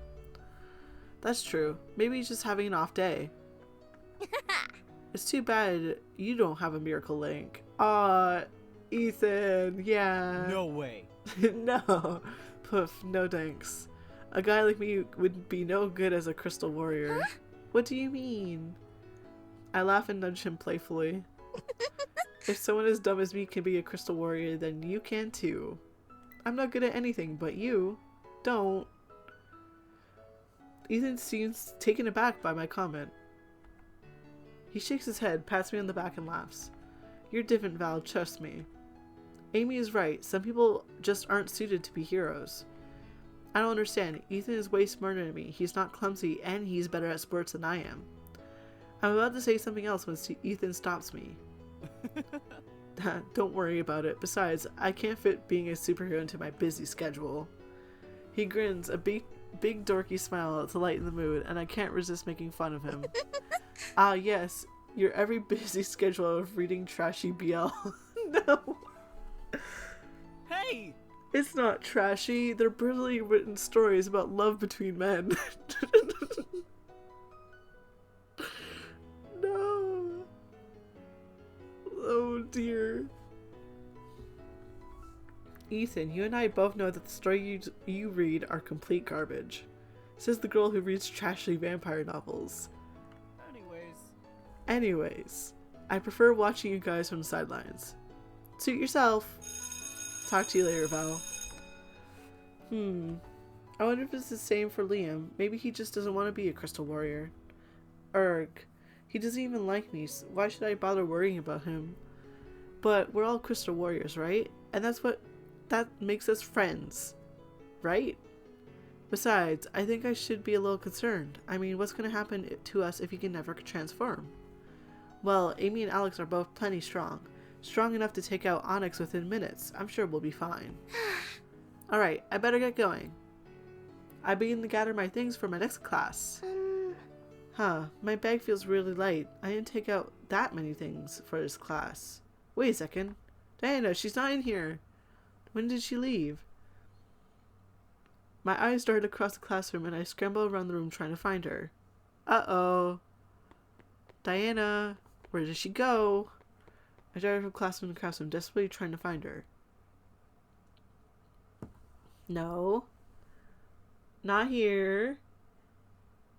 That's true. Maybe he's just having an off day. It's too bad you don't have a miracle link. Aw, Ethan, yeah. No way. No. Poof, no thanks. A guy like me would be no good as a crystal warrior. Huh? What do you mean? I laugh and nudge him playfully. If someone as dumb as me can be a crystal warrior, then you can too. I'm not good at anything, but you don't. Ethan seems taken aback by my comment. He shakes his head, pats me on the back, and laughs. You're different, Val, trust me. Amy is right. Some people just aren't suited to be heroes. I don't understand. Ethan is way smarter than me. He's not clumsy, and he's better at sports than I am. I'm about to say something else when Ethan stops me. Don't worry about it. Besides, I can't fit being a superhero into my busy schedule. He grins, a big dorky smile to lighten the mood, and I can't resist making fun of him. Ah, yes, your every busy schedule of reading trashy BL. No. Hey! It's not trashy. They're brilliantly written stories about love between men. No. Oh dear. Ethan, you and I both know that the stories you read are complete garbage. Says the girl who reads trashy vampire novels. Anyways, I prefer watching you guys from the sidelines. Suit yourself. Talk to you later, Val. I wonder if it's the same for Liam. Maybe he just doesn't want to be a crystal warrior. Erg. He doesn't even like me, so why should I bother worrying about him? But we're all crystal warriors, right? And that makes us friends, right? Besides, I think I should be a little concerned. I mean, what's going to happen to us if he can never transform? Well, Amy and Alex are both plenty strong. Strong enough to take out Onyx within minutes. I'm sure we'll be fine. Alright, I better get going. I begin to gather my things for my next class. My bag feels really light. I didn't take out that many things for this class. Wait a second. Diana, she's not in here. When did she leave? My eyes darted across the classroom and I scrambled around the room trying to find her. Uh-oh. Diana, where did she go? I darted from classroom to classroom, desperately trying to find her. No. Not here.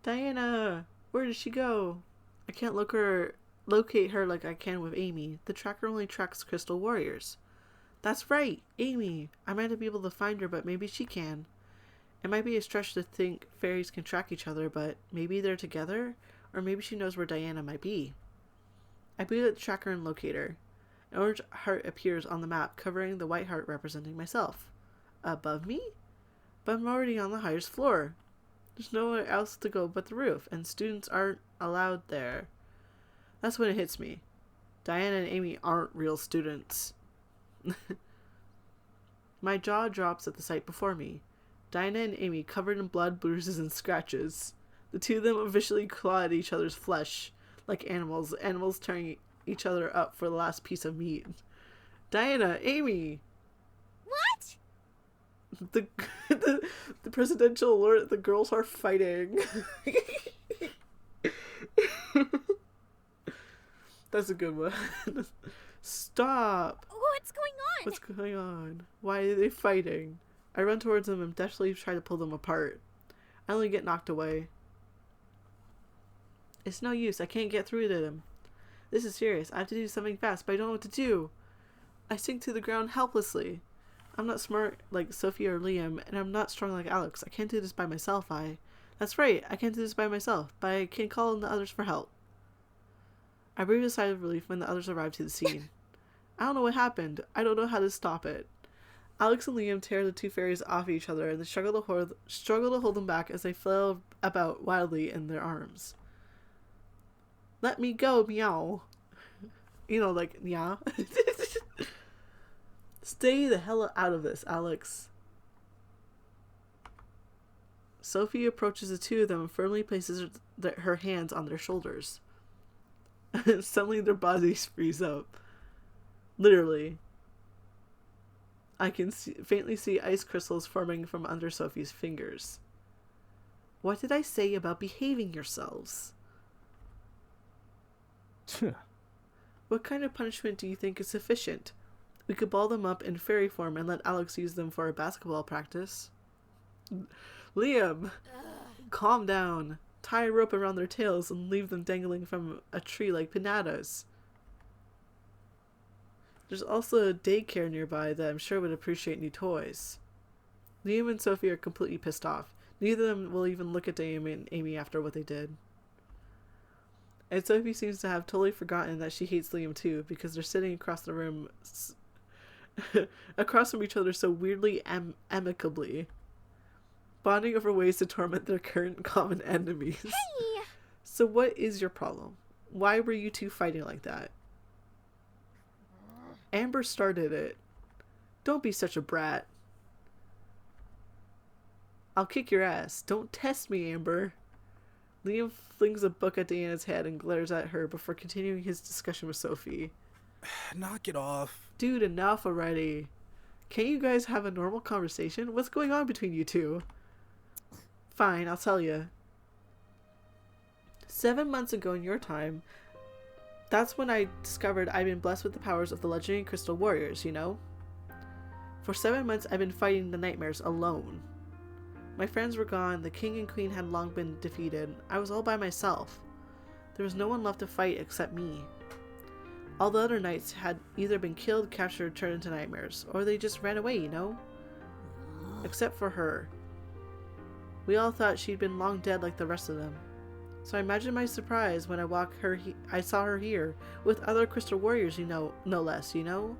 Diana, where did she go? I can't locate her like I can with Amy. The tracker only tracks crystal warriors. That's right, Amy. I might not be able to find her, but maybe she can. It might be a stretch to think fairies can track each other, but maybe they're together? Or maybe she knows where Diana might be. I boot at the tracker and locate her. An orange heart appears on the map, covering the white heart representing myself. Above me? But I'm already on the highest floor. There's nowhere else to go but the roof, and students aren't allowed there. That's when it hits me. Diana and Amy aren't real students. My jaw drops at the sight before me. Diana and Amy covered in blood, bruises, and scratches. The two of them viciously claw at each other's flesh, like animals tearing each other up for the last piece of meat. Diana, Amy! What? The presidential alert, the girls are fighting. That's a good one. Stop! What's going on? What's going on? Why are they fighting? I run towards them and desperately try to pull them apart. I only get knocked away. It's no use. I can't get through to them. This is serious. I have to do something fast, but I don't know what to do. I sink to the ground helplessly. I'm not smart like Sophie or Liam, and I'm not strong like Alex. I can't do this by myself. That's right. I can't do this by myself, but I can call on the others for help. I breathe a sigh of relief when the others arrive to the scene. I don't know what happened. I don't know how to stop it. Alex and Liam tear the two fairies off each other and they struggle to hold them back as they flail about wildly in their arms. Let me go, meow. You know, like, yeah. Stay the hell out of this, Alex. Sophie approaches the two of them and firmly places her hands on their shoulders. Suddenly their bodies freeze up. Literally. I can faintly see ice crystals forming from under Sophie's fingers. What did I say about behaving yourselves? What kind of punishment do you think is sufficient? We could ball them up in fairy form and let Alex use them for a basketball practice. Liam, calm down. Tie a rope around their tails and leave them dangling from a tree like pinatas. There's also a daycare nearby that I'm sure would appreciate new toys. Liam and Sophie are completely pissed off. Neither of them will even look at Amy after what they did. And Sophie seems to have totally forgotten that she hates Liam too, because they're sitting across the room, across from each other so weirdly amicably, bonding over ways to torment their current common enemies. Hey! So what is your problem? Why were you two fighting like that? Amber started it. Don't be such a brat. I'll kick your ass. Don't test me, Amber. Liam flings a book at Diana's head and glares at her before continuing his discussion with Sophie. Knock it off. Dude, enough already. Can't you guys have a normal conversation? What's going on between you two? Fine, I'll tell you. 7 months ago in your time, that's when I discovered I've been blessed with the powers of the legendary crystal warriors, you know? For 7 months I've been fighting the nightmares alone. My friends were gone, the king and queen had long been defeated. I was all by myself. There was no one left to fight except me. All the other knights had either been killed, captured, turned into nightmares, or they just ran away, you know? Except for her. We all thought she'd been long dead like the rest of them. So I imagine my surprise when I saw her here, with other crystal warriors, you know, no less, you know?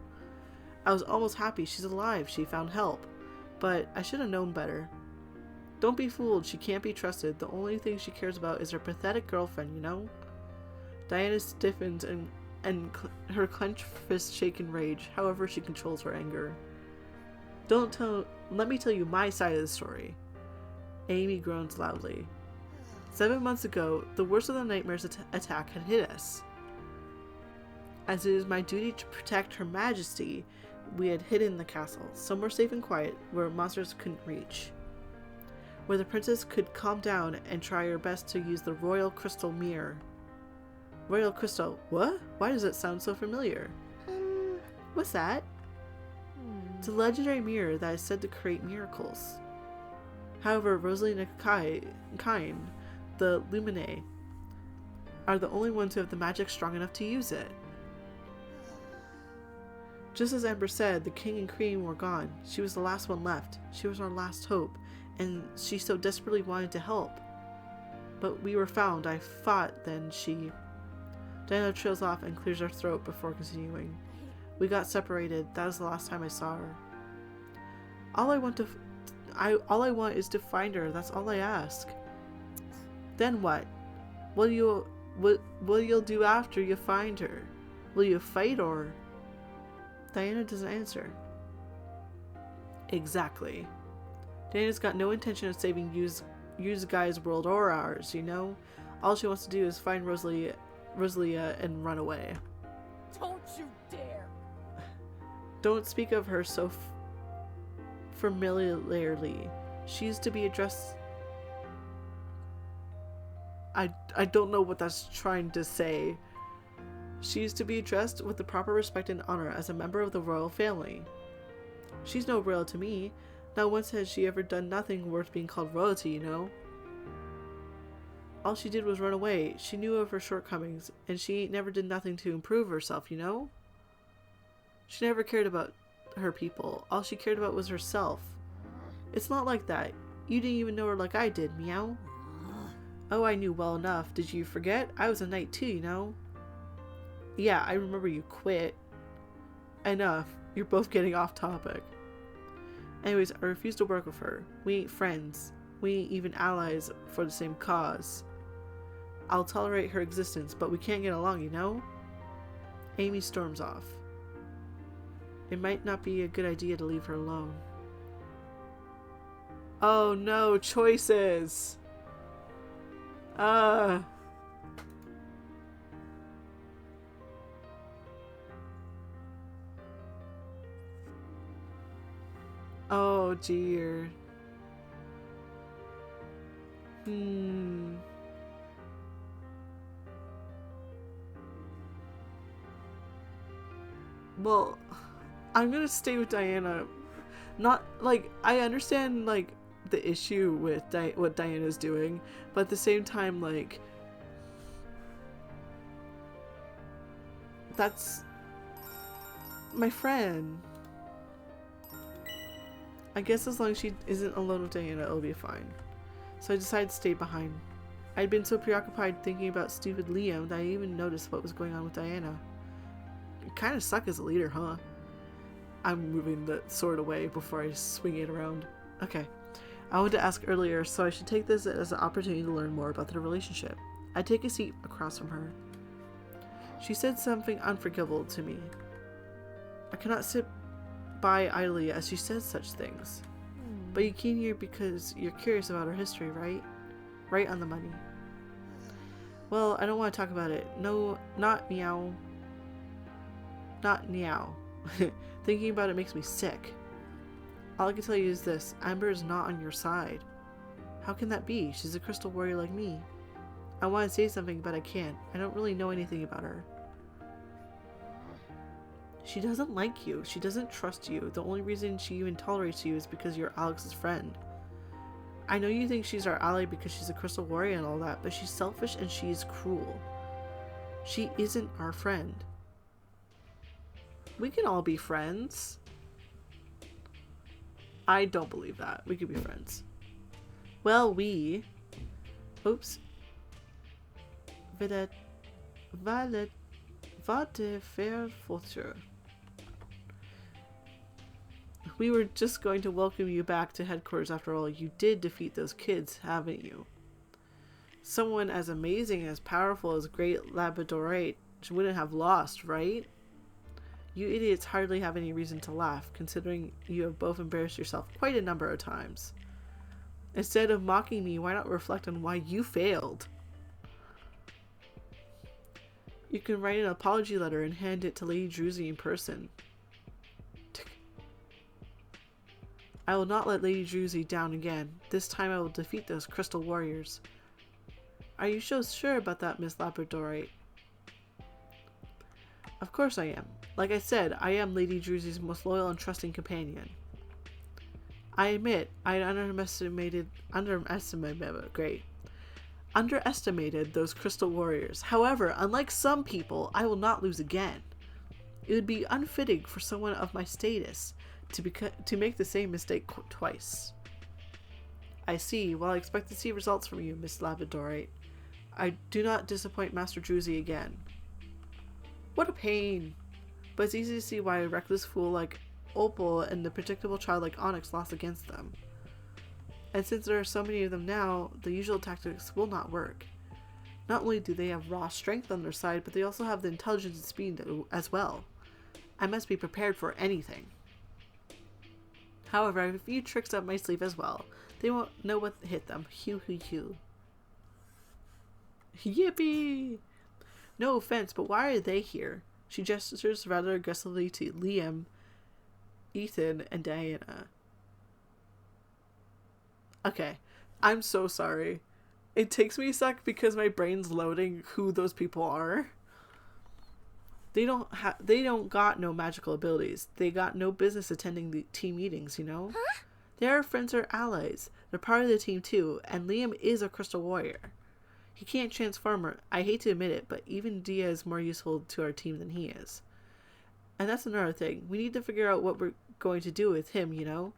I was almost happy she's alive, she found help. But I should have known better. Don't be fooled, she can't be trusted. The only thing she cares about is her pathetic girlfriend, you know? Diana stiffens and her clenched fist shake in rage, however she controls her anger. Let me tell you my side of the story. Amy groans loudly. 7 months ago, the worst of the nightmares attack had hit us. As it is my duty to protect Her Majesty, we had hidden the castle, somewhere safe and quiet, where monsters couldn't reach. Where the princess could calm down and try her best to use the Royal Crystal Mirror. Royal Crystal, what? Why does it sound so familiar? What's that? It's a legendary mirror that is said to create miracles. However, Rosalie and Kine, the Lumine, are the only ones who have the magic strong enough to use it. Just as Amber said, the king and queen were gone. She was the last one left. She was our last hope, and she so desperately wanted to help. But we were found. I fought, then she... Diana trails off and clears her throat before continuing. We got separated. That was the last time I saw her. All I want is to find her. That's all I ask. Then what? What will you do after you find her? Will you fight or... Diana doesn't answer. Exactly. Diana's got no intention of saving Use Guy's world or ours, you know? All she wants to do is find Rosalia and run away. Don't you dare! Don't speak of her so familiarly. She's to be addressed... I don't know what that's trying to say. She's to be addressed with the proper respect and honor as a member of the royal family. She's no royal to me. Not once has she ever done nothing worth being called royalty, you know? All she did was run away. She knew of her shortcomings, and she never did nothing to improve herself, you know? She never cared about her people. All she cared about was herself. It's not like that. You didn't even know her like I did, meow. Oh, I knew well enough. Did you forget? I was a knight too, you know? Yeah, I remember you quit. Enough. You're both getting off topic. Anyways, I refuse to work with her. We ain't friends. We ain't even allies for the same cause. I'll tolerate her existence, but we can't get along, you know? Amy storms off. It might not be a good idea to leave her alone. Oh no, choices! Oh dear. Well, I'm gonna stay with Diana. Not like I understand like the issue with what Diana's doing, but at the same time, like that's my friend. I guess as long as she isn't alone with Diana, it'll be fine. So I decided to stay behind. I'd been so preoccupied thinking about stupid Liam that I didn't even notice what was going on with Diana. You kind of suck as a leader, huh? I'm moving the sword away before I swing it around. Okay. I wanted to ask earlier, so I should take this as an opportunity to learn more about their relationship. I take a seat across from her. She said something unforgivable to me. I cannot sit by idly as she says such things. But you came here because you're curious about her history, right? Right on the money. Well, I don't want to talk about it. No, not meow. Not meow. Thinking about it makes me sick. All I can tell you is this. Amber is not on your side. How can that be? She's a crystal warrior like me. I want to say something, but I can't. I don't really know anything about her. She doesn't like you. She doesn't trust you. The only reason she even tolerates you is because you're Alex's friend. I know you think she's our ally because she's a crystal warrior and all that, but she's selfish and she's cruel. She isn't our friend. We can all be friends. I don't believe that. We could be friends. Well, we... Oops. Valet... Vate fair future. We were just going to welcome you back to headquarters after all. You did defeat those kids, haven't you? Someone as amazing, as powerful as Great Labradorite wouldn't have lost, right? You idiots hardly have any reason to laugh, considering you have both embarrassed yourself quite a number of times. Instead of mocking me, why not reflect on why you failed? You can write an apology letter and hand it to Lady Druzy in person. I will not let Lady Druzy down again. This time I will defeat those crystal warriors. Are you so sure about that, Miss Labradorite? Of course I am. Like I said, I am Lady Druzy's most loyal and trusting companion. I admit, I underestimated those crystal warriors. However, unlike some people, I will not lose again. It would be unfitting for someone of my status to make the same mistake twice. I see. Well, I expect to see results from you, Miss Labradorite. I do not disappoint Master Druzy again. What a pain. But it's easy to see why a reckless fool like Opal and the predictable child like Onyx lost against them. And since there are so many of them now, the usual tactics will not work. Not only do they have raw strength on their side, but they also have the intelligence and speed as well. I must be prepared for anything. However, I have a few tricks up my sleeve as well. They won't know what hit them. Hoo hoo hoo. Yippee! No offense, but why are they here? She gestures rather aggressively to Liam, Ethan, and Diana. Okay, I'm so sorry. It takes me a sec because my brain's loading who those people are. They don't got no magical abilities. They got no business attending the team meetings, you know? Huh? They are friends or allies. They're part of the team too, and Liam is a crystal warrior. He can't transform her. I hate to admit it, but even Dia is more useful to our team than he is. And that's another thing. We need to figure out what we're going to do with him, you know?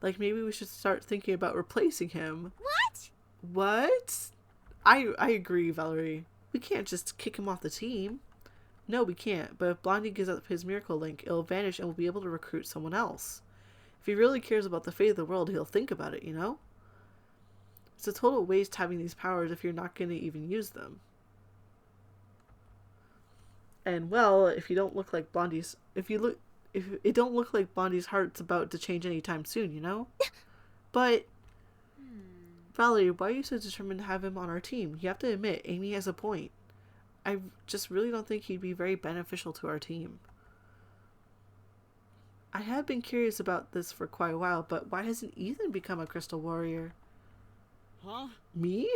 Like maybe we should start thinking about replacing him. What? What? I agree, Valerie. We can't just kick him off the team. No, we can't, but if Blondie gives up his miracle link, it'll vanish and we'll be able to recruit someone else. If he really cares about the fate of the world, he'll think about it, you know? It's a total waste having these powers if you're not going to even use them. And well, if it don't look like Blondie's heart's about to change anytime soon, you know? But Valerie, why are you so determined to have him on our team? You have to admit, Amy has a point. I just really don't think he'd be very beneficial to our team. I have been curious about this for quite a while, but why hasn't Ethan become a crystal warrior? Huh? Me?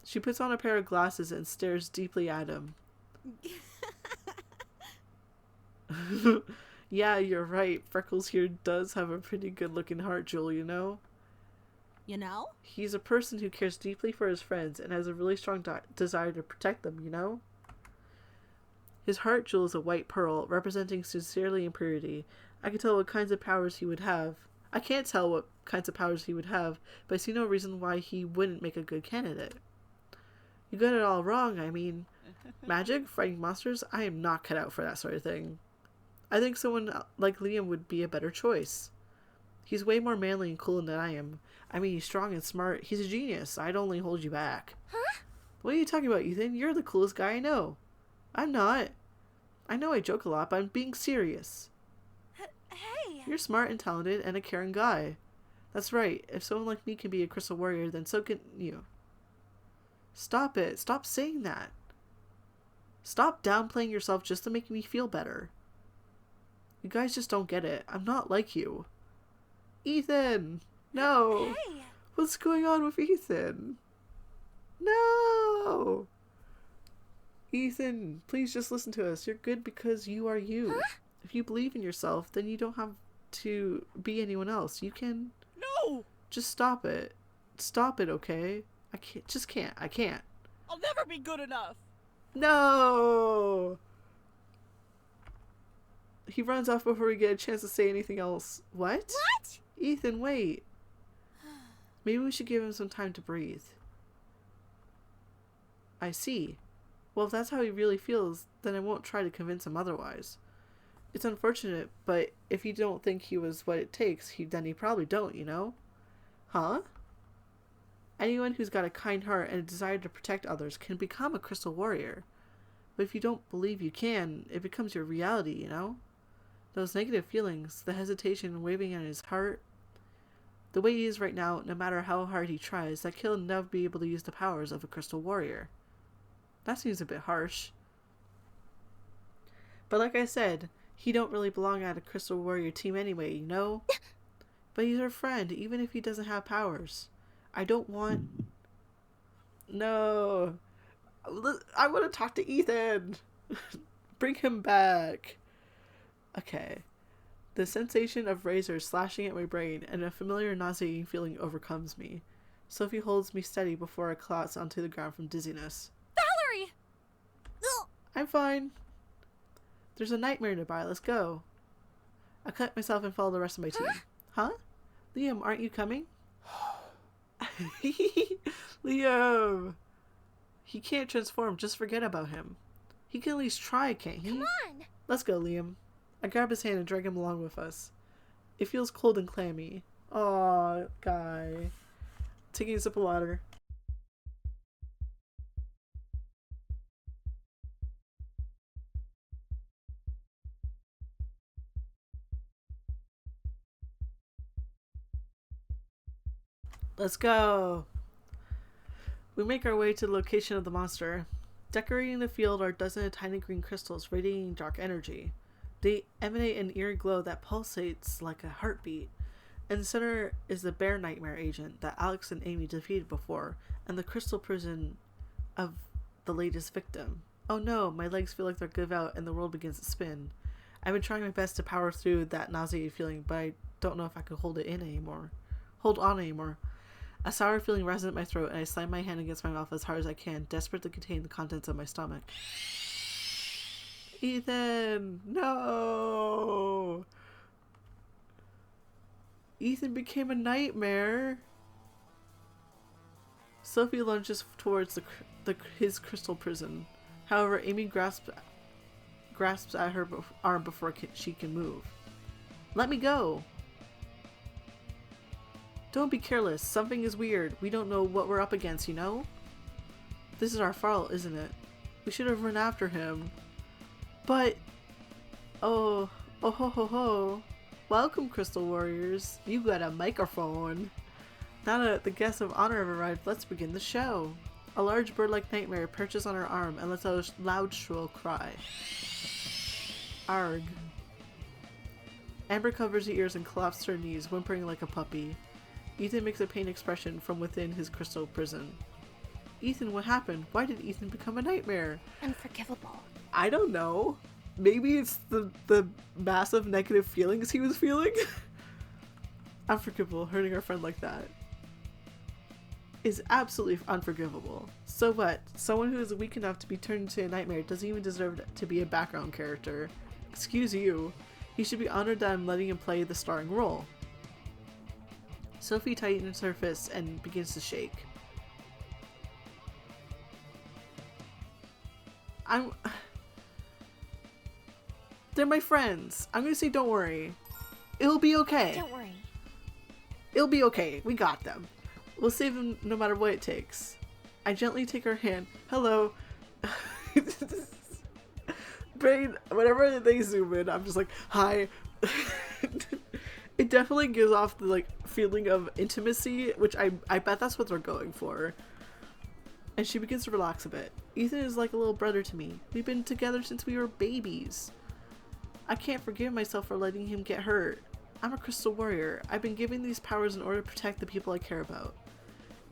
She puts on a pair of glasses and stares deeply at him. Yeah, you're right. Freckles here does have a pretty good looking heart, Jewel, you know? You know? He's a person who cares deeply for his friends and has a really strong desire to protect them, you know? His heart jewel is a white pearl, representing sincerely and purity. I can tell what kinds of powers he would have. I can't tell what kinds of powers he would have, but I see no reason why he wouldn't make a good candidate. You got it all wrong, I mean. Magic? Fighting monsters? I am not cut out for that sort of thing. I think someone like Liam would be a better choice. He's way more manly and cool than I am. I mean, he's strong and smart. He's a genius. I'd only hold you back. Huh? What are you talking about, Ethan? You're the coolest guy I know. I'm not. I know I joke a lot, but I'm being serious. Hey! You're smart and talented and a caring guy. That's right. If someone like me can be a crystal warrior, then so can you. Stop it. Stop saying that. Stop downplaying yourself just to make me feel better. You guys just don't get it. I'm not like you. Ethan! No! Hey! What's going on with Ethan? No! Ethan, please just listen to us. You're good because you are you. Huh? If you believe in yourself, then you don't have to be anyone else. You can No! just stop it. Stop it, okay? I can't. I can't. I'll never be good enough. No! He runs off before we get a chance to say anything else. What? What? Ethan, wait. Maybe we should give him some time to breathe. I see. Well, if that's how he really feels, then I won't try to convince him otherwise. It's unfortunate, but if you don't think he was what it takes, then he probably don't, you know? Huh? Anyone who's got a kind heart and a desire to protect others can become a crystal warrior. But if you don't believe you can, it becomes your reality, you know? Those negative feelings, the hesitation waving in his heart, the way he is right now, no matter how hard he tries, that he'll never be able to use the powers of a crystal warrior. That seems a bit harsh. But like I said, he don't really belong at a crystal warrior team anyway, you know? But he's our friend, even if he doesn't have powers. I don't want... No. I want to talk to Ethan. Bring him back. Okay. The sensation of razors slashing at my brain and a familiar nauseating feeling overcomes me. Sophie holds me steady before I collapse onto the ground from dizziness. Valerie! Ugh. I'm fine. There's a nightmare nearby. Let's go. I cut myself and follow the rest of my team. Huh? Liam, aren't you coming? Liam! He can't transform. Just forget about him. He can at least try, can't he? Come on! Let's go, Liam. I grab his hand and drag him along with us. It feels cold and clammy. Aw, guy. Taking a sip of water. Let's go. We make our way to the location of the monster. Decorating the field are a dozen of tiny green crystals radiating dark energy. They emanate an eerie glow that pulsates like a heartbeat. In the center is the bear nightmare agent that Alex and Amy defeated before, and the crystal prison of the latest victim. Oh no, my legs feel like they're give out and the world begins to spin. I've been trying my best to power through that nauseating feeling, but I don't know if I could hold on anymore. A sour feeling rises in my throat, and I slam my hand against my mouth as hard as I can, desperate to contain the contents of my stomach. Ethan! No! Ethan became a nightmare! Sophie lunges towards his crystal prison. However, Amy grasps at her arm before she can move. Let me go! Don't be careless. Something is weird. We don't know what we're up against, you know? This is our fault, isn't it? We should have run after him. But... Oh ho ho ho. Welcome, Crystal Warriors. You got a microphone. Now that the guests of honor have arrived, let's begin the show. A large bird-like nightmare perches on her arm and lets out a loud, shrill cry. Arg. Amber covers her ears and collapses to her knees, whimpering like a puppy. Ethan makes a pain expression from within his crystal prison. Ethan, what happened? Why did Ethan become a nightmare? Unforgivable. I don't know. Maybe it's the massive negative feelings he was feeling? Unforgivable, hurting our friend like that is absolutely unforgivable. So what? Someone who is weak enough to be turned into a nightmare doesn't even deserve to be a background character. Excuse you. He should be honored that I'm letting him play the starring role. Sophie tightens her fists and begins to shake. They're my friends. I'm gonna say don't worry. It'll be okay. Don't worry. It'll be okay. We got them. We'll save them no matter what it takes. I gently take her hand. Hello. Brain, whenever they zoom in, I'm just like, hi. It definitely gives off the like feeling of intimacy, which I bet that's what they're going for. And she begins to relax a bit. Ethan is like a little brother to me. We've been together since we were babies. I can't forgive myself for letting him get hurt. I'm a crystal warrior. I've been given these powers in order to protect the people I care about.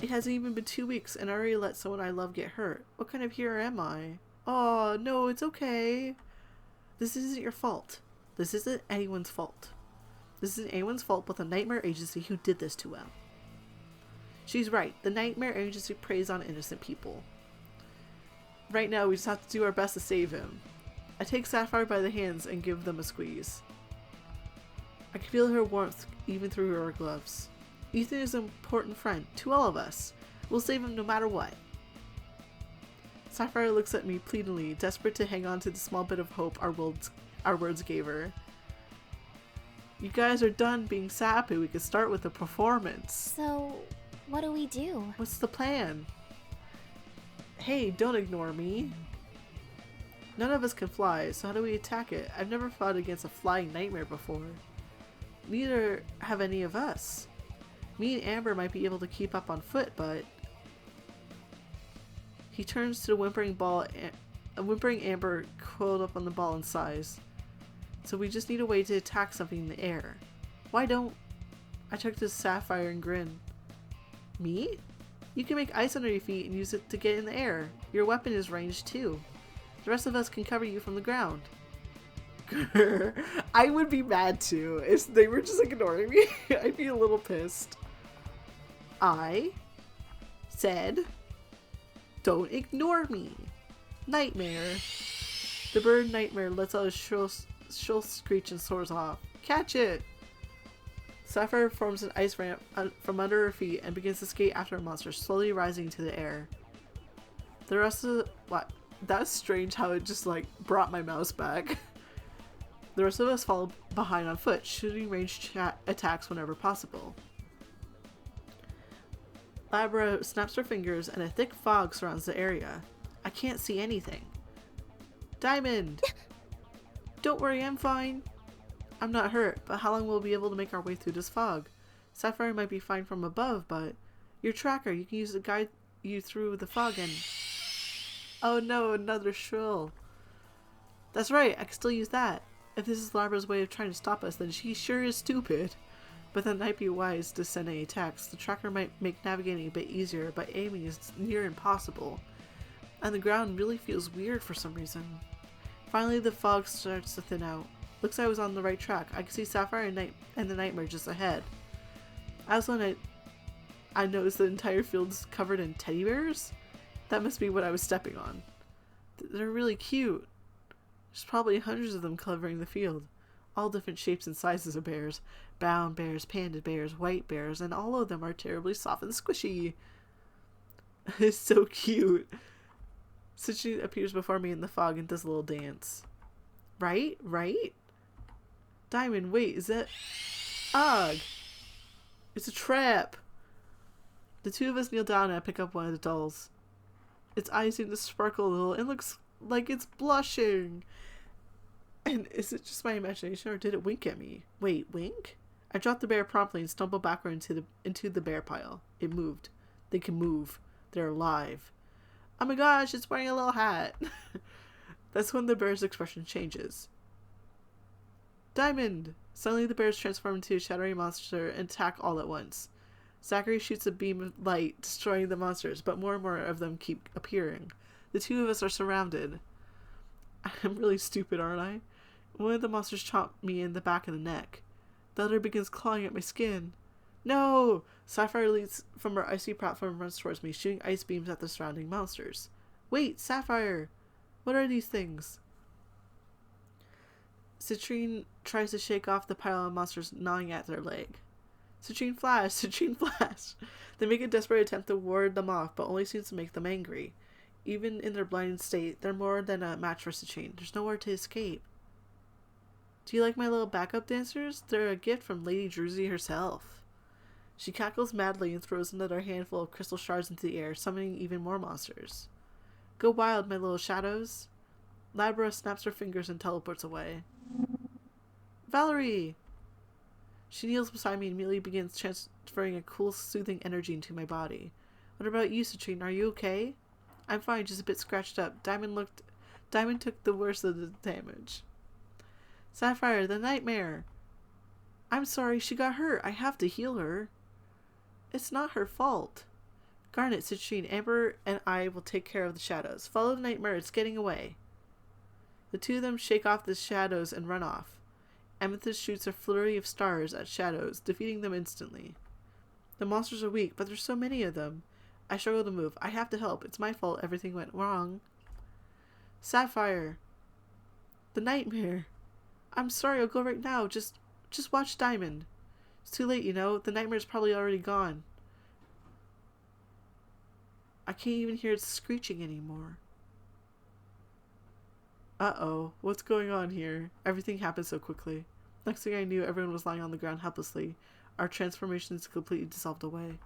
It hasn't even been 2 weeks and I already let someone I love get hurt. What kind of hero am I? Oh, no, it's okay. This isn't your fault. This isn't anyone's fault. This isn't anyone's fault but the Nightmare Agency who did this to him. She's right. The Nightmare Agency preys on innocent people. Right now, we just have to do our best to save him. I take Sapphire by the hands and give them a squeeze. I can feel her warmth even through her gloves. Ethan is an important friend to all of us. We'll save him no matter what. Sapphire looks at me pleadingly, desperate to hang on to the small bit of hope our words gave her. You guys are done being sappy. We could start with the performance. So, what do we do? What's the plan? Hey, don't ignore me. None of us can fly, so how do we attack it? I've never fought against a flying nightmare before. Neither have any of us. Me and Amber might be able to keep up on foot, but... He turns to the whimpering Amber coiled up on the ball and sighs. So we just need a way to attack something in the air. Why don't... I took to Sapphire and grin. Me? You can make ice under your feet and use it to get in the air. Your weapon is ranged too. The rest of us can cover you from the ground. I would be mad too if they were just ignoring me. I'd be a little pissed. I said, don't ignore me. Nightmare. The bird Nightmare lets out a shrill screech and soars off. Catch it! Sapphire forms an ice ramp from under her feet and begins to skate after a monster, slowly rising to the air. The rest of the... What? That's strange how it just, like, brought my mouse back. The rest of us follow behind on foot, shooting ranged attacks whenever possible. Labra snaps her fingers and a thick fog surrounds the area. I can't see anything. Diamond! Don't worry, I'm fine. I'm not hurt, but how long will we be able to make our way through this fog? Sapphire might be fine from above, but your tracker, you can use to guide you through the fog and... Oh no, another shrill. That's right, I can still use that. If this is Labra's way of trying to stop us, then she sure is stupid. But that might be wise to send any attacks. The tracker might make navigating a bit easier, but aiming is near impossible. And the ground really feels weird for some reason. Finally, the fog starts to thin out. Looks like I was on the right track. I can see Sapphire and the Nightmare just ahead. As when I noticed the entire field's covered in teddy bears. That must be what I was stepping on. They're really cute. There's probably hundreds of them covering the field. All different shapes and sizes of bears. Brown bears, panda bears, white bears, and all of them are terribly soft and squishy. It's so cute. Suchi appears before me in the fog and does a little dance. Right? Right? Diamond, wait, is that... Ugh! It's a trap! The two of us kneel down and I pick up one of the dolls. Its eyes seem to sparkle a little and looks like it's blushing. And is it just my imagination or did it wink at me? Wait, wink? I drop the bear promptly and stumble backward into the bear pile. It moved. They can move. They're alive. Oh my gosh, it's wearing a little hat. That's when the bear's expression changes. Diamond! Suddenly the bears transform into a shadowy monster and attack all at once. Zachary shoots a beam of light, destroying the monsters, but more and more of them keep appearing. The two of us are surrounded. I'm really stupid, aren't I? One of the monsters chomped me in the back of the neck. The other begins clawing at my skin. No! Sapphire leaps from her icy platform and runs towards me, shooting ice beams at the surrounding monsters. Wait, Sapphire! What are these things? Citrine tries to shake off the pile of monsters gnawing at their leg. Citrine flash! Citrine flash! They make a desperate attempt to ward them off, but only seems to make them angry. Even in their blinded state, they're more than a match for Citrine. There's nowhere to escape. Do you like my little backup dancers? They're a gift from Lady Druzy herself. She cackles madly and throws another handful of crystal shards into the air, summoning even more monsters. Go wild, my little shadows. Labra snaps her fingers and teleports away. Valerie! She kneels beside me and immediately begins transferring a cool, soothing energy into my body. What about you, Citrine? Are you okay? I'm fine, just a bit scratched up. Diamond took the worst of the damage. Sapphire, the nightmare! I'm sorry, she got hurt. I have to heal her. It's not her fault. Garnet, Citrine, Amber, and I will take care of the shadows. Follow the nightmare, it's getting away. The two of them shake off the shadows and run off. Amethyst shoots a flurry of stars at shadows, defeating them instantly. The monsters are weak, but there's so many of them. I struggle to move. I have to help. It's my fault everything went wrong. Sapphire. The nightmare. I'm sorry, I'll go right now. Just watch Diamond. It's too late, you know. The nightmare's probably already gone. I can't even hear it screeching anymore. Uh-oh. What's going on here? Everything happened so quickly. Next thing I knew, everyone was lying on the ground helplessly. Our transformations completely dissolved away.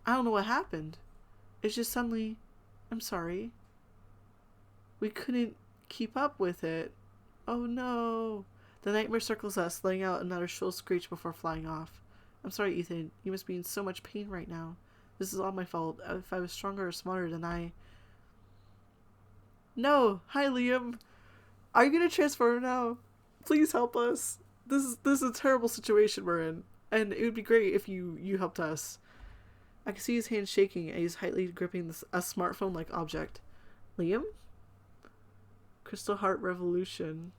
I don't know what happened. It's just suddenly... I'm sorry. We couldn't keep up with it. Oh no. The nightmare circles us, letting out another shrill screech before flying off. I'm sorry, Ethan. You must be in so much pain right now. This is all my fault. If I was stronger or smarter than I... No! Hi, Liam! Are you gonna transform now? Please help us. This is a terrible situation we're in. And it would be great if you helped us. I can see his hand shaking and he's tightly gripping a smartphone-like object. Liam? Crystal Heart Revolution.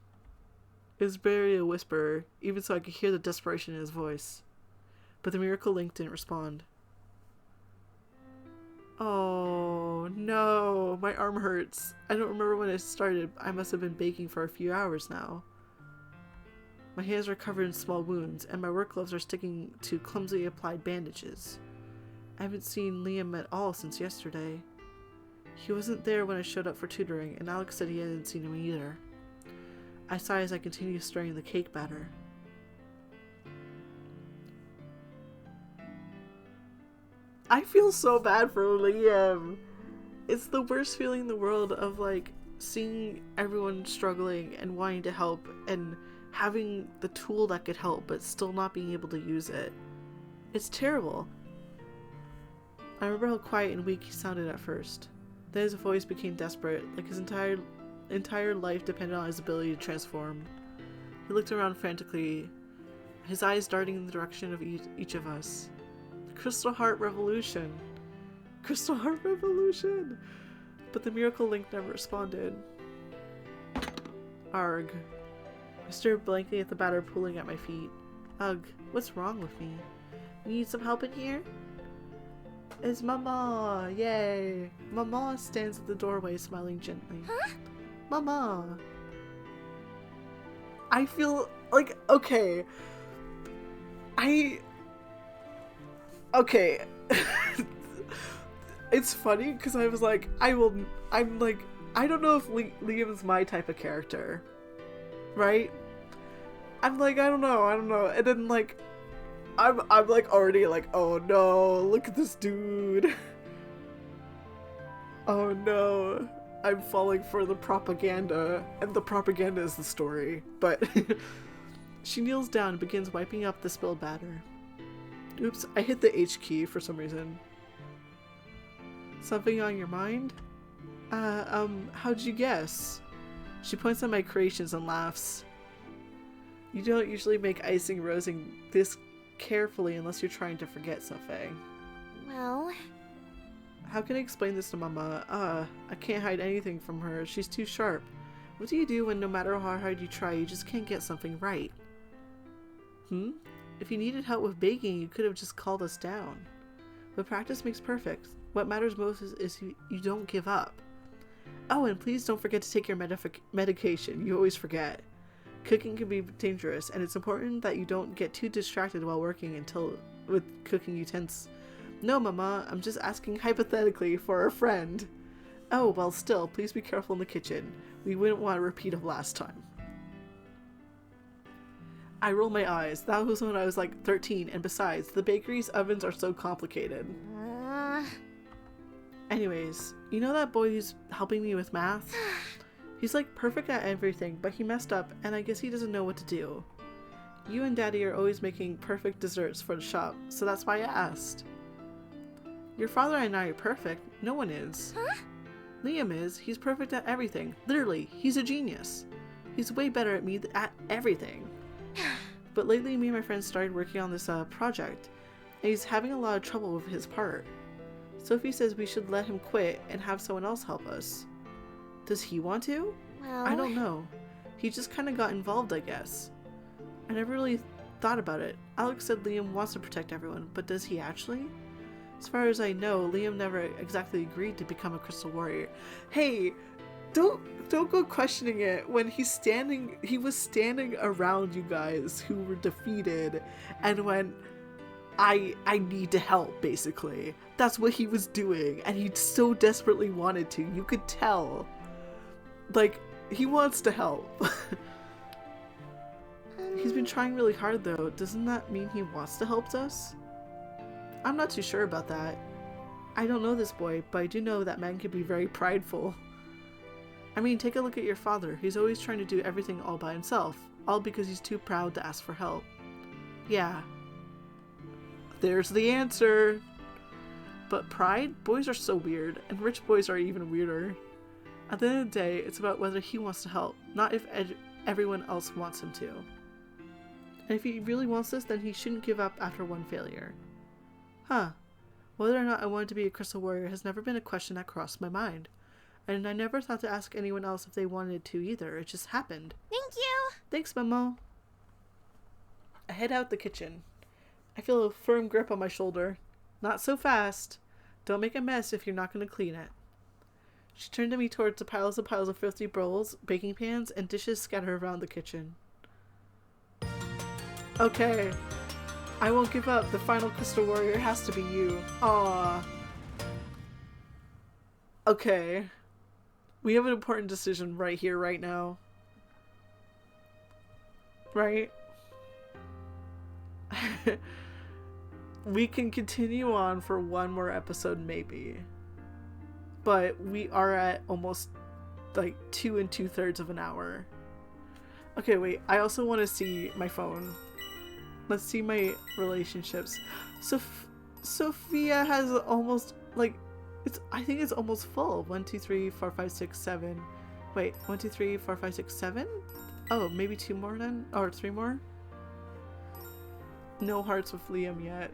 It was barely a whisper, even so I could hear the desperation in his voice. But the Miracle Link didn't respond. Oh, no. My arm hurts. I don't remember when it started. I must have been baking for a few hours now. My hands are covered in small wounds, and my work gloves are sticking to clumsily applied bandages. I haven't seen Liam at all since yesterday. He wasn't there when I showed up for tutoring, and Alex said he hadn't seen him either. I sigh as I continue stirring the cake batter. I feel so bad for Liam. It's the worst feeling in the world of, like, seeing everyone struggling and wanting to help and having the tool that could help but still not being able to use it. It's terrible. I remember how quiet and weak he sounded at first. Then his voice became desperate, like his entire life depended on his ability to transform. He looked around frantically, his eyes darting in the direction of each of us. The Crystal Heart Revolution! Crystal Heart Revolution! But the Miracle Link never responded. Arg. I stared blankly at the batter pooling at my feet. Ugh, what's wrong with me? Need some help in here? It's Mama! Yay! Mama stands at the doorway smiling gently. Huh? Mama! I feel like, okay. Okay. It's funny because I was like, I'm like, I don't know if Liam's my type of character. Right? I'm like, I don't know. And then like, I'm like already like, oh no, look at this dude. Oh no, I'm falling for the propaganda, and the propaganda is the story. But she kneels down and begins wiping up the spilled batter. Oops, I hit the H key for some reason. Something on your mind? How'd you guess? She points at my creations and laughs. You don't usually make icing rosing this carefully unless you're trying to forget something. Well, How can I explain this to Mama? I can't hide anything from her. She's too sharp. What do you do when no matter how hard you try, you just can't get something right? If you needed help with baking, you could have just called us down. But practice makes perfect. What matters most is you don't give up. Oh, and please don't forget to take your medication. You always forget. Cooking can be dangerous, and it's important that you don't get too distracted while working with cooking utensils. No, Mama, I'm just asking hypothetically for a friend. Oh, well, still, please be careful in the kitchen. We wouldn't want a repeat of last time. I roll my eyes. That was when I was like 13, and besides, the bakery's ovens are so complicated. Anyways, you know that boy who's helping me with math? He's like perfect at everything, but he messed up, and I guess he doesn't know what to do. You and Daddy are always making perfect desserts for the shop, so that's why I asked. Your father and I are perfect. No one is. Huh? Liam is. He's perfect at everything. Literally, he's a genius. He's way better at me at everything. But lately, me and my friends started working on this project, and he's having a lot of trouble with his part. Sophie says we should let him quit and have someone else help us. Does he want to? Well, I don't know. He just kind of got involved, I guess. I never really thought about it. Alex said Liam wants to protect everyone, but does he actually? As far as I know, Liam never exactly agreed to become a Crystal Warrior. Hey, don't go questioning it when he was standing around you guys who were defeated and when I need to help, basically. That's what he was doing, and he so desperately wanted to. You could tell. Like, he wants to help. He's been trying really hard, though. Doesn't that mean he wants to help us? I'm not too sure about that. I don't know this boy, but I do know that man can be very prideful. I mean, take a look at your father. He's always trying to do everything all by himself, all because he's too proud to ask for help. Yeah. There's the answer. But pride? Boys are so weird, and rich boys are even weirder. At the end of the day, it's about whether he wants to help, not if everyone else wants him to. And if he really wants this, then he shouldn't give up after one failure. Huh. Whether or not I wanted to be a Crystal Warrior has never been a question that crossed my mind. And I never thought to ask anyone else if they wanted to either. It just happened. thank you. Thanks, Momo. I head out the kitchen. I feel a firm grip on my shoulder. Not so fast. Don't make a mess if you're not going to clean it. She turned to me towards the piles and piles of filthy bowls, baking pans, and dishes scattered around the kitchen. Okay. I won't give up. The final Crystal Warrior has to be you. Aww. Okay. We have an important decision right here, right now. Right? We can continue on for one more episode, maybe. But we are at almost like 2 2/3 of an hour. Okay, wait. I also want to see my phone. Let's see my relationships. Sophia has almost like I think it's almost full. 1, 2, 3, 4, 5, 6, 7. Wait, 1, 2, 3, 4, 5, 6, 7? Oh, maybe 2 more then? Or 3 more? No hearts with Liam yet.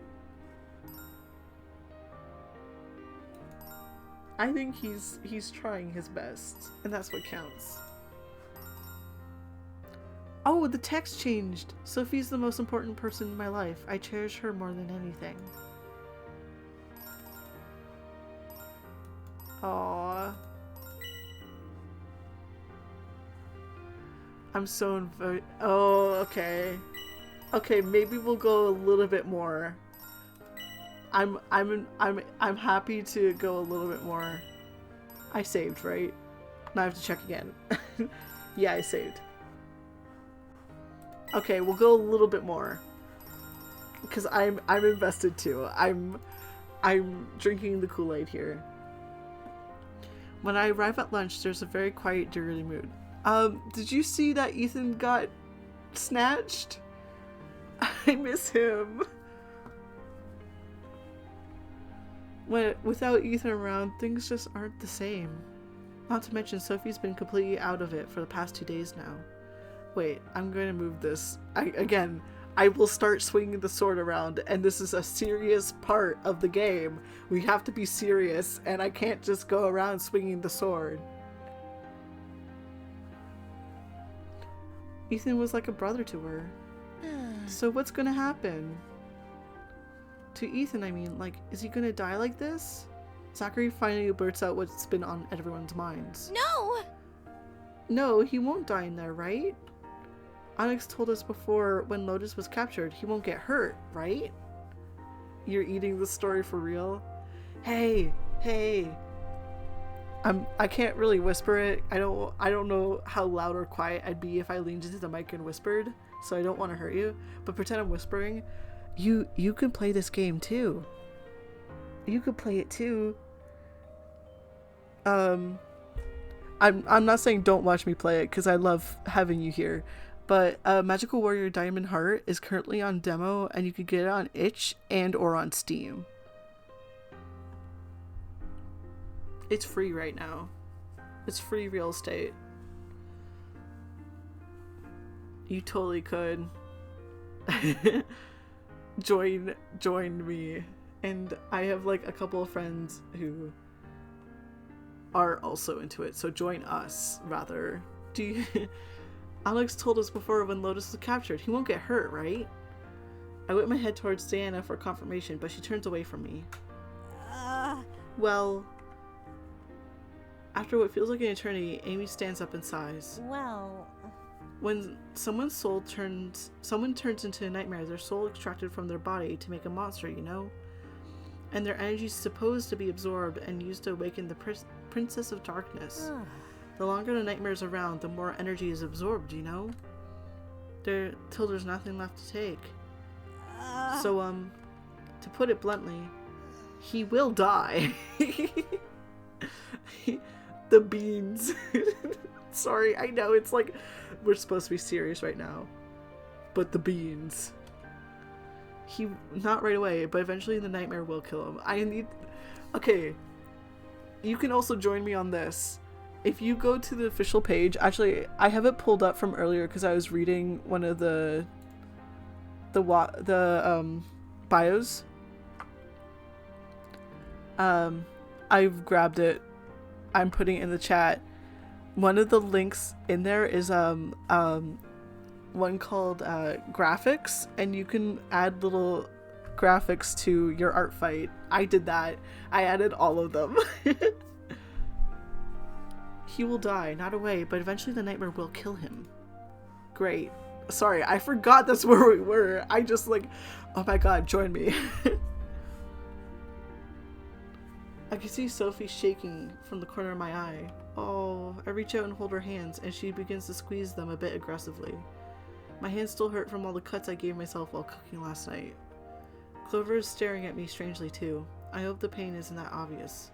I think he's trying his best, and that's what counts. Oh, the text changed! Sophie's the most important person in my life. I cherish her more than anything. Aww. I'm so invited. Oh, okay. Okay, maybe we'll go a little bit more. I'm happy to go a little bit more. I saved, right? Now I have to check again. Yeah, I saved. Okay, we'll go a little bit more. Cause I'm invested too. I'm drinking the Kool-Aid here. When I arrive at lunch, there's a very quiet, dirty mood. Did you see that Ethan got snatched? I miss him. Without Ethan around, things just aren't the same. Not to mention, Sophie's been completely out of it for the past 2 days now. Wait, I'm going to move this. Again, I will start swinging the sword around, and this is a serious part of the game. We have to be serious, and I can't just go around swinging the sword. Ethan was like a brother to her. So what's gonna happen? To Ethan, I mean, like, is he gonna die like this? Zachary finally blurts out what's been on everyone's minds. No! No, he won't die in there, right? Onyx told us before when Lotus was captured, he won't get hurt, right? You're eating the story for real? Hey, hey. I can't really whisper it. I don't know how loud or quiet I'd be if I leaned into the mic and whispered, so I don't want to hurt you. But pretend I'm whispering. You can play this game too. You could play it too. I'm not saying don't watch me play it because I love having you here. But Magical Warrior Diamond Heart is currently on demo, and you can get it on itch and or on Steam. It's free right now. It's free real estate. You totally could. join me. And I have like a couple of friends who are also into it, so join us rather. Alex told us before when Lotus was captured, he won't get hurt, right? I whip my head towards Diana for confirmation, but she turns away from me. Well, after what feels like an eternity, Amy stands up and sighs. Well, When someone turns into a nightmare, their soul extracted from their body to make a monster, you know? And their energy is supposed to be absorbed and used to awaken the Princess of Darkness. The longer the nightmare is around, the more energy is absorbed, you know? Till there's nothing left to take. So, to put it bluntly, he will die. The beans. Sorry, I know, it's like, we're supposed to be serious right now. But the beans. Not right away, but eventually the nightmare will kill him. Okay. You can also join me on this. If you go to the official page, actually, I have it pulled up from earlier because I was reading one of the bios. I've grabbed it. I'm putting it in the chat. One of the links in there is one called graphics, and you can add little graphics to your art fight. I did that. I added all of them. He will die, not away, but eventually the nightmare will kill him. Great. Sorry, I forgot that's where we were. I just like, oh my god, join me. I can see Sophie shaking from the corner of my eye. Oh, I reach out and hold her hands, and she begins to squeeze them a bit aggressively. My hands still hurt from all the cuts I gave myself while cooking last night. Clover is staring at me strangely too. I hope the pain isn't that obvious.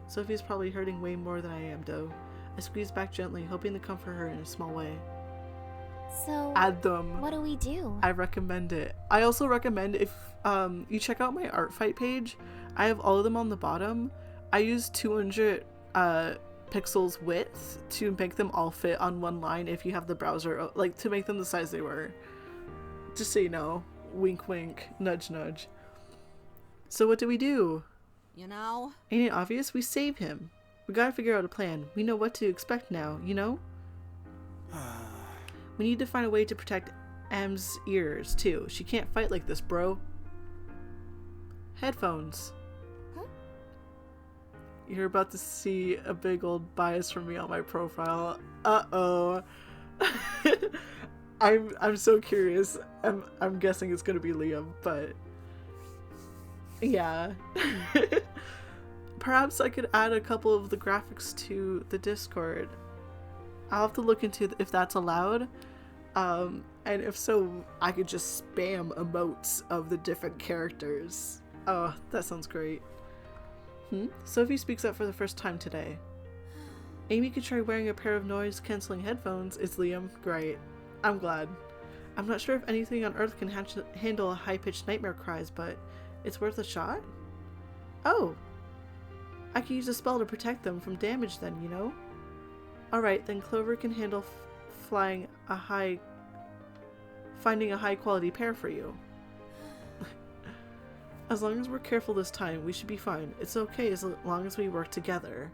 Sophie's probably hurting way more than I am, though. I squeeze back gently, hoping to comfort her in a small way. So, Add them. what do we do? I recommend it. I also recommend if you check out my art fight page, I have all of them on the bottom. I use 200 pixels width to make them all fit on one line if you have the browser, like to make them the size they were. Just so you know. Wink wink, nudge nudge. So what do we do? you know? Ain't it obvious? We save him. We gotta figure out a plan. We know what to expect now, you know? We need to find a way to protect M's ears, too. She can't fight like this, bro. Headphones. Huh? You're about to see a big old bias from me on my profile. Uh-oh. I'm so curious. I'm guessing it's gonna be Liam, but yeah. Perhaps I could add a couple of the graphics to the Discord. I'll have to look into if that's allowed. And if so, I could just spam emotes of the different characters. Oh, that sounds great. Sophie speaks up for the first time today. Amy could try wearing a pair of noise-canceling headphones. It's Liam. Great. I'm glad. I'm not sure if anything on Earth can handle high-pitched nightmare cries, but it's worth a shot? Oh. I can use a spell to protect them from damage then, you know? Alright, then Clover can handle finding a high quality pair for you. As long as we're careful this time, we should be fine. It's okay as long as we work together.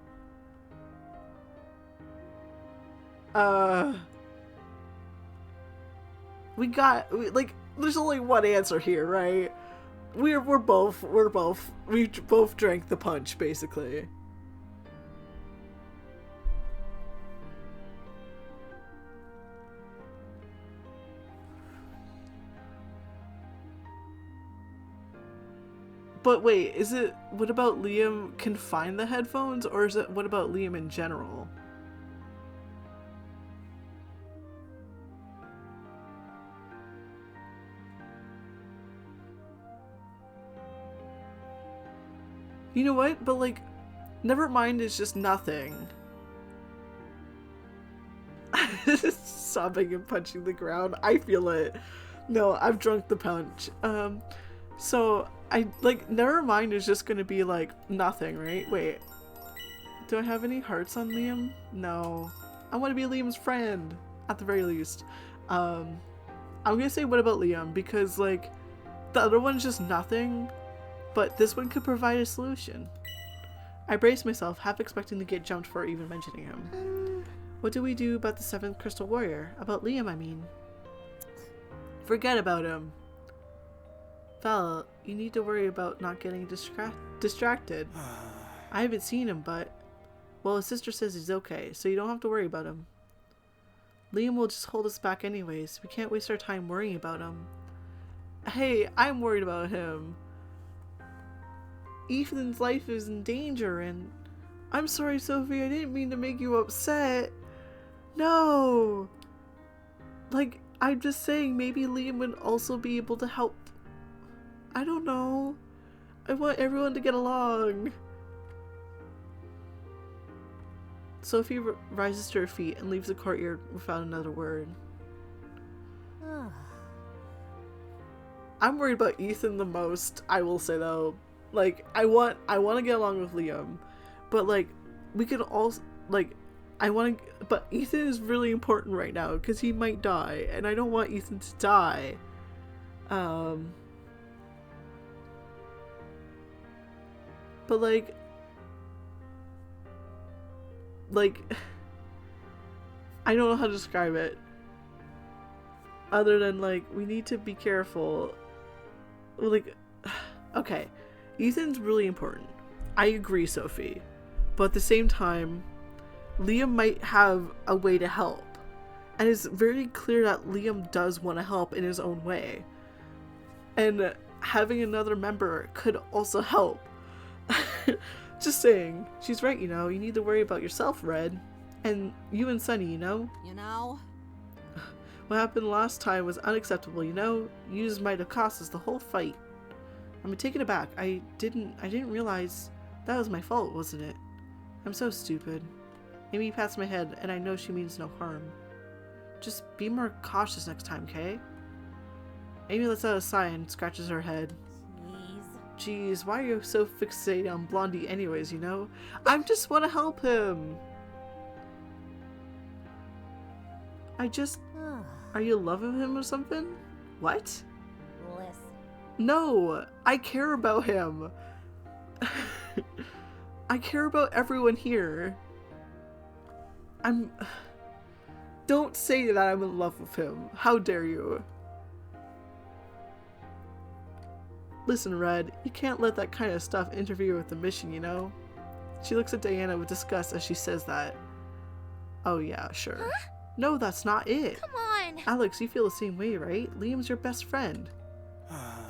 There's only one answer here, right? We both drank the punch, basically. But wait, what about Liam can find the headphones, or what about Liam in general? You know what? But like, never mind, it's just nothing. Sobbing and punching the ground. I feel it. No, I've drunk the punch. So I never mind is just gonna be like nothing, right? Wait. Do I have any hearts on Liam? No. I want to be Liam's friend, at the very least. I'm gonna say what about Liam, because like the other one's just nothing. But this one could provide a solution. I braced myself, half expecting to get jumped for even mentioning him. What do we do about the 7th Crystal Warrior? About Liam, I mean. Forget about him. Val, you need to worry about not getting distracted. I haven't seen him, but... Well, his sister says he's okay, so you don't have to worry about him. Liam will just hold us back anyways. We can't waste our time worrying about him. Hey, I'm worried about him. Ethan's life is in danger, and I'm sorry, Sophie, I didn't mean to make you upset. No! Like, I'm just saying maybe Liam would also be able to help. I don't know. I want everyone to get along. Sophie rises to her feet and leaves the courtyard without another word. I'm worried about Ethan the most, I will say though. Like, I want to get along with Liam, but like, we could also, like, but Ethan is really important right now because he might die, and I don't want Ethan to die. But like, I don't know how to describe it, other than like, we need to be careful. Like, okay. Ethan's really important. I agree, Sophie. But at the same time, Liam might have a way to help. And it's very clear that Liam does want to help in his own way. And having another member could also help. Just saying. She's right, you know. You need to worry about yourself, Red. And you and Sunny, you know? You know? What happened last time was unacceptable, you know? You just might have cost us the whole fight. I'm taken aback. I didn't realize that was my fault, wasn't it? I'm so stupid. Amy pats my head, and I know she means no harm. Just be more cautious next time, okay? Amy lets out a sigh and scratches her head. Jeez, why are you so fixated on Blondie anyways, you know? I just want to help him. Are you in love with him or something? What? No, I care about him. I care about everyone here. Don't say that I'm in love with him. How dare you? Listen, Red, you can't let that kind of stuff interfere with the mission, you know? She looks at Diana with disgust as she says that. Oh yeah, sure. Huh? No, that's not it. Come on. Alex, you feel the same way, right? Liam's your best friend.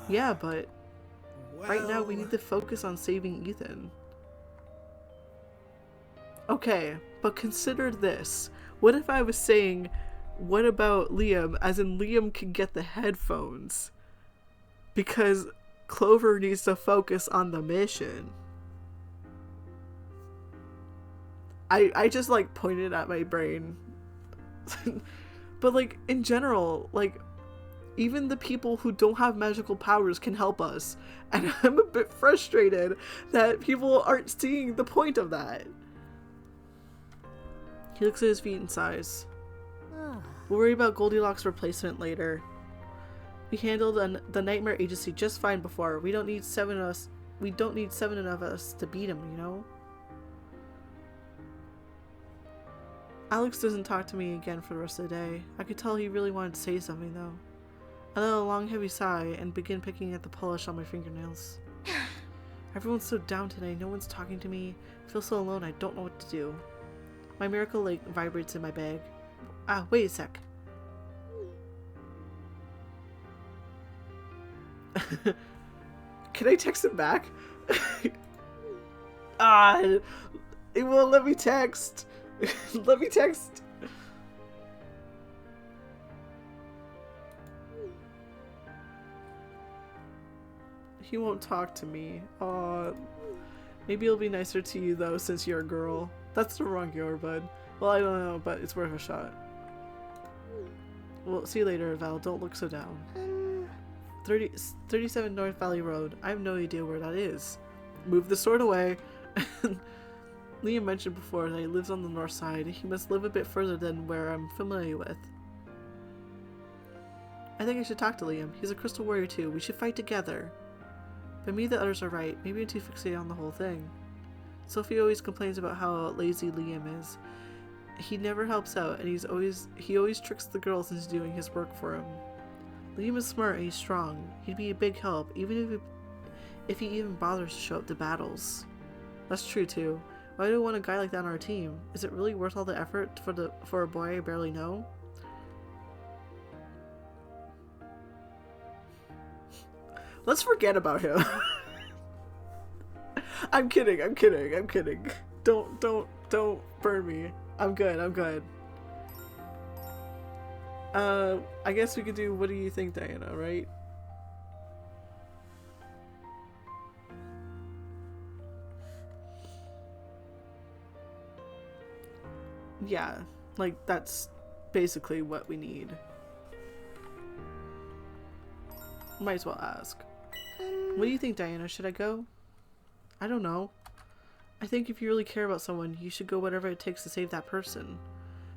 Yeah, but right now we need to focus on saving Ethan. Okay, but consider this. What if I was saying, what about Liam, as in Liam can get the headphones? Because Clover needs to focus on the mission. I just like pointed at my brain. But like in general, like even the people who don't have magical powers can help us. And I'm a bit frustrated that people aren't seeing the point of that. He looks at his feet and sighs. We'll worry about Goldilocks' replacement later. We handled the Nightmare Agency just fine before. We don't need seven of us. We don't need seven of us to beat him, you know? Alex doesn't talk to me again for the rest of the day. I could tell he really wanted to say something, though. I let a long, heavy sigh and begin picking at the polish on my fingernails. Everyone's so down today. No one's talking to me. I feel so alone. I don't know what to do. My miracle lake vibrates in my bag. Ah, wait a sec. Can I text him back? Ah, it won't let me text. Let me text. He won't talk to me. Maybe he'll be nicer to you though, since you're a girl. That's the wrong your bud. Well, I don't know, but it's worth a shot. Well, see you later, Val. Don't look so down. 37 North Valley Road. I have no idea where that is. Move the sword away. Liam mentioned before that he lives on the north side. He must live a bit further than where I'm familiar with. I think I should talk to Liam. He's a crystal warrior too. We should fight together. But maybe the others are right. Maybe I'm too fixated on the whole thing. Sophie always complains about how lazy Liam is. He never helps out, and he always tricks the girls into doing his work for him. Liam is smart and he's strong. He'd be a big help, even if he even bothers to show up to battles. That's true too. Why do I want a guy like that on our team? Is it really worth all the effort for a boy I barely know? Let's forget about him. I'm kidding. Don't burn me. I'm good. I guess we could do what do you think, Diana, right? Yeah, like that's basically what we need. Might as well ask. What do you think, Diana? Should I go? I don't know. I think if you really care about someone, you should go whatever it takes to save that person.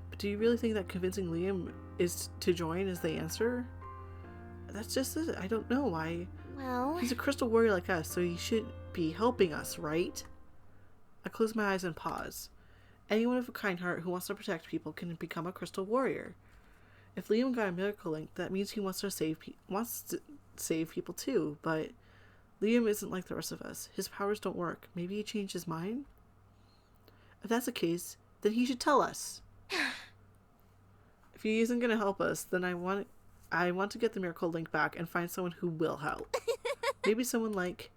But do you really think that convincing Liam is to join is the answer? That's just it. I don't know why. Well, He's a crystal warrior like us, so he should be helping us, right? I close my eyes and pause. Anyone with a kind heart who wants to protect people can become a crystal warrior. If Liam got a miracle link, that means he wants to save people too, but Liam isn't like the rest of us. His powers don't work. Maybe he changed his mind? If that's the case, then he should tell us. If he isn't going to help us, then I want to get the miracle link back and find someone who will help. Maybe someone like...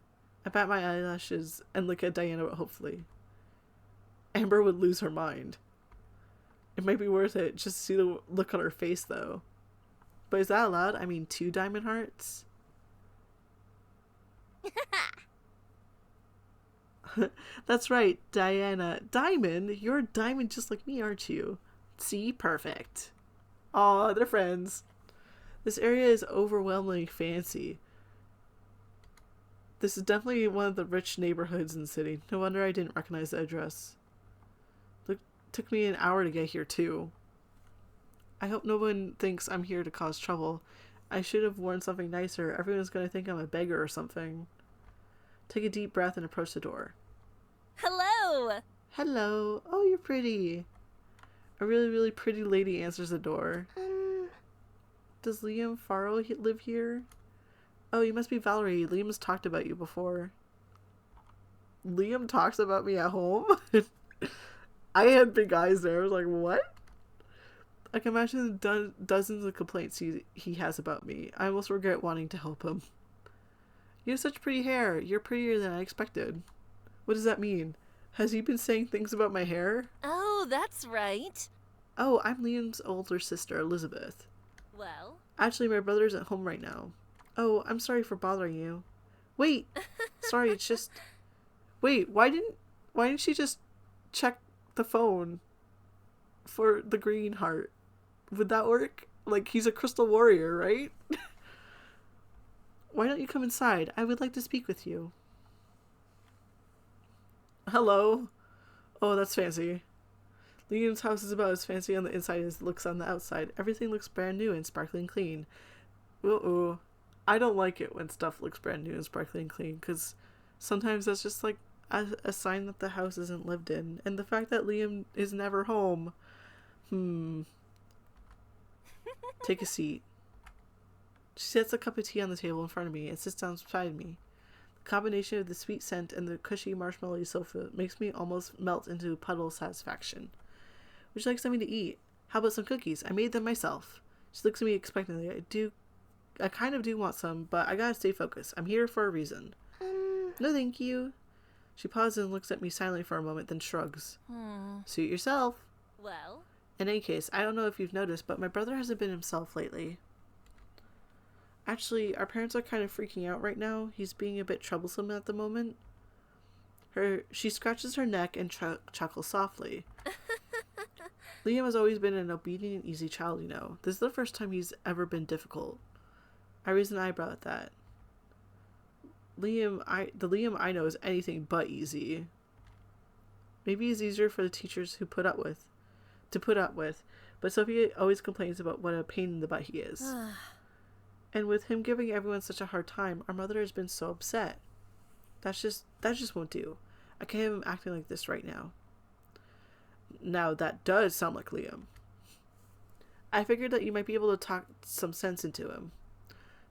I bat my eyelashes and look at Diana, hopefully. Amber would lose her mind. It might be worth it just to see the look on her face, though. But is that allowed? I mean, 2 diamond hearts? That's right, Diana. Diamond? You're a diamond just like me, aren't you? See? Perfect. Aw, they're friends. This area is overwhelmingly fancy. This is definitely one of the rich neighborhoods in the city. No wonder I didn't recognize the address. Took me an hour to get here, too. I hope no one thinks I'm here to cause trouble. I should have worn something nicer. Everyone's gonna think I'm a beggar or something. Take a deep breath and approach the door. hello. Hello. Oh, you're pretty. A really, really pretty lady answers the door. Does Liam Farrell live here? Oh, you must be Valerie. Liam's talked about you before. Liam talks about me at home? I had big eyes there. I was like, what? I can imagine dozens of complaints he has about me. I almost regret wanting to help him. You have such pretty hair. You're prettier than I expected. What does that mean? Has he been saying things about my hair? Oh, that's right. Oh, I'm Liam's older sister, Elizabeth. Well, Actually, my brother's at home right now. Oh, I'm sorry for bothering you. Wait. Sorry, it's just... Wait, why didn't she just check the phone for the green heart? Would that work? Like, he's a crystal warrior, right? Why don't you come inside? I would like to speak with you. Hello. Oh, that's fancy. Liam's house is about as fancy on the inside as it looks on the outside. Everything looks brand new and sparkling clean. Uh-oh. I don't like it when stuff looks brand new and sparkling clean, because sometimes that's just like a sign that the house isn't lived in. And the fact that Liam is never home. Take a seat. She sets a cup of tea on the table in front of me and sits down beside me. The combination of the sweet scent and the cushy marshmallowy sofa makes me almost melt into puddle satisfaction. Would you like something to eat? How about some cookies? I made them myself. She looks at me expectantly. I kind of do want some, but I gotta stay focused. I'm here for a reason. No, thank you. She pauses and looks at me silently for a moment, then shrugs. Suit yourself. Well, In any case, I don't know if you've noticed, but my brother hasn't been himself lately. Actually, our parents are kind of freaking out right now. He's being a bit troublesome at the moment. She scratches her neck and chuckles softly. Liam has always been an obedient, easy child, you know. This is the first time he's ever been difficult. I raise an eyebrow at that. The Liam I know is anything but easy. Maybe he's easier for the teachers to put up with, but Sophia always complains about what a pain in the butt he is. And with him giving everyone such a hard time, our mother has been so upset. That just won't do. I can't have him acting like this right now. Now that does sound like Liam. I figured that you might be able to talk some sense into him.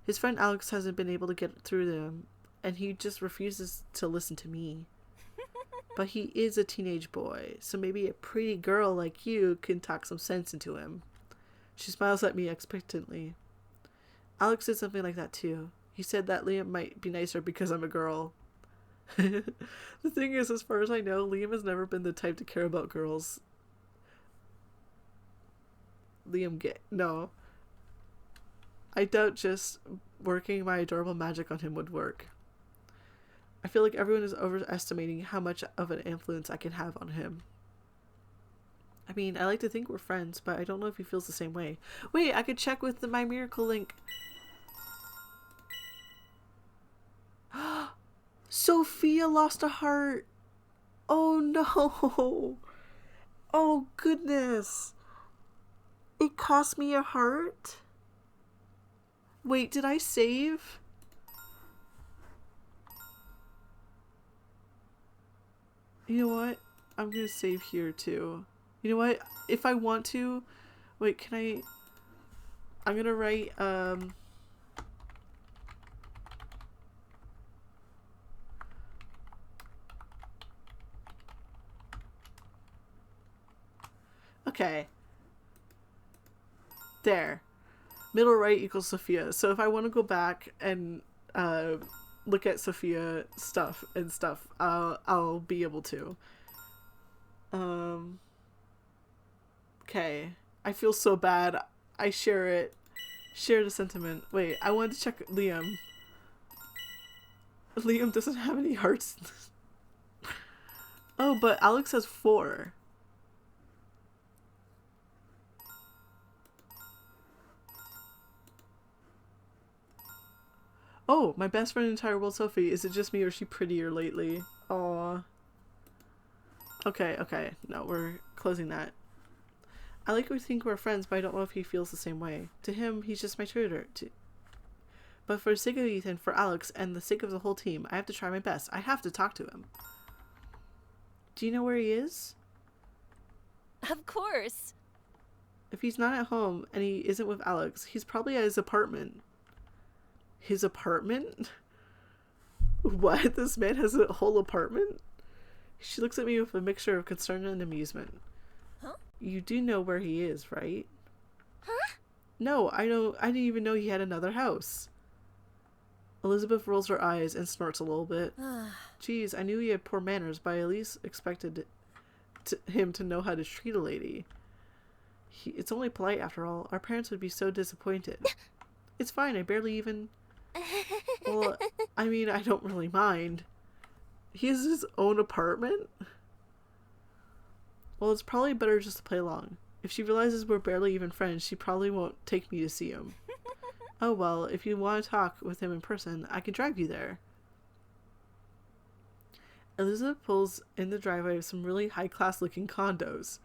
His friend Alex hasn't been able to get through to him, and he just refuses to listen to me. But he is a teenage boy, so maybe a pretty girl like you can talk some sense into him. She smiles at me expectantly. Alex did something like that too. He said that Liam might be nicer because I'm a girl. The thing is, as far as I know, Liam has never been the type to care about girls. No. I doubt just working my adorable magic on him would work. I feel like everyone is overestimating how much of an influence I can have on him. I mean, I like to think we're friends, but I don't know if he feels the same way. Wait, I could check with my miracle link. Sophia lost a heart. Oh no. Oh goodness. It cost me a heart? Wait, did I save? You know what? I'm gonna save here too. You know what? If I want to... Wait, can I... I'm gonna write, Okay. There. Middle right equals Sophia. So if I want to go back and look at Sophia stuff, I'll be able to. Okay. I feel so bad. I share it. Share the sentiment. Wait, I wanted to check Liam. Liam doesn't have any hearts. Oh, but Alex has 4. Oh, my best friend in the entire world, Sophie. Is it just me or is she prettier lately? Aww. Okay. No, we're closing that. I like to think we're friends, but I don't know if he feels the same way. To him, he's just my tutor. But for the sake of Ethan, for Alex, and the sake of the whole team, I have to try my best. I have to talk to him. Do you know where he is? of course. If he's not at home and he isn't with Alex, he's probably at his apartment. His apartment? What? This man has a whole apartment? She looks at me with a mixture of concern and amusement. Huh? You do know where he is, right? Huh? No, I didn't even know he had another house. Elizabeth rolls her eyes and snorts a little bit. Geez, I knew he had poor manners, but I at least expected him to know how to treat a lady. It's only polite after all. Our parents would be so disappointed. It's fine, I barely even... Well, I mean, I don't really mind. He has his own apartment? Well, it's probably better just to play along. If she realizes we're barely even friends, she probably won't take me to see him. Oh well, if you want to talk with him in person, I can drive you there. Elizabeth pulls in the driveway of some really high-class looking condos.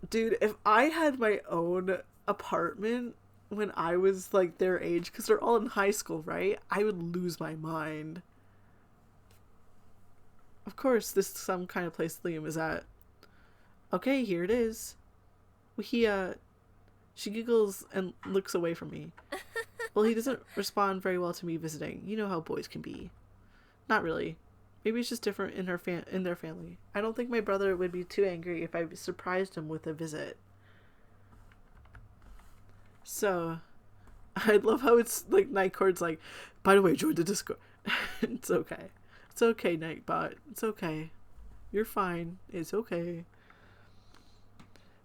Dude, if I had my own apartment when I was like their age, because they're all in high school, right? I would lose my mind. Of course, this is some kind of place Liam is at. Okay, here it is. She giggles and looks away from me. Well, he doesn't respond very well to me visiting. You know how boys can be. Not really. Maybe it's just different in their family. I don't think my brother would be too angry if I surprised him with a visit. So, I love how it's like Nightcore's like, by the way, join the Discord. It's okay. It's okay, Nightbot. It's okay. You're fine. It's okay.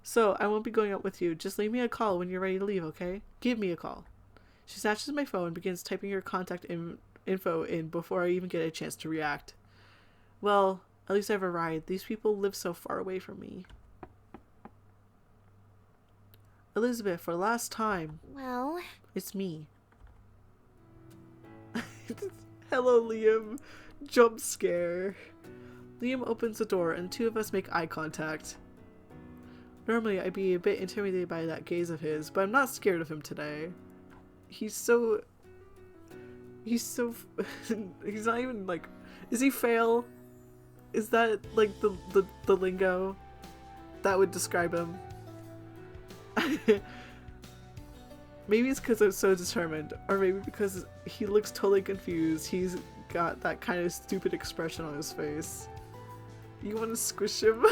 So, I won't be going out with you. Just leave me a call when you're ready to leave, okay? Give me a call. She snatches my phone and begins typing her contact info in before I even get a chance to react. Well, at least I have a ride. These people live so far away from me. Elizabeth, for the last time. Well, It's me. Hello, Liam. Jump scare. Liam opens the door and two of us make eye contact. Normally, I'd be a bit intimidated by that gaze of his, but I'm not scared of him today. He's not even like, is he fail? Is that like the lingo that would describe him? Maybe it's because I'm so determined, or maybe because he looks totally confused. He's got that kind of stupid expression on his face. You want to squish him?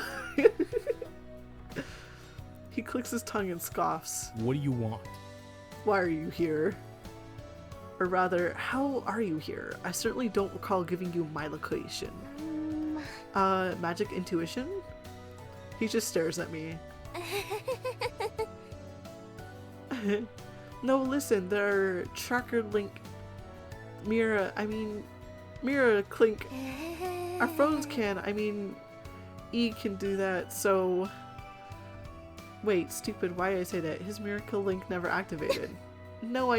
He clicks his tongue and scoffs. What do you want? Why are you here? Or rather, how are you here? I certainly don't recall giving you my location. Magic intuition? He just stares at me. No, listen, there are tracker link Mira Clink. Our phones can, E can do that, so... Wait, stupid, why did I say that? His miracle link never activated. No,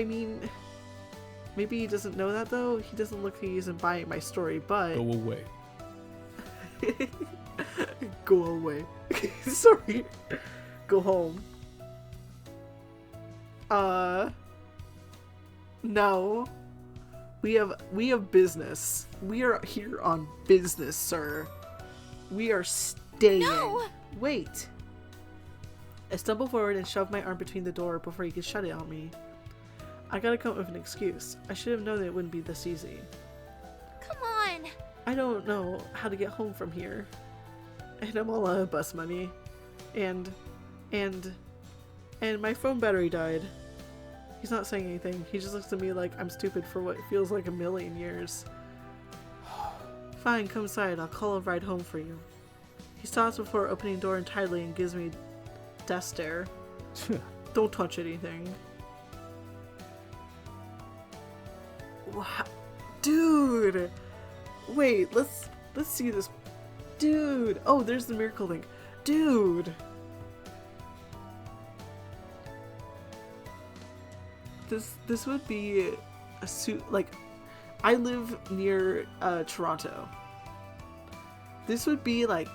maybe he doesn't know that though? He doesn't look like he isn't buying my story, but... Go away. Go away. Sorry. Go home. No. We have business. We are here on business, sir. We are staying. No! Wait. I stumble forward and shove my arm between the door before he can shut it on me. I gotta come up with an excuse. I should have known that it wouldn't be this easy. Come on. I don't know how to get home from here. And I'm all out of bus money. And my phone battery died. He's not saying anything. He just looks at me like I'm stupid for what feels like a million years. Fine, come inside. I'll call a ride home for you. He stops before opening the door entirely and gives me death stare. Don't touch anything. Wow. Dude! Wait, let's see this. Dude! Oh, there's the miracle link. Dude! This would be a suit, like, I live near Toronto. This would be like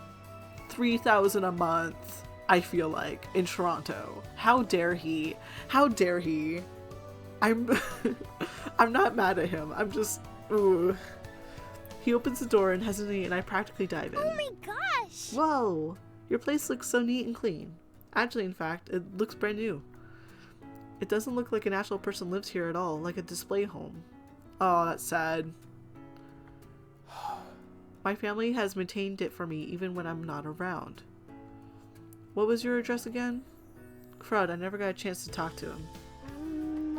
$3,000 a month, I feel like, in Toronto. How dare he? How dare he? I'm not mad at him. I'm just, ooh. He opens the door and hesitates, and I practically dive in. Oh my gosh! Whoa! Your place looks so neat and clean. Actually, in fact, it looks brand new. It doesn't look like an actual person lives here at all, like a display home. Oh, that's sad. My family has maintained it for me even when I'm not around. What was your address again? Crud, I never got a chance to talk to him.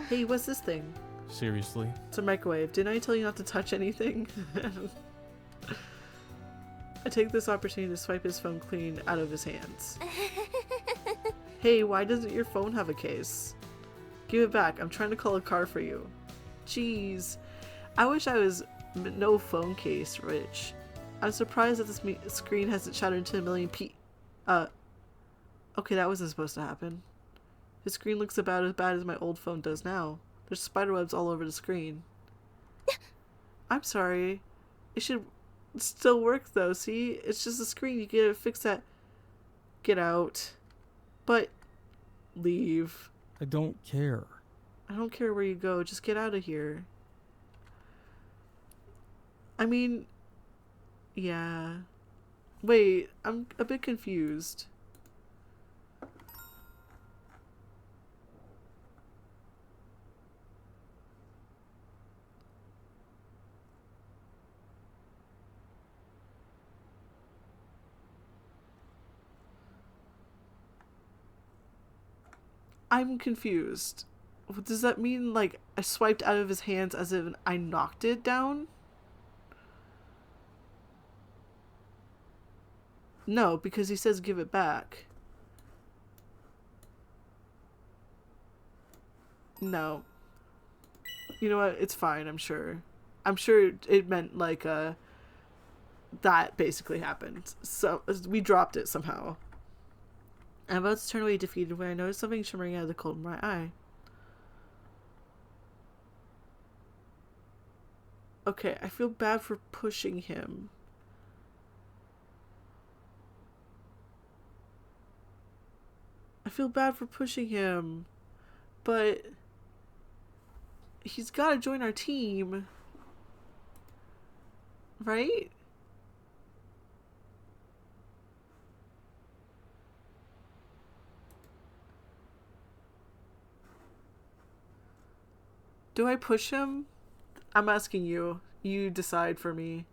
Hey, what's this thing? Seriously? It's a microwave. Didn't I tell you not to touch anything? I take this opportunity to swipe his phone clean out of his hands. Hey, why doesn't your phone have a case? Give it back. I'm trying to call a car for you. Jeez. I wish I was no phone case rich. I'm surprised that this screen hasn't shattered into a million okay, that wasn't supposed to happen. His screen looks about as bad as my old phone does now. There's spiderwebs all over the screen. I'm sorry. It should still work though, see? It's just a screen. You gotta fix that. Get out. But leave. I don't care. I don't care where you go. Just get out of here. I mean, yeah. Wait, I'm a bit confused. I'm confused. Does that mean, like, I swiped out of his hands as if I knocked it down? No, because he says give it back. No. You know what? It's fine, I'm sure. I'm sure it meant, like, that basically happened. So, we dropped it somehow. I'm about to turn away defeated when I noticed something shimmering out of the cold of my eye. Okay, I feel bad for pushing him. I feel bad for pushing him, but he's got to join our team, right? Do I push him? I'm asking you. You decide for me.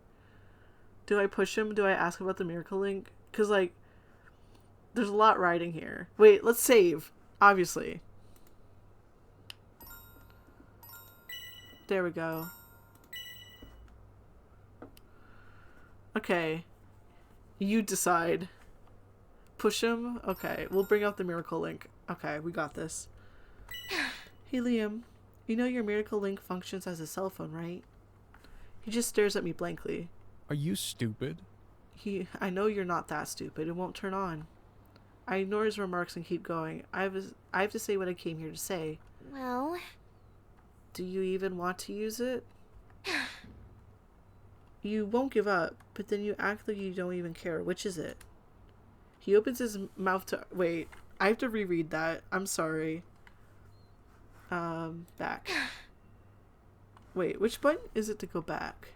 Do I push him? Do I ask about the miracle link? Because, like, there's a lot riding here. Wait, let's save. Obviously. There we go. Okay. You decide. Push him? Okay, we'll bring out the miracle link. Okay, we got this. Hey, Liam. You know your miracle link functions as a cell phone, right? He just stares at me blankly. Are you stupid? I know you're not that stupid. It won't turn on. I ignore his remarks and keep going. I have to say what I came here to say. Well... Do you even want to use it? You won't give up, but then you act like you don't even care. Which is it? He opens his mouth to... Wait, I have to reread that. I'm sorry. Back. Wait, which button is it to go back?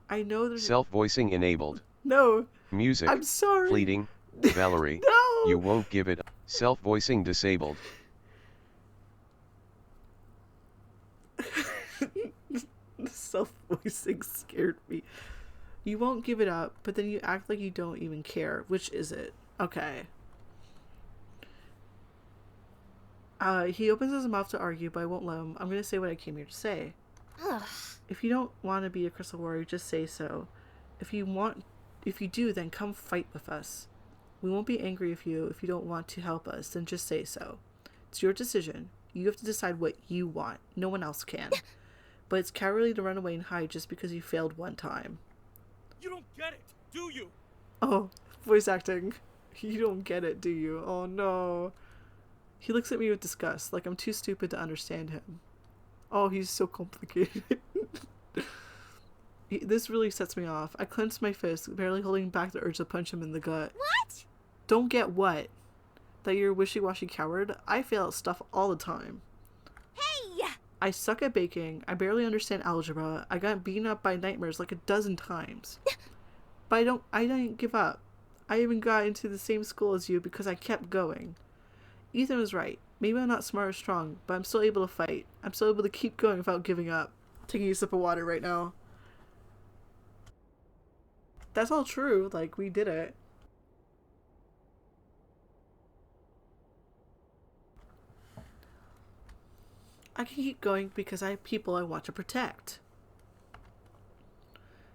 I know there's... Self-voicing enabled. No. Music. I'm sorry. Fleeting. Valerie. No. You won't give it. Self-voicing disabled. The self-voicing scared me. You won't give it up, but then you act like you don't even care. Which is it? Okay. He opens his mouth to argue, but I won't let him. I'm gonna say what I came here to say. Ugh. If you don't want to be a crystal warrior, just say so. If you do, then come fight with us. We won't be angry if you don't want to help us, then just say so. It's your decision. You have to decide what you want. No one else can. But it's cowardly to run away and hide just because you failed one time. You don't get it, do you? Oh, voice acting. You don't get it, do you? Oh no. He looks at me with disgust, like I'm too stupid to understand him. Oh, he's so complicated. This really sets me off. I clenched my fist, barely holding back the urge to punch him in the gut. What? Don't get what? That you're a wishy-washy coward? I fail at stuff all the time. Hey! I suck at baking. I barely understand algebra. I got beaten up by nightmares like a dozen times. But I didn't give up. I even got into the same school as you because I kept going. Ethan was right. Maybe I'm not smart or strong, but I'm still able to fight. I'm still able to keep going without giving up. Taking a sip of water right now. That's all true. Like, we did it. I can keep going because I have people I want to protect.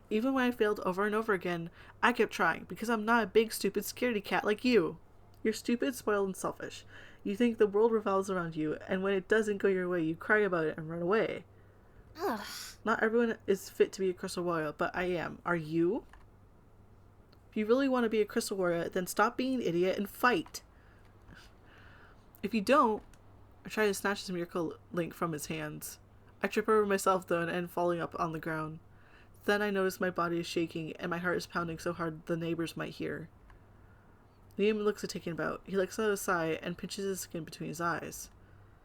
Even when I failed over and over again, I kept trying because I'm not a big, stupid, scaredy cat like you. You're stupid, spoiled, and selfish. You think the world revolves around you, and when it doesn't go your way, you cry about it and run away. Ugh. Not everyone is fit to be a crystal warrior, but I am. Are you? If you really want to be a crystal warrior, then stop being an idiot and fight. If you don't, I try to snatch his miracle link from his hands. I trip over myself though and end falling up on the ground. Then I notice my body is shaking and my heart is pounding so hard the neighbors might hear. Liam looks a taken about. He lets out a sigh and pinches his skin between his eyes.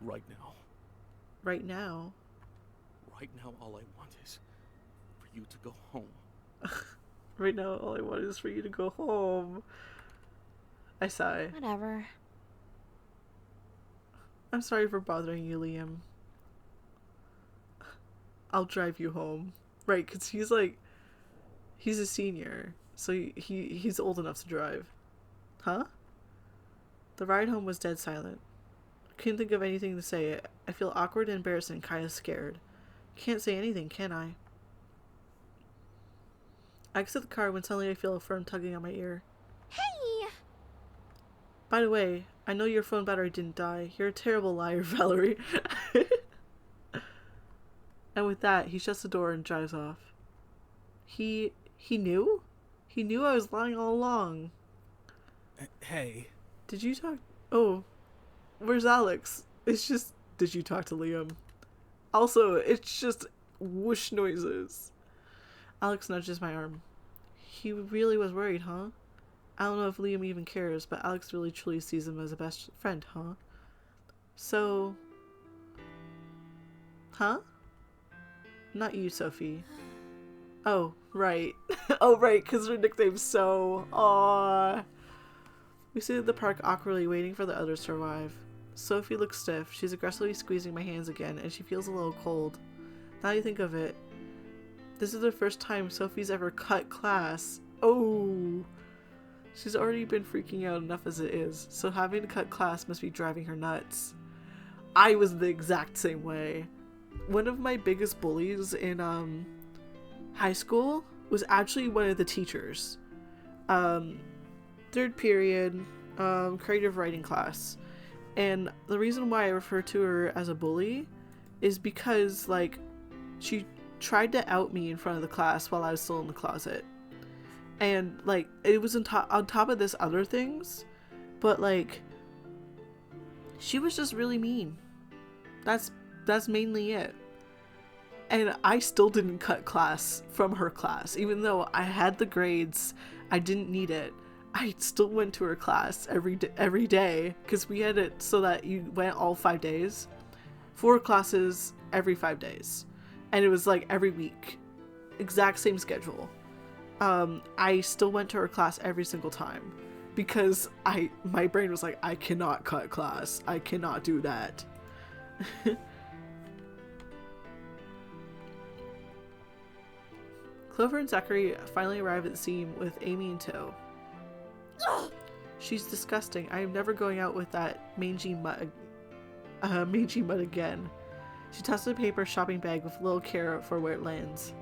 Right now. Right now? Right now, all I want is for you to go home. Right now, all I want is for you to go home. I sigh. Whatever. I'm sorry for bothering you, Liam. I'll drive you home. Right, because he's a senior, so he's old enough to drive. Huh? The ride home was dead silent. I couldn't think of anything to say. I feel awkward and embarrassed and kind of scared. Can't say anything, can I? I exit the car when suddenly I feel a firm tugging on my ear. Hey! By the way, I know your phone battery didn't die. You're a terrible liar, Valerie. And with that, he shuts the door and drives off. He knew? He knew I was lying all along. Hey. Did you talk? Oh, where's Alex? It's just, did you talk to Liam? Also, it's just whoosh noises. Alex nudges my arm. He really was worried, huh? I don't know if Liam even cares, but Alex really truly sees him as a best friend, huh? So... Huh? Not you, Sophie. Oh, right. Oh, right, because her nickname's So. Aww. We sit at the park awkwardly waiting for the others to arrive. Sophie looks stiff. She's aggressively squeezing my hands again, and she feels a little cold. Now you think of it, this is the first time Sophie's ever cut class. Oh! She's already been freaking out enough as it is, so having to cut class must be driving her nuts. I was the exact same way. One of my biggest bullies in high school was actually one of the teachers. Third period, creative writing class. And the reason why I refer to her as a bully is because, like, she tried to out me in front of the class while I was still in the closet. And, like, it was on top of this other things, but, like, she was just really mean. That's mainly it. And I still didn't cut class from her class. Even though I had the grades, I didn't need it. I still went to her class every day because we had it so that you went all 5 days. 4 classes every 5 days. And it was like every week. Exact same schedule. I still went to her class every single time because my brain was like, I cannot cut class. I cannot do that. Clover and Zachary finally arrive at the scene with Amy in tow. She's disgusting. I am never going out with that mangy mutt again. She tosses a paper shopping bag with little care for where it lands.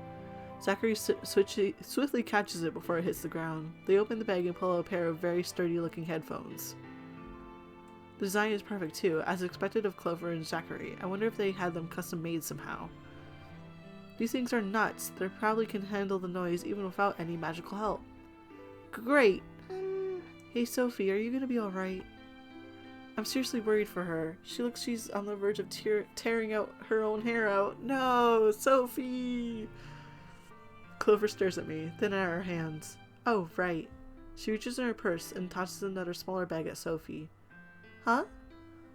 Zachary swiftly catches it before it hits the ground. They open the bag and pull out a pair of very sturdy-looking headphones. The design is perfect too, as expected of Clover and Zachary. I wonder if they had them custom-made somehow. These things are nuts. They probably can handle the noise even without any magical help. Great! Hey Sophie, are you gonna be alright? I'm seriously worried for her. She looks she's on the verge of tearing out her own hair out. No! Sophie! Clover stares at me, then at her hands. Oh, right. She reaches in her purse and tosses another smaller bag at Sophie. Huh?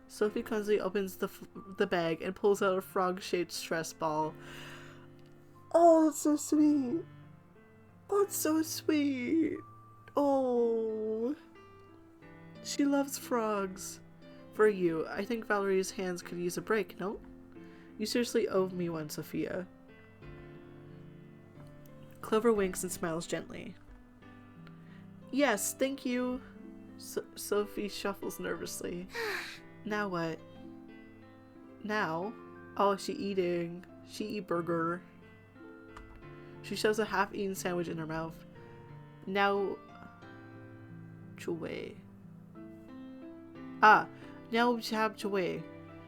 Sophie clumsily opens the bag and pulls out a frog-shaped stress ball. Oh, that's so sweet. That's so sweet. Oh. She loves frogs. For you, I think Valerie's hands could use a break, no? You seriously owe me one, Sophia. Clover winks and smiles gently. Yes, thank you. Sophie shuffles nervously. Now what? Now? Oh, she eating. She eat burger. She shoves a half-eaten sandwich in her mouth. Now... Chue. Ah, now we have to wait.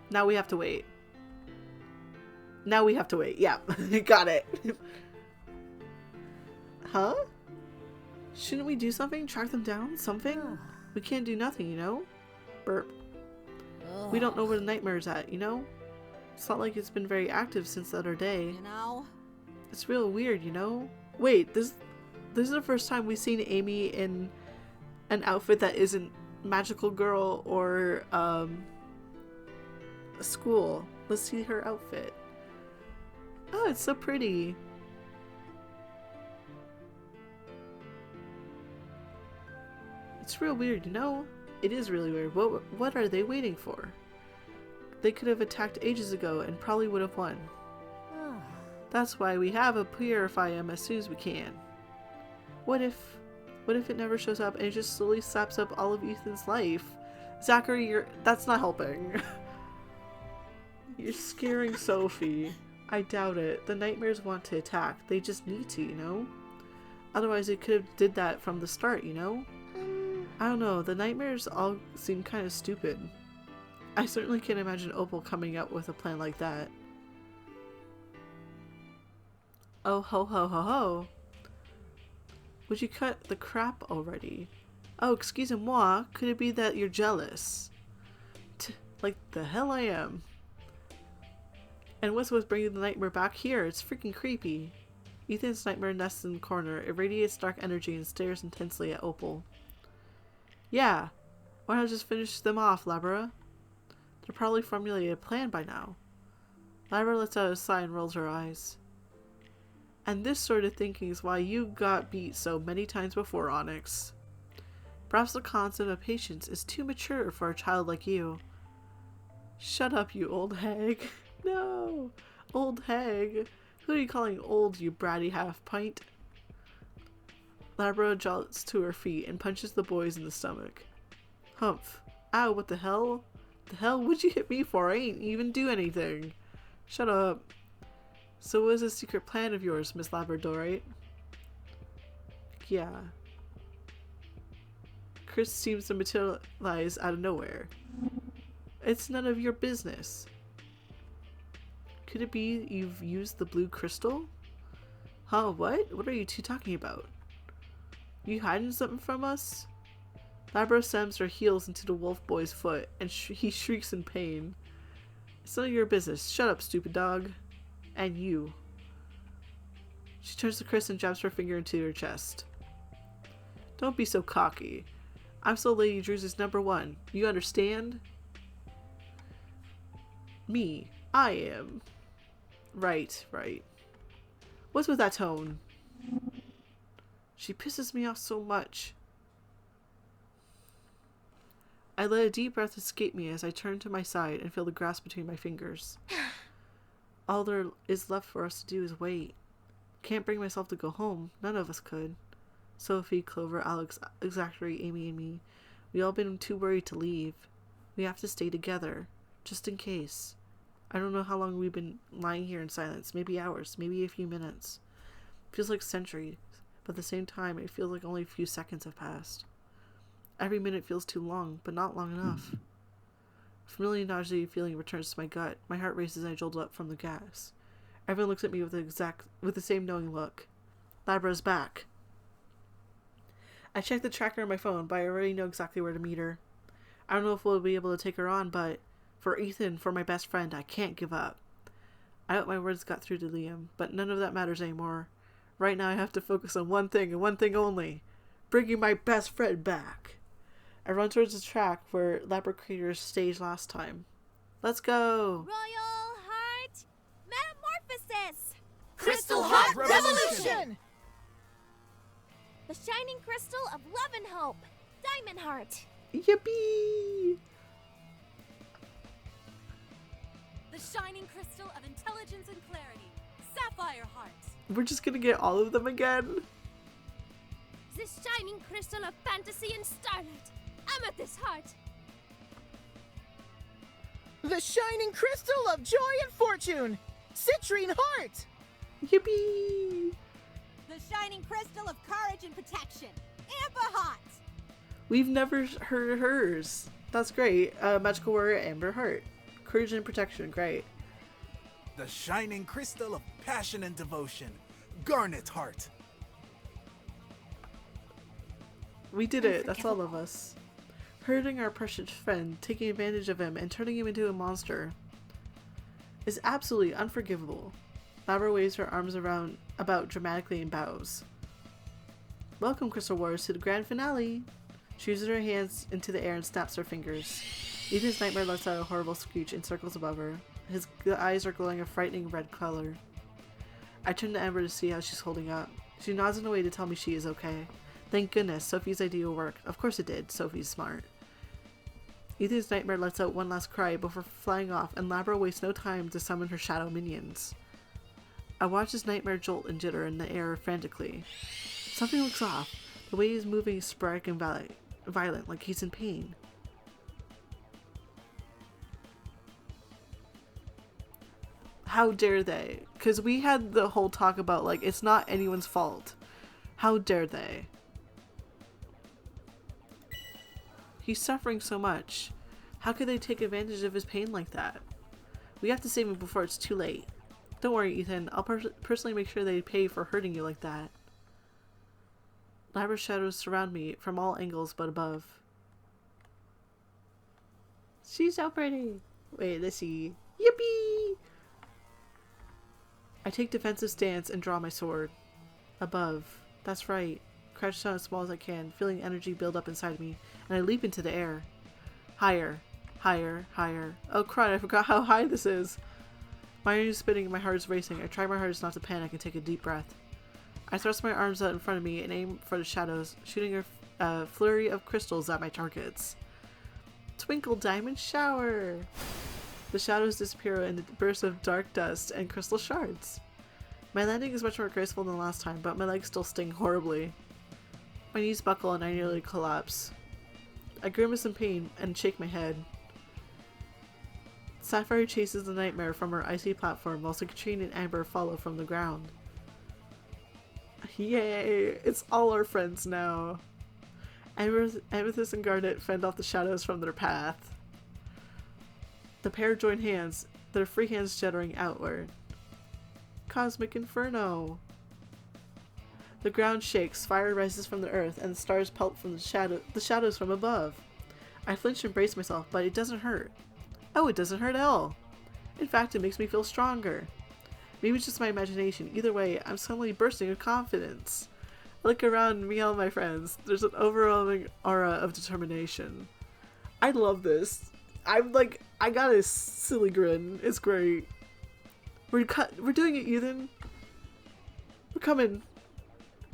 Now we have to wait. Now we have to wait. Yeah, got it. Huh? Shouldn't we do something? Track them down? Something? We can't do nothing, you know? Burp. We don't know where the nightmare's at, you know? It's not like it's been very active since the other day. You know? It's real weird, you know? Wait, this is the first time we've seen Amy in an outfit that isn't magical girl or school. Let's see her outfit. Oh, it's so pretty. It's real weird, you know? It is really weird. What are they waiting for? They could have attacked ages ago and probably would have won. That's why we have to purify him as soon as we can. What if it never shows up and it just slowly saps up all of Ethan's life? Zachary, that's not helping. You're scaring Sophie. I doubt it. The nightmares want to attack. They just need to, you know? Otherwise, it could have did that from the start, you know? I don't know. The nightmares all seem kind of stupid. I certainly can't imagine Opal coming up with a plan like that. Oh ho ho ho ho. Would you cut the crap already? Oh, excusez-moi. Could it be that you're jealous? Like the hell I am. And what's with bringing the nightmare back here? It's freaking creepy. Ethan's nightmare nests in the corner. It radiates dark energy and stares intensely at Opal. Yeah. Why not just finish them off, Labra? They're probably formulated a plan by now. Labra lets out a sigh and rolls her eyes. And this sort of thinking is why you got beat so many times before, Onyx. Perhaps the concept of patience is too mature for a child like you. Shut up, you old hag. No! Old hag. Who are you calling old, you bratty half-pint? Labra jolts to her feet and punches the boys in the stomach. Humph. Ow, what the hell? The hell would you hit me for? I ain't even do anything. Shut up. So what is a secret plan of yours, Miss Labradorite? Yeah. Chris seems to materialize out of nowhere. It's none of your business. Could it be you've used the blue crystal? Huh, what? What are you two talking about? You hiding something from us? Labra slams her heels into the wolf boy's foot, and he shrieks in pain. It's none of your business. Shut up, stupid dog. And you. She turns to Chris and jabs her finger into her chest. Don't be so cocky. I'm still Lady Drew's #1. You understand? Me. I am. Right. What's with that tone? She pisses me off so much. I let a deep breath escape me as I turn to my side and feel the grass between my fingers. All there is left for us to do is wait. Can't bring myself to go home. None of us could. Sophie, Clover, Alex, Zachary, Amy, and me. We all been too worried to leave. We have to stay together. Just in case. I don't know how long we've been lying here in silence. Maybe hours. Maybe a few minutes. Feels like centuries. But at the same time, it feels like only a few seconds have passed. Every minute feels too long, but not long enough. A familiar nauseating feeling returns to my gut. My heart races and I jolt up from the gas. Everyone looks at me with the same knowing look. Labra's back. I check the tracker on my phone, but I already know exactly where to meet her. I don't know if we'll be able to take her on, but for Ethan, for my best friend, I can't give up. I hope my words got through to Liam, but none of that matters anymore. Right now I have to focus on one thing and one thing only. Bringing my best friend back. I run towards the track where Labra Crater staged last time. Let's go! Royal Heart Metamorphosis! Crystal Heart Revolution! The shining crystal of love and hope. Diamond Heart. Yippee! The shining crystal of intelligence and clarity. Sapphire Heart. We're just gonna get all of them again? The shining crystal of fantasy and starlight. Amethyst Heart. The shining crystal of joy and fortune! Citrine Heart! Yippee! The shining crystal of courage and protection. Amber Heart. We've never heard hers. That's great. Magical Warrior Amber Heart. Courage and protection, great. The shining crystal of passion and devotion. Garnet Heart. We did it, that's all of us. Hurting our precious friend, taking advantage of him, and turning him into a monster is absolutely unforgivable. Labra waves her arms about dramatically and bows. Welcome, Crystal Warriors, to the grand finale. She uses her hands into the air and snaps her fingers. Ethan's nightmare lets out a horrible screech and circles above her. His eyes are glowing a frightening red color. I turn to Amber to see how she's holding up. She nods in a way to tell me she is okay. Thank goodness, Sophie's idea worked. Of course it did, Sophie's smart. Ethan's nightmare lets out one last cry before flying off, and Labra wastes no time to summon her shadow minions. I watch his nightmare jolt and jitter in the air frantically. Something looks off. The way he's moving is sporadic and violent, like he's in pain. How dare they? Because we had the whole talk about, like, it's not anyone's fault. How dare they? He's suffering so much. How could they take advantage of his pain like that? We have to save him before it's too late. Don't worry, Ethan. I'll personally make sure they pay for hurting you like that. Labra's shadows surround me from all angles but above. She's so pretty. Wait, let's see. Yippee! I take defensive stance and draw my sword. Above. That's right. Crouch down as small as I can, feeling energy build up inside me, and I leap into the air. Higher. Higher. Higher. Oh crud, I forgot how high this is. My mind is spinning and my heart is racing. I try my hardest not to panic and take a deep breath. I thrust my arms out in front of me and aim for the shadows, shooting a flurry of crystals at my targets. Twinkle diamond shower! The shadows disappear in a burst of dark dust and crystal shards. My landing is much more graceful than last time, but my legs still sting horribly. My knees buckle and I nearly collapse. I grimace in pain and shake my head. Sapphire chases the nightmare from her icy platform while Citrine and Amber follow from the ground. Yay! It's all our friends now. Amethyst and Garnet fend off the shadows from their path. The pair join hands, their free hands jittering outward. Cosmic Inferno! The ground shakes, fire rises from the earth, and the stars pelt from the shadows from above. I flinch and brace myself, but it doesn't hurt. Oh, it doesn't hurt at all. In fact, it makes me feel stronger. Maybe it's just my imagination. Either way, I'm suddenly bursting with confidence. I look around me and all my friends. There's an overwhelming aura of determination. I love this. I'm like, I got a silly grin. It's great. We're doing it, Ethan. We're coming.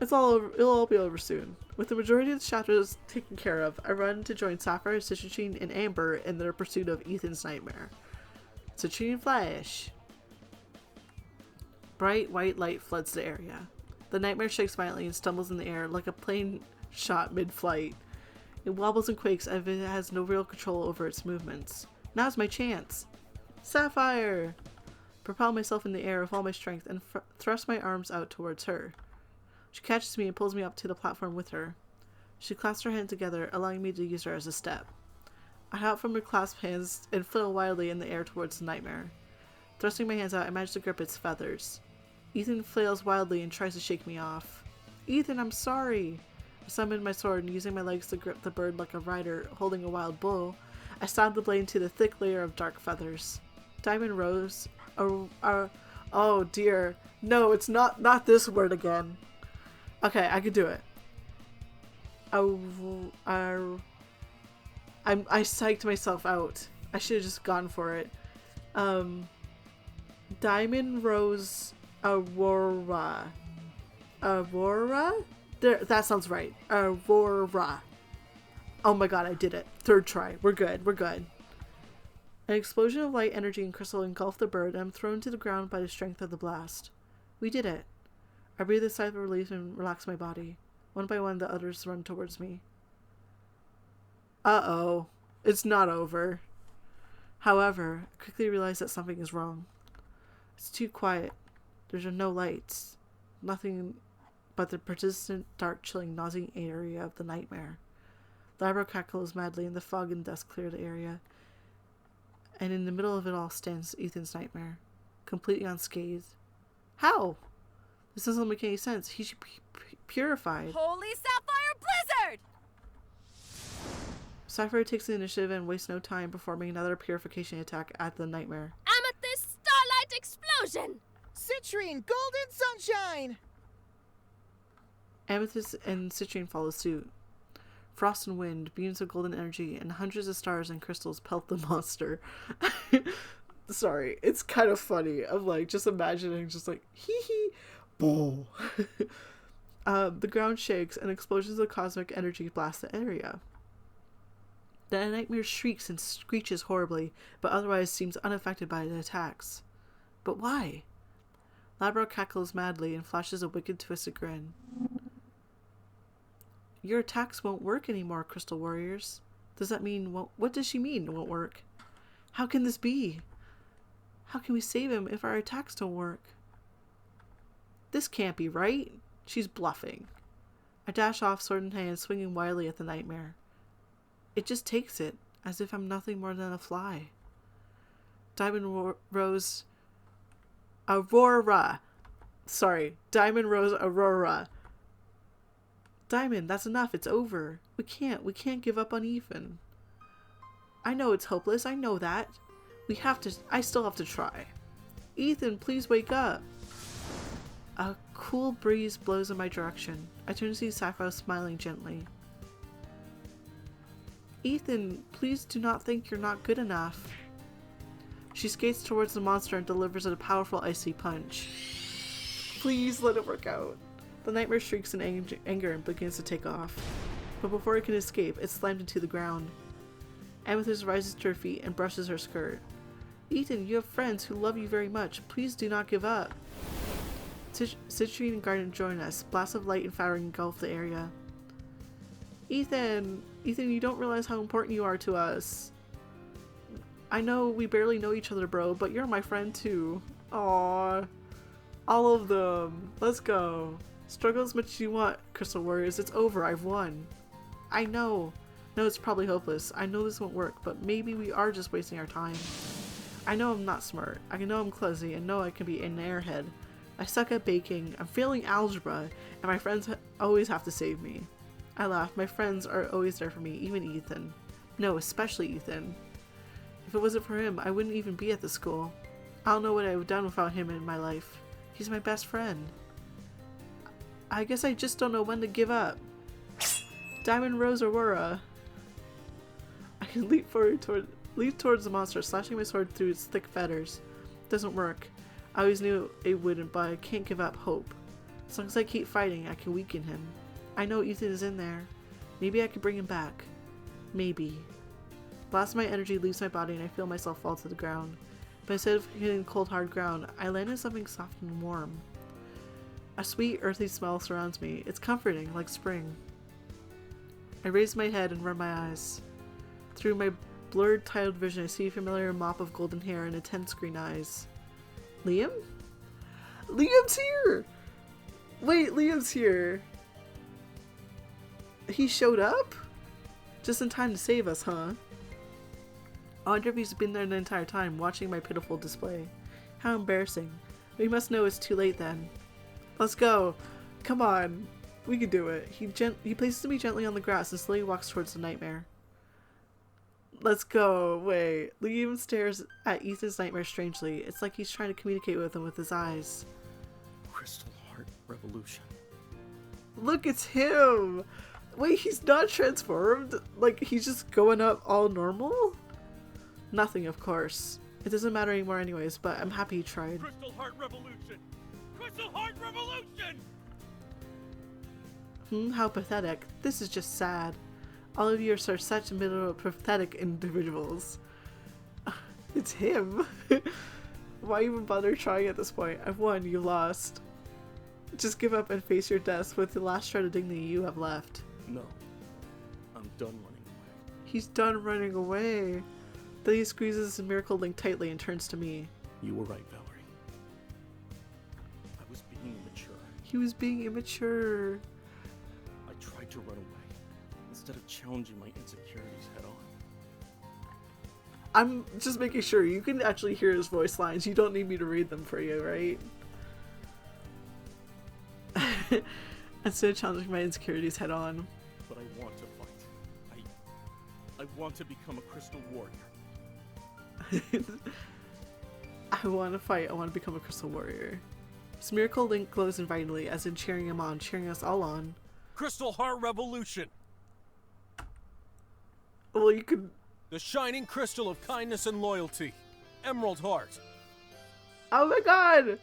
It's all over. It'll all be over soon. With the majority of the chapters taken care of, I run to join Sapphire, Citrine, and Amber in their pursuit of Ethan's nightmare. Citrine Flash. Bright white light floods the area. The nightmare shakes violently and stumbles in the air like a plane shot mid-flight. It wobbles and quakes as if it has no real control over its movements. Now's my chance! Sapphire! Propel myself in the air with all my strength and thrust my arms out towards her. She catches me and pulls me up to the platform with her. She clasps her hands together, allowing me to use her as a step. I hop from her clasped hands and flail wildly in the air towards the nightmare. Thrusting my hands out, I manage to grip its feathers. Ethan flails wildly and tries to shake me off. Ethan, I'm sorry! I summon my sword and using my legs to grip the bird like a rider holding a wild bull, I stab the blade into the thick layer of dark feathers. Diamond Rose. Oh dear. No, it's not this word again. Okay, I could do it. I psyched myself out. I should have just gone for it. Diamond Rose Aurora. Aurora? There, that sounds right. Aurora. Oh my god, I did it. Third try. We're good. We're good. An explosion of light, energy, and crystal engulfed the bird, and I'm thrown to the ground by the strength of the blast. We did it. I breathe a sigh of relief and relax my body. One by one, the others run towards me. Uh-oh. It's not over. However, I quickly realize that something is wrong. It's too quiet. There's no lights. Nothing but the persistent, dark, chilling, nauseating area of the nightmare. The eyebrow cackles madly, and the fog and dust clear the area. And in the middle of it all stands Ethan's nightmare, completely unscathed. How? This doesn't make any sense. He should be purified. Holy Sapphire Blizzard! Sapphire takes the initiative and wastes no time performing another purification attack at the nightmare. Amethyst Starlight Explosion! Citrine, Golden Sunshine! Amethyst and Citrine follow suit. Frost and wind, beams of golden energy, and hundreds of stars and crystals pelt the monster. Sorry, it's kind of funny. I'm like, just imagining, just like, hee hee, bull. The ground shakes and explosions of cosmic energy blast the area. The nightmare shrieks and screeches horribly, but otherwise seems unaffected by the attacks. But why? Labro cackles madly and flashes a wicked, twisted grin. Your attacks won't work anymore, Crystal Warriors. Does that mean, what does she mean, won't work? How can this be? How can we save him if our attacks don't work? This can't be right. She's bluffing. I dash off, sword in hand, swinging wildly at the nightmare. It just takes it, as if I'm nothing more than a fly. Diamond Rose Aurora. Diamond, that's enough. It's over. We can't give up on Ethan. I know it's hopeless. I know that. I still have to try. Ethan, please wake up. A cool breeze blows in my direction. I turn to see Sappho smiling gently. Ethan, please do not think you're not good enough. She skates towards the monster and delivers it a powerful icy punch. Please let it work out. The nightmare shrieks in anger and begins to take off. But before it can escape, it's slammed into the ground. Amethyst rises to her feet and brushes her skirt. Ethan, you have friends who love you very much. Please do not give up. Citrine and Garden join us. Blasts of light and fire engulf the area. Ethan, you don't realize how important you are to us. I know we barely know each other, bro, but you're my friend too. Aww. All of them. Let's go. Struggle as much as you want, Crystal Warriors. It's over. I've won. I know. No, it's probably hopeless. I know this won't work, but maybe we are just wasting our time. I know I'm not smart. I know I'm clumsy. I know I can be an airhead. I suck at baking. I'm failing algebra, and my friends always have to save me. I laugh. My friends are always there for me, even Ethan. No, especially Ethan. If it wasn't for him, I wouldn't even be at the school. I don't know what I would have done without him in my life. He's my best friend. I guess I just don't know when to give up. Diamond Rose Aurora. I can leap towards the monster, slashing my sword through its thick feathers. Doesn't work. I always knew it wouldn't, but I can't give up hope. As long as I keep fighting, I can weaken him. I know Ethan is in there. Maybe I can bring him back. Maybe. Blast of my energy leaves my body and I feel myself fall to the ground. But instead of hitting cold hard ground, I land in something soft and warm. A sweet earthy smell surrounds me. It's comforting, like spring. I raise my head and rub my eyes. Through my blurred, tiled vision, I see a familiar mop of golden hair and intense green eyes. Liam? Liam's here! Wait, Liam's here. He showed up? Just in time to save us, huh? I wonder if he's been there the entire time, watching my pitiful display. How embarrassing. We must know it's too late then. Let's go. Come on. We can do it. He places me gently on the grass and slowly walks towards the nightmare. Let's go. Wait. Liam stares at Ethan's nightmare strangely. It's like he's trying to communicate with him with his eyes. Crystal Heart Revolution. Look, it's him! Wait, he's not transformed? Like, he's just going up all normal? Nothing, of course. It doesn't matter anymore anyways, but I'm happy he tried. Crystal Heart Revolution! Crystal Heart Revolution! How pathetic. This is just sad. All of you are such middle pathetic individuals. It's him. Why even bother trying at this point? I've won, you lost. Just give up and face your death with the last shred of dignity you have left. No. I'm done running away. He's done running away. Then he squeezes his miracle link tightly and turns to me. You were right, Valerie. I was being immature. He was being immature. I tried to run away, instead of challenging my insecurities head on. I'm just making sure you can actually hear his voice lines. You don't need me to read them for you, right? Instead of challenging my insecurities head on. But I want to fight. I want to become a crystal warrior. I want to fight. I want to become a crystal warrior. His miracle link glows invitingly, as in cheering him on, cheering us all on. Crystal Heart Revolution! Well, you could. The shining crystal of kindness and loyalty. Emerald Heart. Oh my god!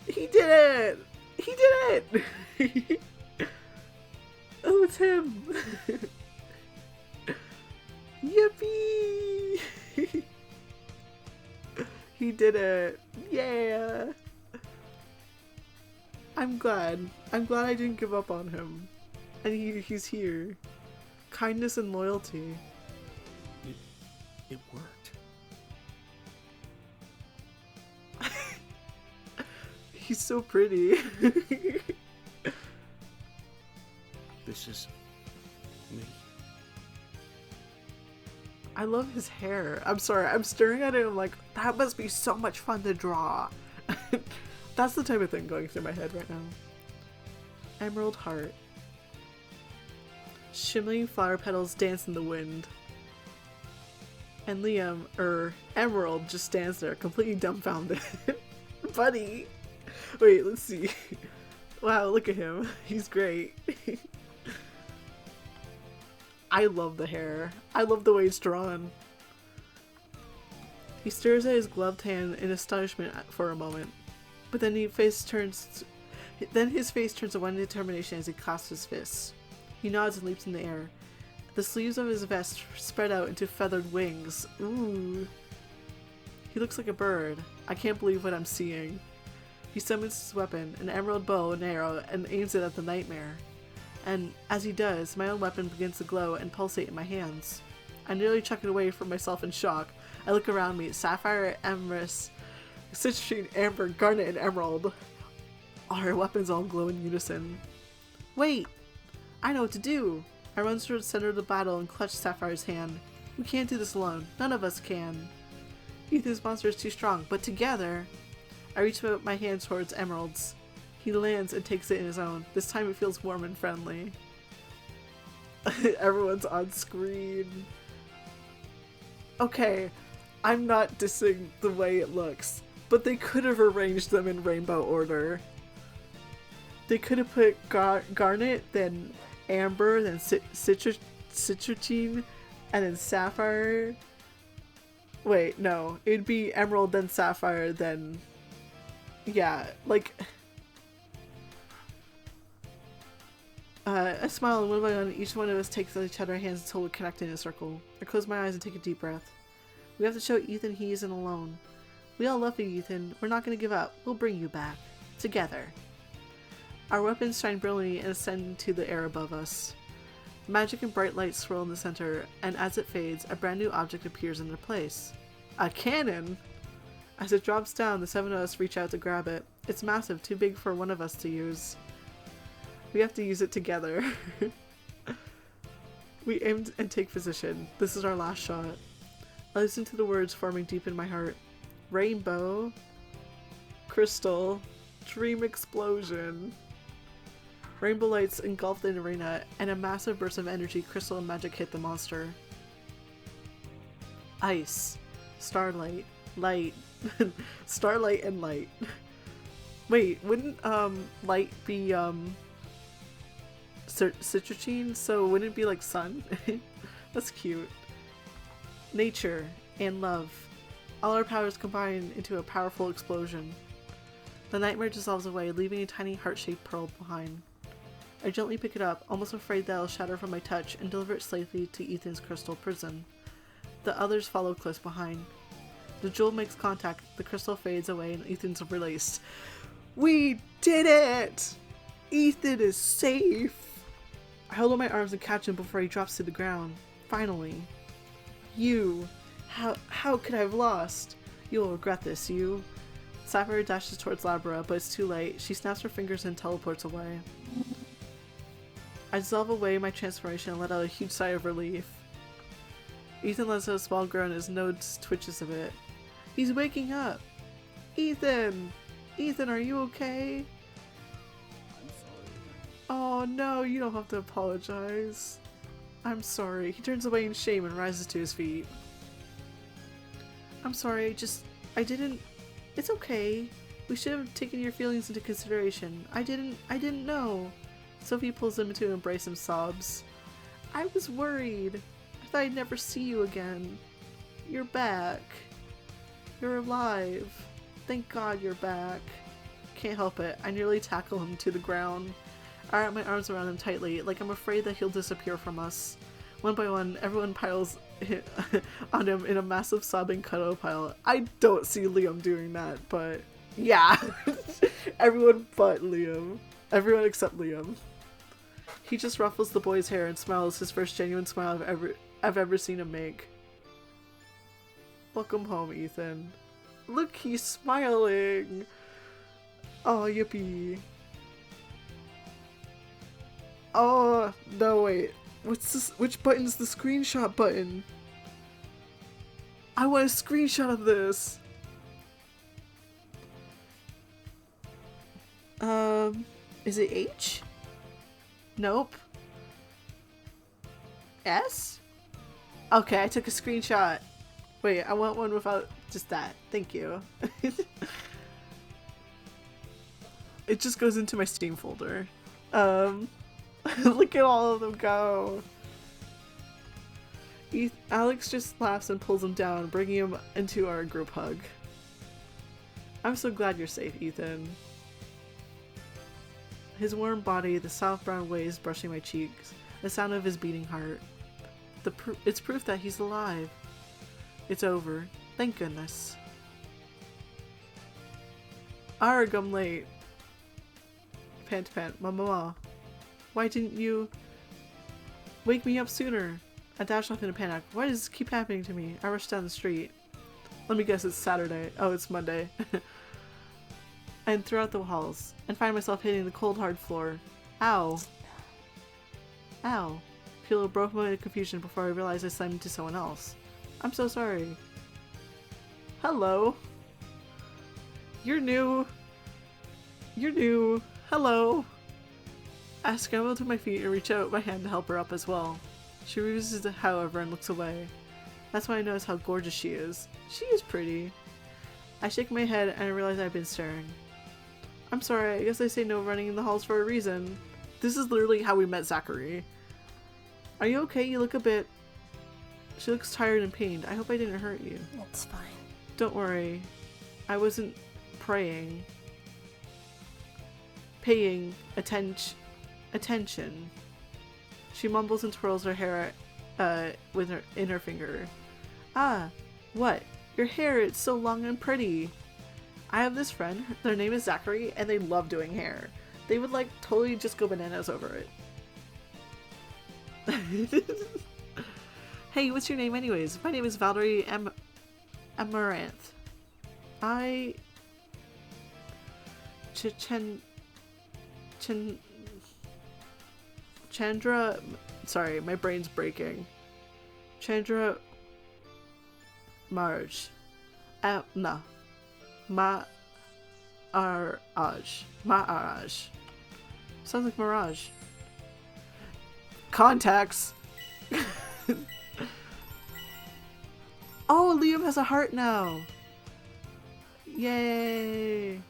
He did it! He did it! Oh, it's him! Yippee! He did it! Yeah! I'm glad. I'm glad I didn't give up on him. And he's here. Kindness and loyalty. It worked. He's so pretty. This is me. I love his hair. I'm sorry, I'm staring at it and I'm like, that must be so much fun to draw. That's the type of thing going through my head right now. Emerald Heart. Shimmering flower petals dance in the wind. And Liam, Emerald, just stands there, completely dumbfounded. Buddy! Wait, let's see. Wow, look at him. He's great. I love the hair. I love the way it's drawn. He stares at his gloved hand in astonishment for a moment, but then his face turns to one determination as he clasps his fists. He nods and leaps in the air. The sleeves of his vest spread out into feathered wings. Ooh. He looks like a bird. I can't believe what I'm seeing. He summons his weapon, an emerald bow and arrow, and aims it at the nightmare. And as he does, my own weapon begins to glow and pulsate in my hands. I nearly chuck it away from myself in shock. I look around me. Sapphire, Emerald, Citrine, Amber, Garnet, and Emerald. Our weapons all glow in unison. Wait! I know what to do! I run toward the center of the battle and clutch Sapphire's hand. We can't do this alone. None of us can. Ethan's monster is too strong, but together... I reach out my hand towards Emerald's. He lands and takes it in his own. This time it feels warm and friendly. Everyone's on screen. Okay, I'm not dissing the way it looks, but they could have arranged them in rainbow order. They could have put Garnet, then Amber, then Citrine, and then Sapphire. Wait, no. It'd be Emerald, then Sapphire, then... Yeah, like... I smile and one by one, each one of us takes each other's hands until we connect in a circle. I close my eyes and take a deep breath. We have to show Ethan he isn't alone. We all love you, Ethan. We're not going to give up. We'll bring you back. Together. Our weapons shine brilliantly and ascend into the air above us. Magic and bright lights swirl in the center, and as it fades, a brand new object appears in their place. A cannon! As it drops down, the seven of us reach out to grab it. It's massive, too big for one of us to use. We have to use it together. We aim and take position. This is our last shot. I listen to the words forming deep in my heart. Rainbow. Crystal. Dream explosion. Rainbow lights engulf the arena, and a massive burst of energy, crystal, and magic hit the monster. Ice. Starlight. Light. Starlight and light. Wait, wouldn't light be citrine? So wouldn't it be like sun? That's cute. Nature and love. All our powers combine into a powerful explosion. The nightmare dissolves away, leaving a tiny heart-shaped pearl behind. I gently pick it up, almost afraid that it'll shatter from my touch, and deliver it safely to Ethan's crystal prison. The others follow close behind. The jewel makes contact, the crystal fades away, and Ethan's released. We did it! Ethan is safe! I hold up my arms and catch him before he drops to the ground. Finally. You. How could I have lost? You will regret this, you. Sapphire dashes towards Labra, but it's too late. She snaps her fingers and teleports away. I dissolve away my transformation and let out a huge sigh of relief. Ethan lets out a small groan, his nose twitches a bit. He's waking up! Ethan! Ethan, are you okay? I'm sorry. Oh no, you don't have to apologize. I'm sorry. He turns away in shame and rises to his feet. I'm sorry, I didn't... It's okay. We should have taken your feelings into consideration. I didn't know. Sophie pulls him into an embrace and sobs. I was worried. I thought I'd never see you again. You're back. You're alive. Thank God you're back. Can't help it. I nearly tackle him to the ground. I wrap my arms around him tightly, like I'm afraid that he'll disappear from us. One by one, everyone piles on him in a massive sobbing cuddle pile. I don't see Liam doing that, but yeah. Everyone but Liam. Everyone except Liam. He just ruffles the boy's hair and smiles, his first genuine smile I've ever seen him make. Welcome home, Ethan. Look, he's smiling. Oh, yippee. Oh, no, wait. What's this? Which button's the screenshot button? I want a screenshot of this. Is it H? Nope. S? Okay, I took a screenshot. Wait, I want one without just that. Thank you. It just goes into my Steam folder. Look at all of them go. Alex just laughs and pulls him down, bringing him into our group hug. I'm so glad you're safe, Ethan. His warm body, the soft brown waves brushing my cheeks, the sound of his beating heart. It's proof that he's alive. It's over. Thank goodness. Arg, I'm late. Pant pant, mama. Why didn't you wake me up sooner? I dashed off in a panic. Why does this keep happening to me? I rushed down the street. Let me guess, it's Saturday. Oh, it's Monday. And throughout the halls, and find myself hitting the cold hard floor. Ow. Ow. Feel a broke moment of confusion before I realize I slammed into someone else. I'm so sorry. Hello. You're new. You're new. Hello. I scramble to my feet and reach out my hand to help her up as well. She refuses it, however, and looks away. That's when I notice how gorgeous she is. She is pretty. I shake my head and I realize I've been staring. I'm sorry, I guess they say no running in the halls for a reason. This is literally how we met Zachary. Are you okay? You look a bit... She looks tired and pained. I hope I didn't hurt you. It's fine. Don't worry. I wasn't praying. Paying attention. She mumbles and twirls her hair in her finger. Ah, what? Your hair, it's so long and pretty. I have this friend, their name is Zachary, and they love doing hair. They would like totally just go bananas over it. Hey, what's your name anyways? My name is Valerie Amaranth. Chandra, sorry, my brain's breaking. Chandra Marj. No. Ma'araj. Sounds like Mirage. Contacts. Oh, Liam has a heart now. Yay.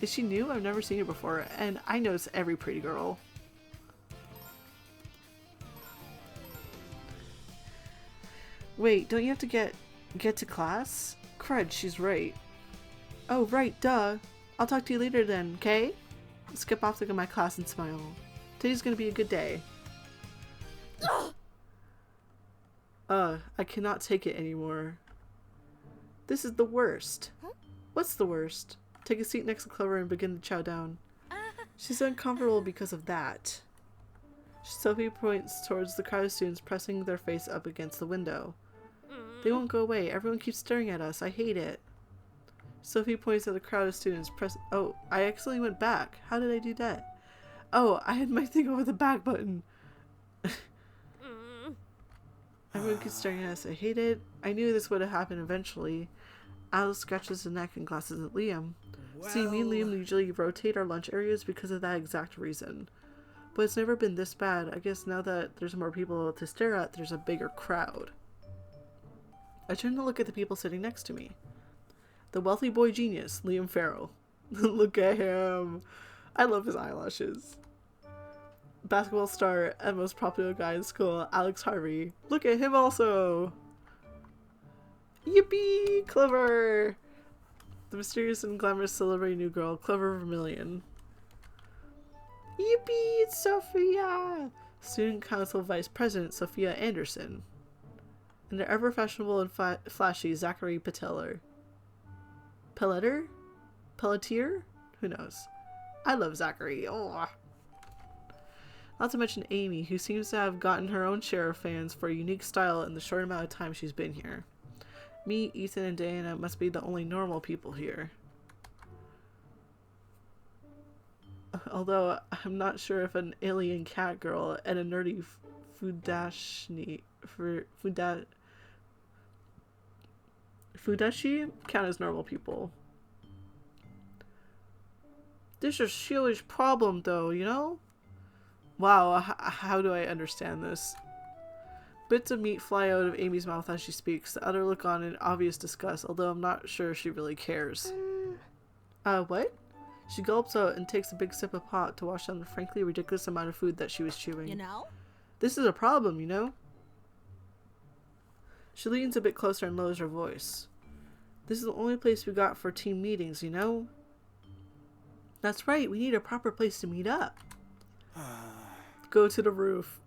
Is she new? I've never seen her before, and I notice every pretty girl. Wait, don't you have to get to class? Crud, she's right. Oh, right, duh. I'll talk to you later then, okay? Skip off to my class and smile. Today's gonna be a good day. I cannot take it anymore. This is the worst. What's the worst? Take a seat next to Clover and begin to chow down. She's uncomfortable because of that. Sophie points towards the crowd of students pressing their face up against the window. They won't go away. Everyone keeps staring at us. I hate it. Sophie points at the crowd of students Oh, I accidentally went back. How did I do that? Oh, I had my thing over the back button. Everyone keeps staring at us. I hate it. I knew this would have happened eventually. Alice scratches his neck and glances at Liam. See, me and Liam usually rotate our lunch areas because of that exact reason. But it's never been this bad. I guess now that there's more people to stare at, there's a bigger crowd. I turn to look at the people sitting next to me. The wealthy boy genius, Liam Farrell. Look at him. I love his eyelashes. basketball star and most popular guy in school, Alex Harvey. Look at him also! Yippee! Clover! The mysterious and glamorous celebrity new girl, Clover Vermillion. Yippee! It's Sophia! Student Council Vice President, Sophia Anderson. And the ever-fashionable and flashy Zachary Pelletier? Pelletier? Who knows? I love Zachary. Oh. Not to mention Amy, who seems to have gotten her own share of fans for a unique style in the short amount of time she's been here. Me, Ethan, and Diana must be the only normal people here. Although, I'm not sure if an alien cat girl and a nerdy Fudashi count as normal people. This is a huge problem though, you know? Wow, how do I understand this? Bits of meat fly out of Amy's mouth as she speaks. The other look on in obvious disgust, although I'm not sure she really cares. What? She gulps out and takes a big sip of pot to wash down the frankly ridiculous amount of food that she was chewing. You know? This is a problem, you know? She leans a bit closer and lowers her voice. This is the only place we got for team meetings, you know? That's right, we need a proper place to meet up. Go to the roof.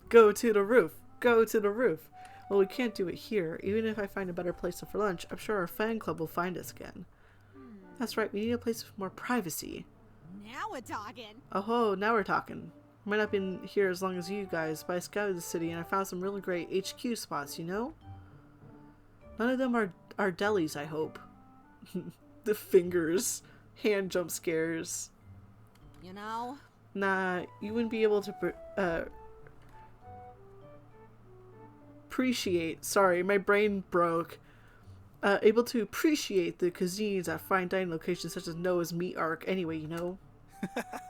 Go to the roof. Go to the roof. Well, we can't do it here. Even if I find a better place for lunch, I'm sure our fan club will find us again. That's right, we need a place with more privacy. Now we're talking. Oh, now we're talking. I might not have been here as long as you guys, but I scouted the city and I found some really great HQ spots, you know? None of them are delis, I hope. The fingers. Hand jump scares. You know? Nah, you wouldn't be able to appreciate, sorry, my brain broke. Able to appreciate the cuisines at fine dining locations such as Noah's Meat Ark anyway, you know?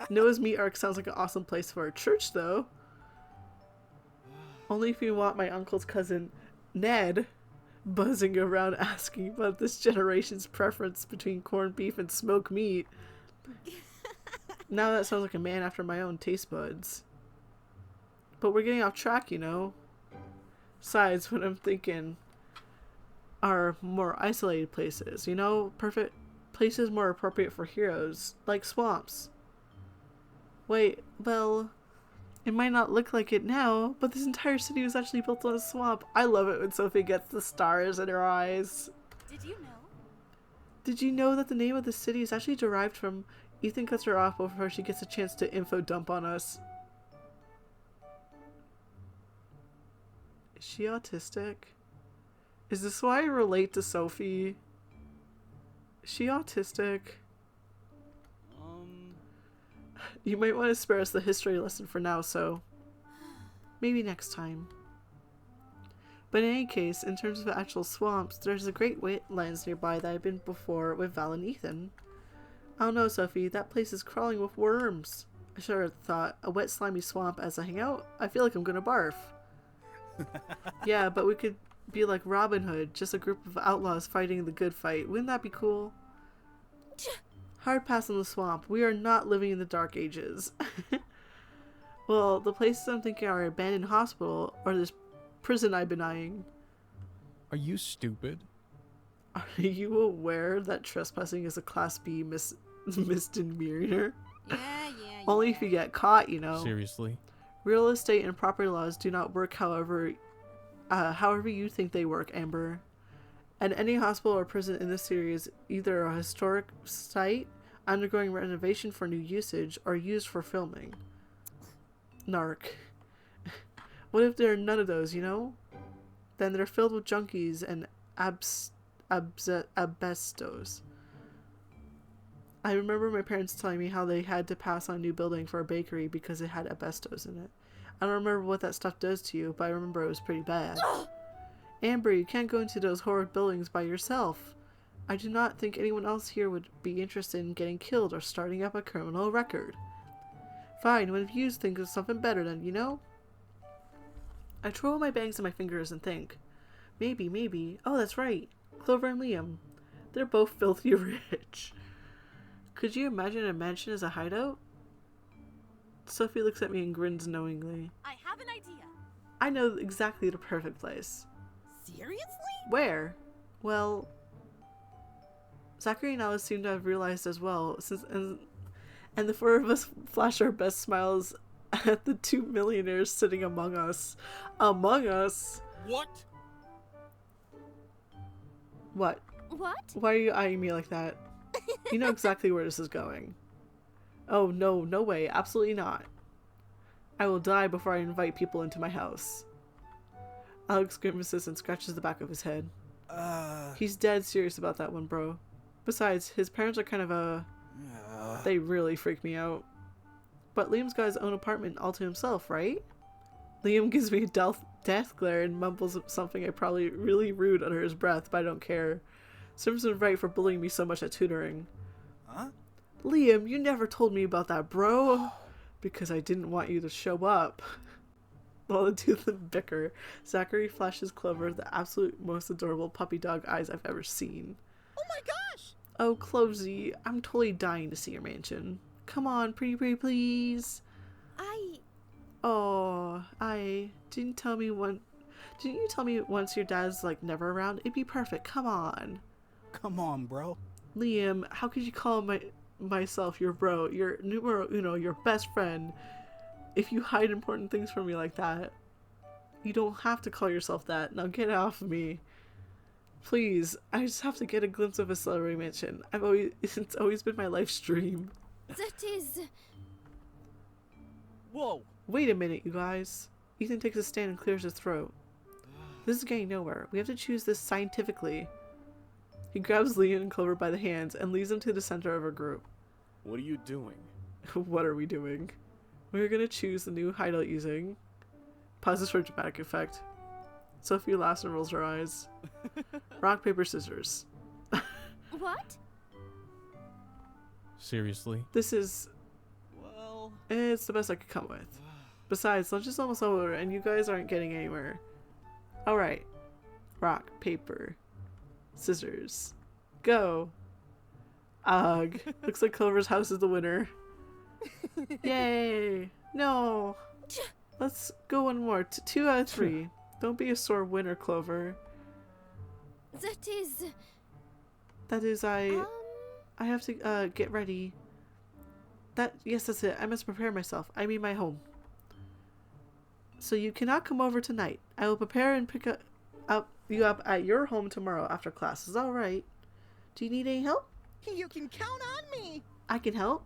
Noah's Meat Ark sounds like an awesome place for a church, though. Only if you want my uncle's cousin, Ned, buzzing around asking about this generation's preference between corned beef and smoked meat. Now that sounds like a man after my own taste buds. But we're getting off track, you know? Besides, what I'm thinking are more isolated places, you know? Perfect places more appropriate for heroes, like swamps. Wait, well, it might not look like it now, but this entire city was actually built on a swamp. I love it when Sophie gets the stars in her eyes. Did you know? Did you know that the name of the city is actually derived from... Ethan cuts her off before she gets a chance to info dump on us. Is she autistic? Is this why I relate to Sophie? Is she autistic? You might want to spare us the history lesson for now, so maybe next time. But in any case, in terms of actual swamps, there's a great wetlands nearby that I've been before with Val and Ethan. I don't know, Sophie, that place is crawling with worms. I sure thought, a wet slimy swamp as I hang out? I feel like I'm gonna barf. Yeah, but we could be like Robin Hood, just a group of outlaws fighting the good fight. Wouldn't that be cool? Hard pass on the swamp. We are not living in the Dark Ages. Well, the places I'm thinking are abandoned hospital or this prison I've been eyeing. Are you stupid? Are you aware that trespassing is a Class B misdemeanor? Yeah. Only if you get caught, you know. Seriously? Real estate and property laws do not work however you think they work, Amber. And any hospital or prison in this series is either a historic site, undergoing renovation for new usage, or used for filming. Narc. What if there are none of those, you know? Then they're filled with junkies and asbestos. I remember my parents telling me how they had to pass on a new building for a bakery because it had asbestos in it. I don't remember what that stuff does to you, but I remember it was pretty bad. Amber, you can't go into those horrid buildings by yourself. I do not think anyone else here would be interested in getting killed or starting up a criminal record. Fine, one of you think of something better then, you know? I twirl my bangs in my fingers and think. Maybe. Oh, that's right. Clover and Liam. They're both filthy rich. Could you imagine a mansion as a hideout? Sophie looks at me and grins knowingly. I have an idea. I know exactly the perfect place. Seriously? Where? Well, Zachary and Alice seem to have realized as well, and the four of us flash our best smiles at the 2 millionaires sitting among us. Among us? What? What? What? Why are you eyeing me like that? You know exactly where this is going. Oh, no, no way. Absolutely not. I will die before I invite people into my house. Alex grimaces and scratches the back of his head. He's dead serious about that one, bro. Besides, his parents are kind of they really freak me out. But Liam's got his own apartment all to himself, right? Liam gives me a death glare and mumbles something probably really rude under his breath, but I don't care. Simpson's right for bullying me so much at tutoring. Huh? Liam, you never told me about that, bro. Because I didn't want you to show up. While the two of them bicker, Zachary flashes Clover the absolute most adorable puppy dog eyes I've ever seen. Oh my gosh! Oh, Clovesy, I'm totally dying to see your mansion. Come on, pretty please. Oh, didn't you tell me once your dad's like never around? It'd be perfect. Come on. Come on, bro. Liam, how could you call myself your bro, your numero uno, your best friend, if you hide important things from me like that? You don't have to call yourself that. Now get off of me. Please, I just have to get a glimpse of a celebrity mansion. It's always been my life's dream. That is... Whoa! Wait a minute, you guys. Ethan takes a stand and clears his throat. This is getting nowhere. We have to choose this scientifically. He grabs Leon and Clover by the hands and leads them to the center of our group. What are you doing? What are we doing? We're gonna choose the new hideout using... Pauses for dramatic effect. Sophie laughs and rolls her eyes. Rock, paper, scissors. What? Seriously? This is... Well... It's the best I could come with. Besides, lunch is almost over and you guys aren't getting anywhere. Alright. Rock, paper, scissors. Go. Ugh. Looks like Clover's house is the winner. Yay. No. Let's go one more. 2 out of 3. Don't be a sore winner, Clover. That is... I have to get ready. Yes, that's it. I must prepare myself. I mean my home. So you cannot come over tonight. I will prepare and pick you up at your home tomorrow after class. Is that all right? Do you need any help? You can count on me. I can help.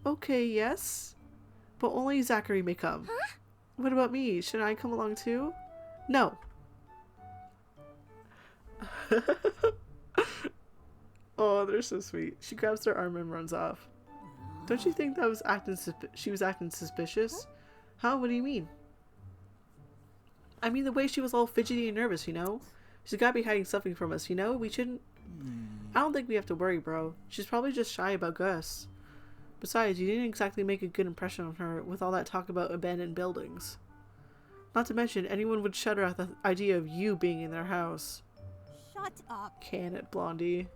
Okay, yes. But only Zachary may come. Huh? What about me? Should I come along too? No. Oh, they're so sweet. She grabs their arm and runs off. Don't you think that was she was acting suspicious? Huh? What do you mean? I mean the way she was all fidgety and nervous, you know? She's gotta be hiding something from us, you know? We shouldn't... I don't think we have to worry, bro. She's probably just shy about Gus. Besides, you didn't exactly make a good impression on her with all that talk about abandoned buildings. Not to mention, anyone would shudder at the idea of you being in their house. Shut up. Can it, Blondie?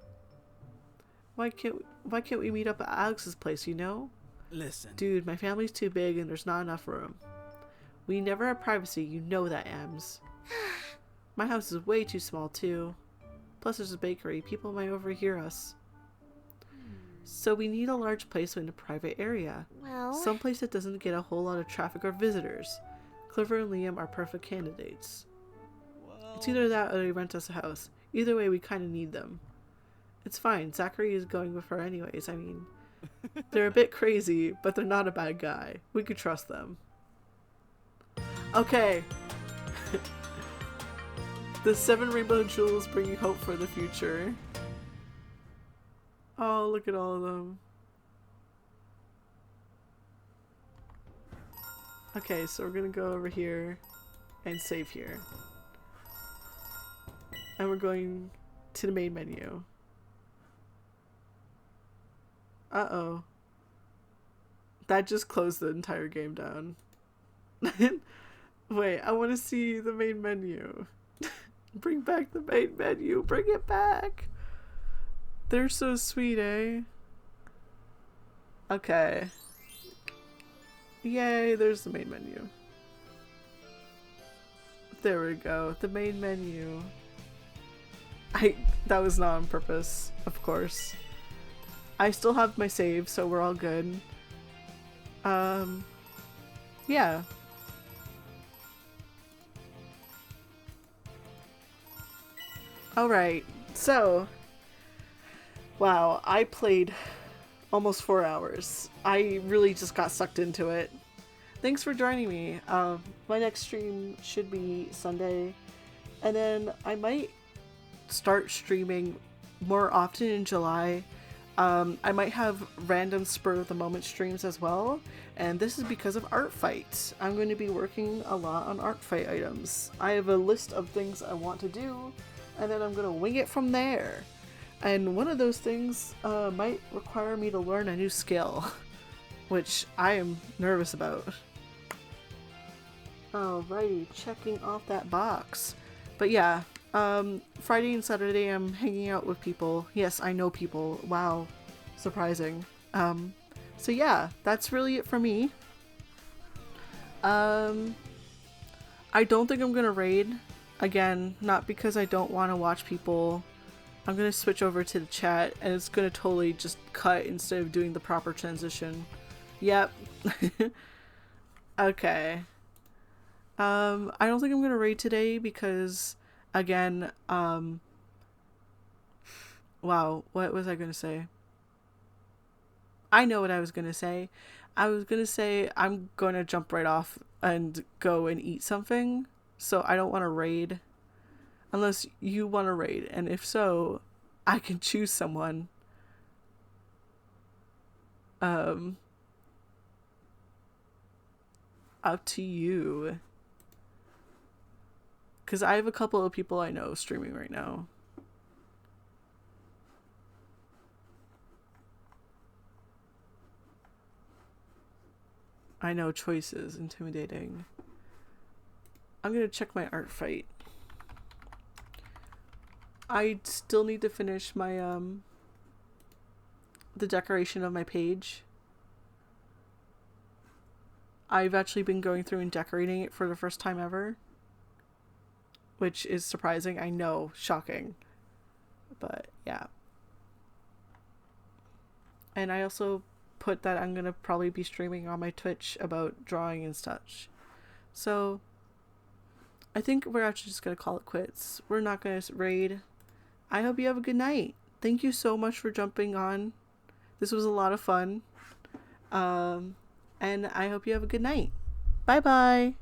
Why can't we meet up at Alex's place, you know? Listen. Dude, my family's too big and there's not enough room. We never have privacy, you know that, Ems. My house is way too small, too. Plus there's a bakery. People might overhear us. So we need a large place in a private area. Well... Someplace that doesn't get a whole lot of traffic or visitors. Clover and Liam are perfect candidates. Well... It's either that or they rent us a house. Either way, we kind of need them. It's fine. Zachary is going with her anyways. I mean, they're a bit crazy, but they're not a bad guy. We could trust them. Okay. The 7 rainbow jewels bringing hope for the future. Oh, look at all of them. Okay, so we're gonna go over here and save here. And we're going to the main menu. Uh-oh. That just closed the entire game down. Wait, I want to see the main menu. Bring back the main menu. Bring it back. They're so sweet, eh? Okay. Yay, there's the main menu. There we go, the main menu. That was not on purpose, of course. I still have my save, so we're all good. Yeah. Alright, so wow, I played almost 4 hours. I really just got sucked into it. Thanks for joining me. My next stream should be Sunday, and then I might start streaming more often in July. I might have random spur of the moment streams as well, and this is because of Art Fight. I'm going to be working a lot on Art Fight items. I have a list of things I want to do, and then I'm going to wing it from there. And one of those things might require me to learn a new skill, which I am nervous about. Alrighty, checking off that box. But yeah, Friday and Saturday I'm hanging out with people. Yes, I know people. Wow, surprising. So yeah, that's really it for me. I don't think I'm gonna raid. Again, not because I don't want to watch people. I'm gonna switch over to the chat and it's gonna totally just cut instead of doing the proper transition. Yep. Okay. I don't think I'm gonna raid today because, again, wow, what was I gonna say? I know what I was gonna say. I was gonna say I'm gonna jump right off and go and eat something, so I don't want to raid. Unless you want to raid, and if so, I can choose someone. Up to you. Because I have a couple of people I know streaming right now. I know, choices, intimidating. I'm gonna check my Art Fight. I still need to finish my, the decoration of my page. I've actually been going through and decorating it for the first time ever. Which is surprising, I know, shocking. But, yeah. And I also put that I'm gonna probably be streaming on my Twitch about drawing and such. So, I think we're actually just gonna call it quits. We're not gonna raid. I hope you have a good night. Thank you so much for jumping on. This was a lot of fun. And I hope you have a good night. Bye bye.